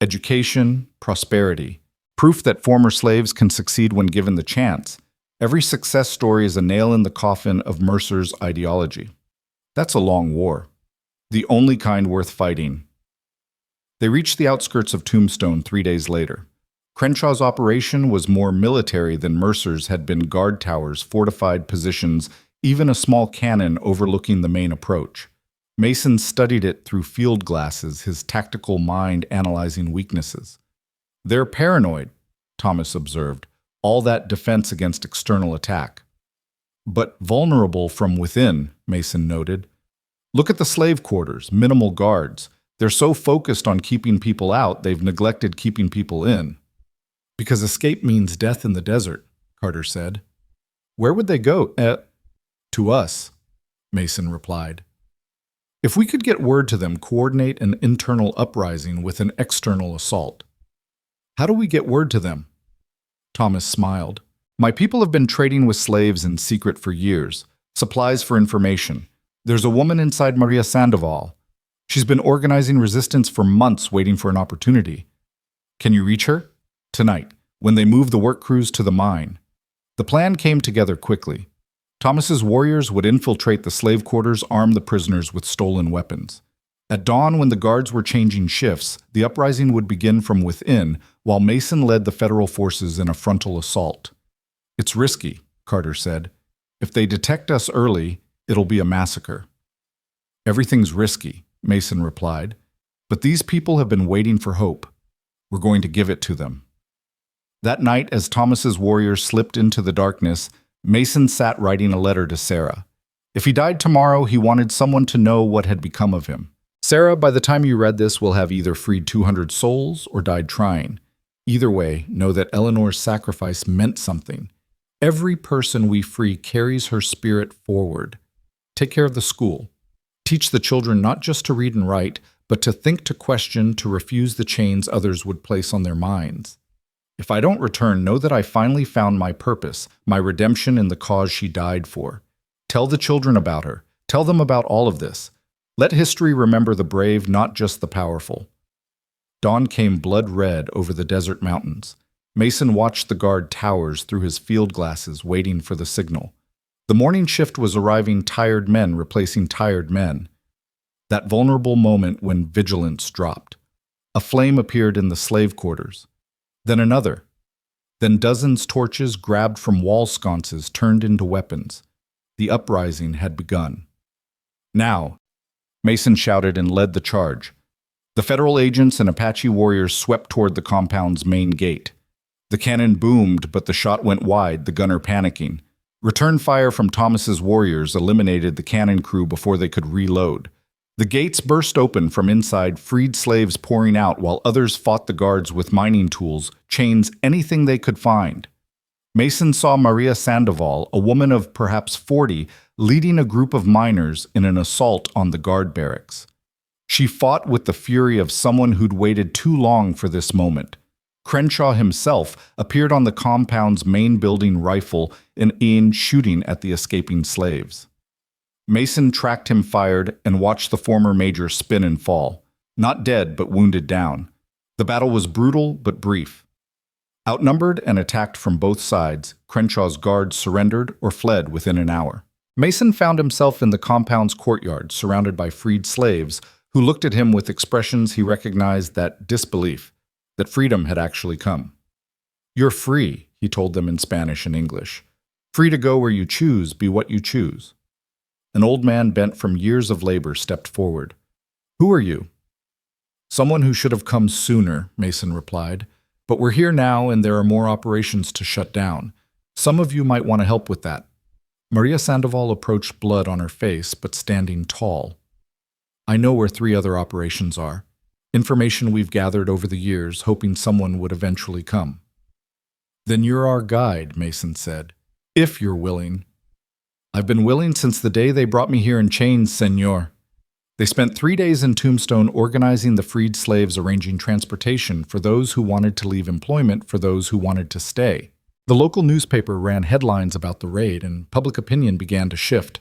Education, prosperity, proof that former slaves can succeed when given the chance. Every success story is a nail in the coffin of Mercer's ideology. That's a long war. The only kind worth fighting. They reached the outskirts of Tombstone 3 days later. Crenshaw's operation was more military than Mercer's had been: guard towers, fortified positions, even a small cannon overlooking the main approach. Mason studied it through field glasses, his tactical mind analyzing weaknesses. They're paranoid, Thomas observed, all that defense against external attack. But vulnerable from within, Mason noted. Look at the slave quarters, minimal guards. They're so focused on keeping people out, they've neglected keeping people in. Because escape means death in the desert, Carter said. Where would they go? To us, Mason replied. If we could get word to them, coordinate an internal uprising with an external assault. How do we get word to them? Thomas smiled. My people have been trading with slaves in secret for years. Supplies for information. There's a woman inside Maria Sandoval. She's been organizing resistance for months, waiting for an opportunity. Can you reach her? Tonight, when they move the work crews to the mine. The plan came together quickly. Thomas's warriors would infiltrate the slave quarters, arm the prisoners with stolen weapons. At dawn, when the guards were changing shifts, the uprising would begin from within, while Mason led the federal forces in a frontal assault. It's risky, Carter said. If they detect us early, it'll be a massacre. Everything's risky, Mason replied. But these people have been waiting for hope. We're going to give it to them. That night, as Thomas's warriors slipped into the darkness, Mason sat writing a letter to Sarah. If he died tomorrow, he wanted someone to know what had become of him. Sarah, by the time you read this, will have either freed 200 souls or died trying. Either way, know that Eleanor's sacrifice meant something. Every person we free carries her spirit forward. Take care of the school. Teach the children not just to read and write, but to think, to question, to refuse the chains others would place on their minds. If I don't return, know that I finally found my purpose, my redemption in the cause she died for. Tell the children about her. Tell them about all of this. Let history remember the brave, not just the powerful. Dawn came blood red over the desert mountains. Mason watched the guard towers through his field glasses, waiting for the signal. The morning shift was arriving, tired men replacing tired men. That vulnerable moment when vigilance dropped. A flame appeared in the slave quarters. Then another. Then dozens torches grabbed from wall sconces turned into weapons. The uprising had begun. Now, Mason shouted and led the charge. The federal agents and Apache warriors swept toward the compound's main gate. The cannon boomed, but the shot went wide, the gunner panicking. Return fire from Thomas's warriors eliminated the cannon crew before they could reload. The gates burst open from inside, freed slaves pouring out, while others fought the guards with mining tools, chains, anything they could find. Mason saw Maria Sandoval, a woman of perhaps 40, leading a group of miners in an assault on the guard barracks. She fought with the fury of someone who'd waited too long for this moment. Crenshaw himself appeared on the compound's main building, rifle in aim, shooting at the escaping slaves. Mason tracked him, fired, and watched the former major spin and fall. Not dead, but wounded down. The battle was brutal, but brief. Outnumbered and attacked from both sides, Crenshaw's guards surrendered or fled within an hour. Mason found himself in the compound's courtyard, surrounded by freed slaves, who looked at him with expressions he recognized: that disbelief, that freedom had actually come. "You're free," he told them in Spanish and English. "Free to go where you choose, be what you choose." An old man bent from years of labor stepped forward. "Who are you?" "Someone who should have come sooner," Mason replied. "But we're here now and there are more operations to shut down. Some of you might want to help with that." Maria Sandoval approached, blood on her face, but standing tall. "I know where 3 other operations are. Information we've gathered over the years, hoping someone would eventually come. Then you're our guide, Mason said. If you're willing. I've been willing since the day they brought me here in chains, senor. They spent 3 days in Tombstone organizing the freed slaves, arranging transportation for those who wanted to leave employment for those who wanted to stay. The local newspaper ran headlines about the raid, and public opinion began to shift.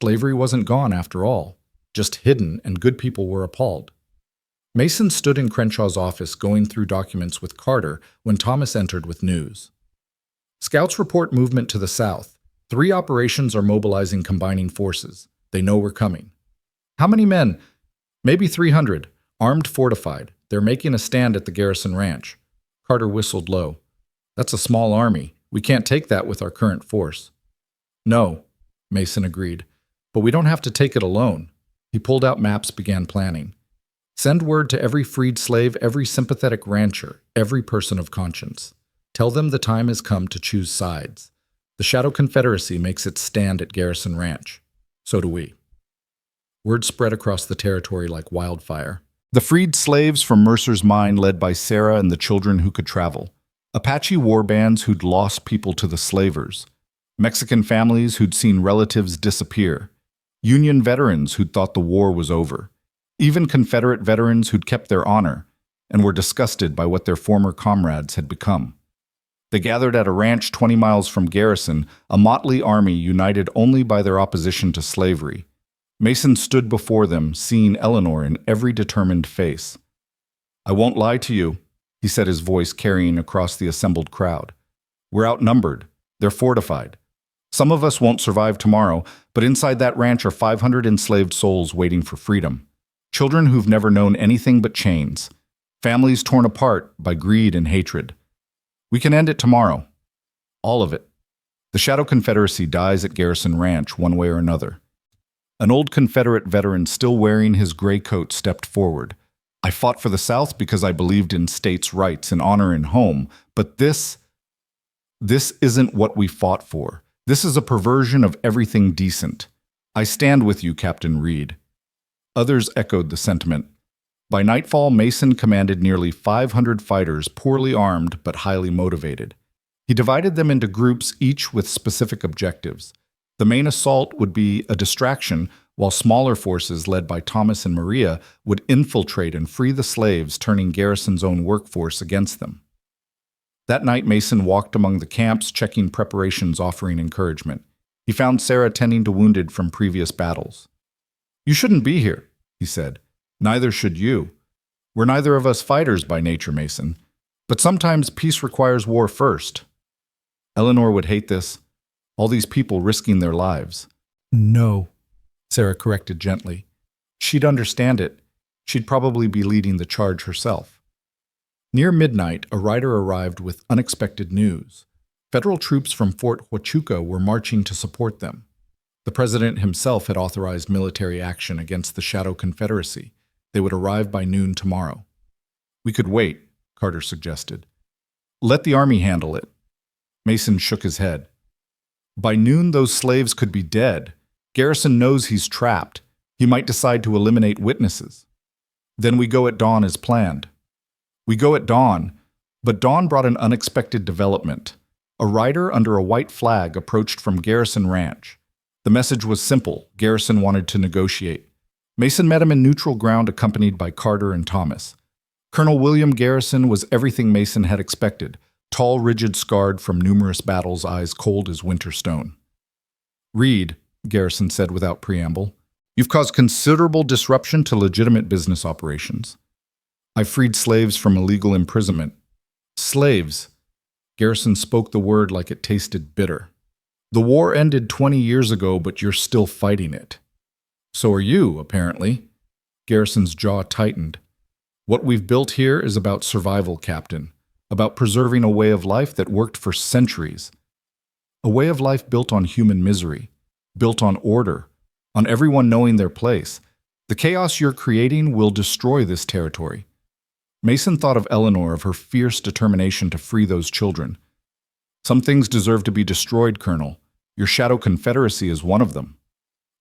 Slavery wasn't gone after all, just hidden, and good people were appalled. Mason stood in Crenshaw's office going through documents with Carter when Thomas entered with news. Scouts report movement to the south. 3 operations are mobilizing, combining forces. They know we're coming. How many men? Maybe 300. Armed, fortified. They're making a stand at the Garrison Ranch. Carter whistled low. That's a small army. We can't take that with our current force. No, Mason agreed. But we don't have to take it alone. He pulled out maps, began planning. Send word to every freed slave, every sympathetic rancher, every person of conscience. Tell them the time has come to choose sides. The Shadow Confederacy makes its stand at Garrison Ranch. So do we. Word spread across the territory like wildfire. The freed slaves from Mercer's mine, led by Sarah and the children who could travel. Apache war bands who'd lost people to the slavers. Mexican families who'd seen relatives disappear. Union veterans who'd thought the war was over. Even Confederate veterans who'd kept their honor and were disgusted by what their former comrades had become. They gathered at a ranch 20 miles from Garrison, a motley army united only by their opposition to slavery. Mason stood before them, seeing Eleanor in every determined face. I won't lie to you, he said, his voice carrying across the assembled crowd. We're outnumbered. They're fortified. Some of us won't survive tomorrow, but inside that ranch are 500 enslaved souls waiting for freedom. Children who've never known anything but chains. Families torn apart by greed and hatred. We can end it tomorrow. All of it. The Shadow Confederacy dies at Garrison Ranch one way or another. An old Confederate veteran still wearing his gray coat stepped forward. I fought for the South because I believed in states' rights and honor in home, but this isn't what we fought for. This is a perversion of everything decent. I stand with you, Captain Reed. Others echoed the sentiment. By nightfall, Mason commanded nearly 500 fighters, poorly armed but highly motivated. He divided them into groups, each with specific objectives. The main assault would be a distraction, while smaller forces led by Thomas and Maria would infiltrate and free the slaves, turning Garrison's own workforce against them. That night, Mason walked among the camps, checking preparations, offering encouragement. He found Sarah tending to wounded from previous battles. You shouldn't be here, he said. Neither should you. We're neither of us fighters by nature, Mason. But sometimes peace requires war first. Eleanor would hate this. All these people risking their lives. No, Sarah corrected gently. She'd understand it. She'd probably be leading the charge herself. Near midnight, a rider arrived with unexpected news. Federal troops from Fort Huachuca were marching to support them. The president himself had authorized military action against the Shadow Confederacy. They would arrive by noon tomorrow. We could wait, Carter suggested. Let the army handle it. Mason shook his head. By noon, those slaves could be dead. Garrison knows he's trapped. He might decide to eliminate witnesses. Then we go at dawn as planned. We go at dawn, but dawn brought an unexpected development. A rider under a white flag approached from Garrison Ranch. The message was simple. Garrison wanted to negotiate. Mason met him in neutral ground, accompanied by Carter and Thomas. Colonel William Garrison was everything Mason had expected. Tall, rigid, scarred from numerous battles, eyes cold as winter stone. Reed, Garrison said without preamble, you've caused considerable disruption to legitimate business operations. I freed slaves from illegal imprisonment. Slaves. Garrison spoke the word like it tasted bitter. The war ended 20 years ago, but you're still fighting it. So are you, apparently. Garrison's jaw tightened. What we've built here is about survival, Captain. About preserving a way of life that worked for centuries. A way of life built on human misery. Built on order. On everyone knowing their place. The chaos you're creating will destroy this territory. Mason thought of Eleanor, of her fierce determination to free those children. Some things deserve to be destroyed, Colonel. Your Shadow Confederacy is one of them.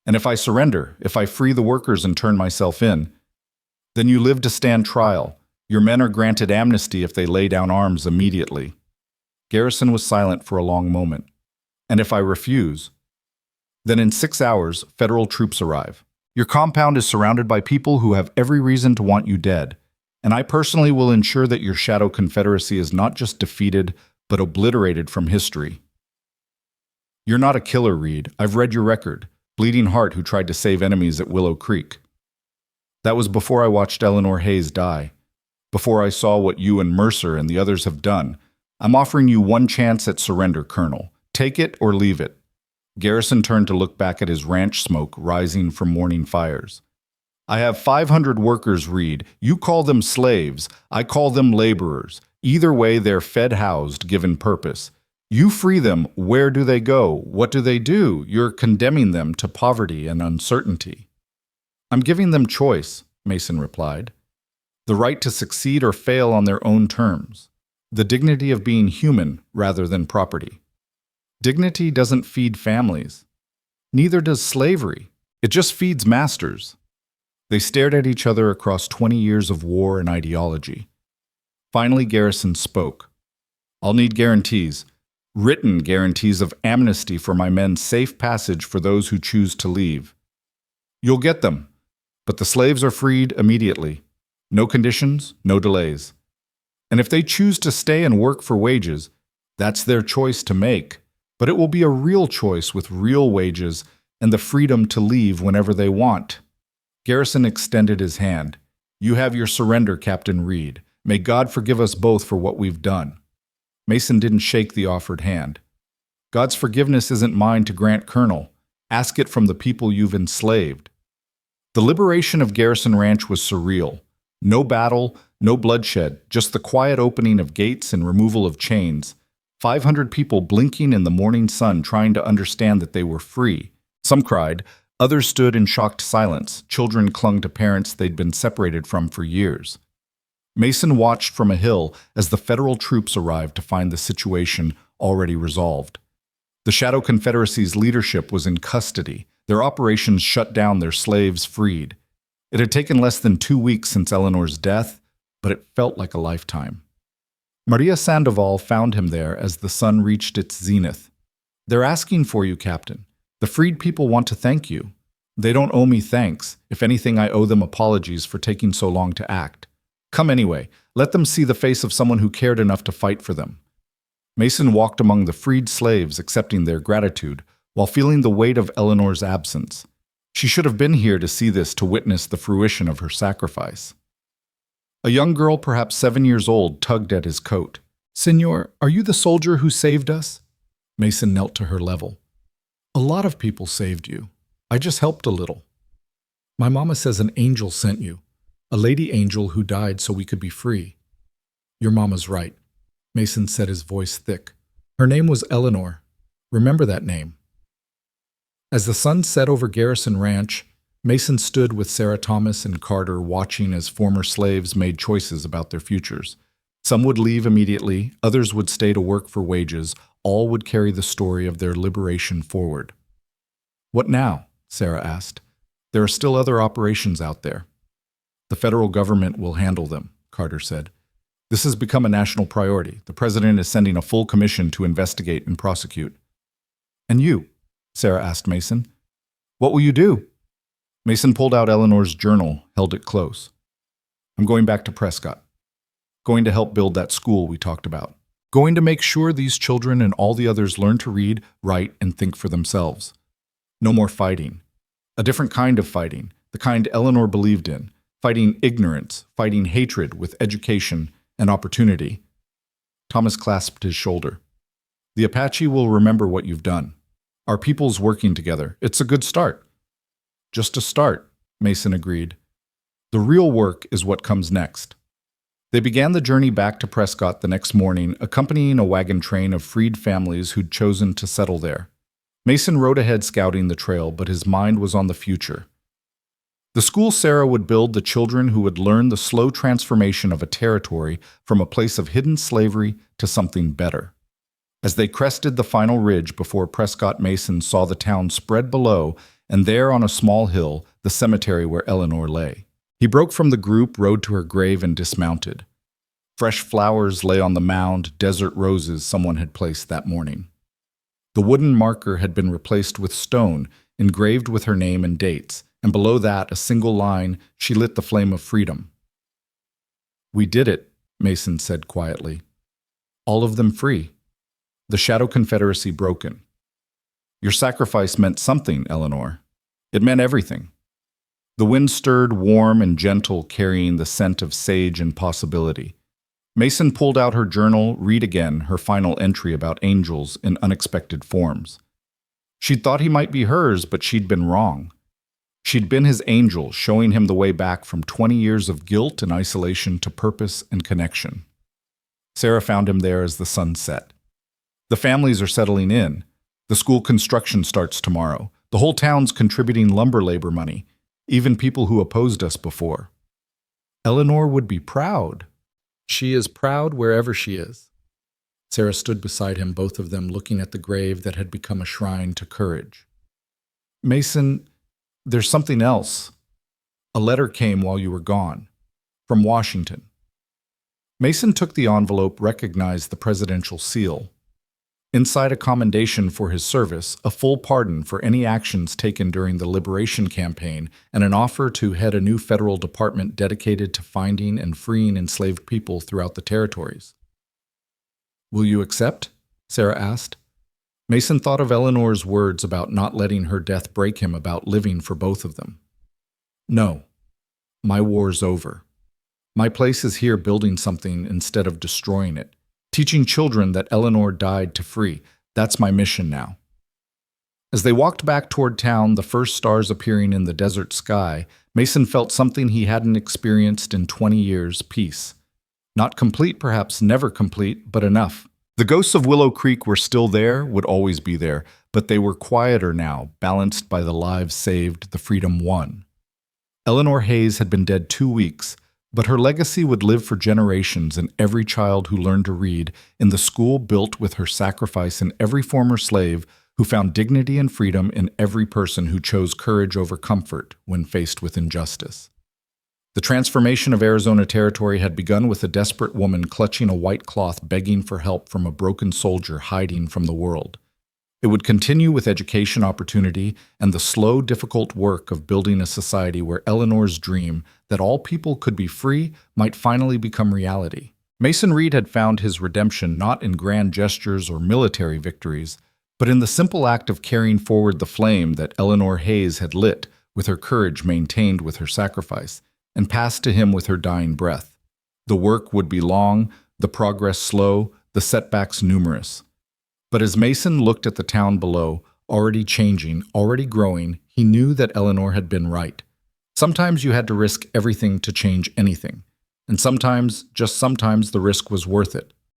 And if I surrender, if I free the workers and turn myself in, Then you live to stand trial. Your men are granted amnesty if they lay down arms immediately. Garrison was silent for a long moment. And if I refuse? Then in 6 hours, federal troops arrive. Your compound is surrounded by people who have every reason to want you dead, and I personally will ensure that your shadow confederacy is not just defeated, but obliterated from history. You're not a killer, Reed. I've read your record. Bleeding heart who tried to save enemies at Willow Creek. That was before I watched Eleanor Hayes die. Before I saw what you and Mercer and the others have done. I'm offering you one chance at surrender, Colonel. Take it or leave it. Garrison turned to look back at his ranch smoke rising from morning fires. I have 500 workers, Reed. You call them slaves. I call them laborers. Either way, they're fed, housed, given purpose. You free them. Where do they go? What do they do? You're condemning them to poverty and uncertainty. I'm giving them choice, Mason replied. The right to succeed or fail on their own terms. The dignity of being human rather than property. Dignity doesn't feed families. Neither does slavery. It just feeds masters. They stared at each other across 20 years of war and ideology. Finally, Garrison spoke. I'll need guarantees. Written guarantees of amnesty for my men's safe passage for those who choose to leave. You'll get them, but the slaves are freed immediately. No conditions, no delays. And if they choose to stay and work for wages, that's their choice to make. But it will be a real choice with real wages and the freedom to leave whenever they want. Garrison extended his hand. You have your surrender, Captain Reed. May God forgive us both for what we've done. Mason didn't shake the offered hand. God's forgiveness isn't mine to grant, Colonel. Ask it from the people you've enslaved. The liberation of Garrison Ranch was surreal. No battle, no bloodshed, just the quiet opening of gates and removal of chains. 500 people blinking in the morning sun trying to understand that they were free. Some cried, others stood in shocked silence. Children clung to parents they'd been separated from for years. Mason watched from a hill as the federal troops arrived to find the situation already resolved. The Shadow Confederacy's leadership was in custody, their operations shut down, their slaves freed. It had taken less than 2 weeks since Eleanor's death, but it felt like a lifetime. Maria Sandoval found him there as the sun reached its zenith. They're asking for you, Captain. The freed people want to thank you. They don't owe me thanks. If anything, I owe them apologies for taking so long to act. Come anyway. Let them see the face of someone who cared enough to fight for them. Mason walked among the freed slaves, accepting their gratitude, while feeling the weight of Eleanor's absence. She should have been here to see this, to witness the fruition of her sacrifice. A young girl, perhaps 7 years old, tugged at his coat. Senor, are you the soldier who saved us? Mason knelt to her level. A lot of people saved you. I just helped a little. My mama says an angel sent you. A lady angel who died so we could be free. Your mama's right. Mason said, his voice thick. Her name was Eleanor. Remember that name. As the sun set over Garrison Ranch, Mason stood with Sarah Thomas and Carter watching as former slaves made choices about their futures. Some would leave immediately, others would stay to work for wages, all would carry the story of their liberation forward. What now? Sarah asked. There are still other operations out there. The federal government will handle them, Carter said. This has become a national priority. The president is sending a full commission to investigate and prosecute. And you? Sarah asked Mason. What will you do? Mason pulled out Eleanor's journal, held it close. I'm going back to Prescott. Going to help build that school we talked about. Going to make sure these children and all the others learn to read, write, and think for themselves. No more fighting. A different kind of fighting, the kind Eleanor believed in. Fighting ignorance, fighting hatred with education and opportunity. Thomas clasped his shoulder. The Apache will remember what you've done. Our people's working together. It's a good start. Just a start, Mason agreed. The real work is what comes next. They began the journey back to Prescott the next morning, accompanying a wagon train of freed families who'd chosen to settle there. Mason rode ahead scouting the trail, but his mind was on the future. The school Sarah would build the children who would learn the slow transformation of a territory from a place of hidden slavery to something better. As they crested the final ridge before Prescott, Mason saw the town spread below, and there on a small hill, the cemetery where Eleanor lay. He broke from the group, rode to her grave, and dismounted. Fresh flowers lay on the mound, desert roses someone had placed that morning. The wooden marker had been replaced with stone, engraved with her name and dates, and below that a single line, "She lit the flame of freedom." "We did it," Mason said quietly. "All of them free. The Shadow Confederacy broken. Your sacrifice meant something, Eleanor. It meant everything." The wind stirred, warm and gentle, carrying the scent of sage and possibility. Mason pulled out her journal, read again her final entry about angels in unexpected forms. She'd thought he might be hers, but she'd been wrong. She'd been his angel, showing him the way back from 20 years of guilt and isolation to purpose and connection. Sarah found him there as the sun set. "The families are settling in. The school construction starts tomorrow. The whole town's contributing lumber labor money, even people who opposed us before. Eleanor would be proud. She is proud wherever she is." Sarah stood beside him, both of them looking at the grave that had become a shrine to courage. "Mason, there's something else. A letter came while you were gone. From Washington." Mason took the envelope, recognized the presidential seal. Inside a commendation for his service, a full pardon for any actions taken during the Liberation Campaign, and an offer to head a new federal department dedicated to finding and freeing enslaved people throughout the territories. "Will you accept?" Sarah asked. Mason thought of Eleanor's words about not letting her death break him, about living for both of them. "No. My war's over. My place is here, building something instead of destroying it. Teaching children that Eleanor died to free. That's my mission now." As they walked back toward town, the first stars appearing in the desert sky, Mason felt something he hadn't experienced in 20 years, peace. Not complete, perhaps never complete, but enough. The ghosts of Willow Creek were still there, would always be there, but they were quieter now, balanced by the lives saved, the freedom won. Eleanor Hayes had been dead 2 weeks, but her legacy would live for generations in every child who learned to read, in the school built with her sacrifice, in every former slave who found dignity and freedom, in every person who chose courage over comfort when faced with injustice. The transformation of Arizona Territory had begun with a desperate woman clutching a white cloth, begging for help from a broken soldier hiding from the world. It would continue with education opportunity and the slow, difficult work of building a society where Eleanor's dream that all people could be free might finally become reality. Mason Reed had found his redemption not in grand gestures or military victories, but in the simple act of carrying forward the flame that Eleanor Hayes had lit with her courage, maintained with her sacrifice, and passed to him with her dying breath. The work would be long, the progress slow, the setbacks numerous. But as Mason looked at the town below, already changing, already growing, he knew that Eleanor had been right. Sometimes you had to risk everything to change anything. And sometimes, just sometimes, the risk was worth it.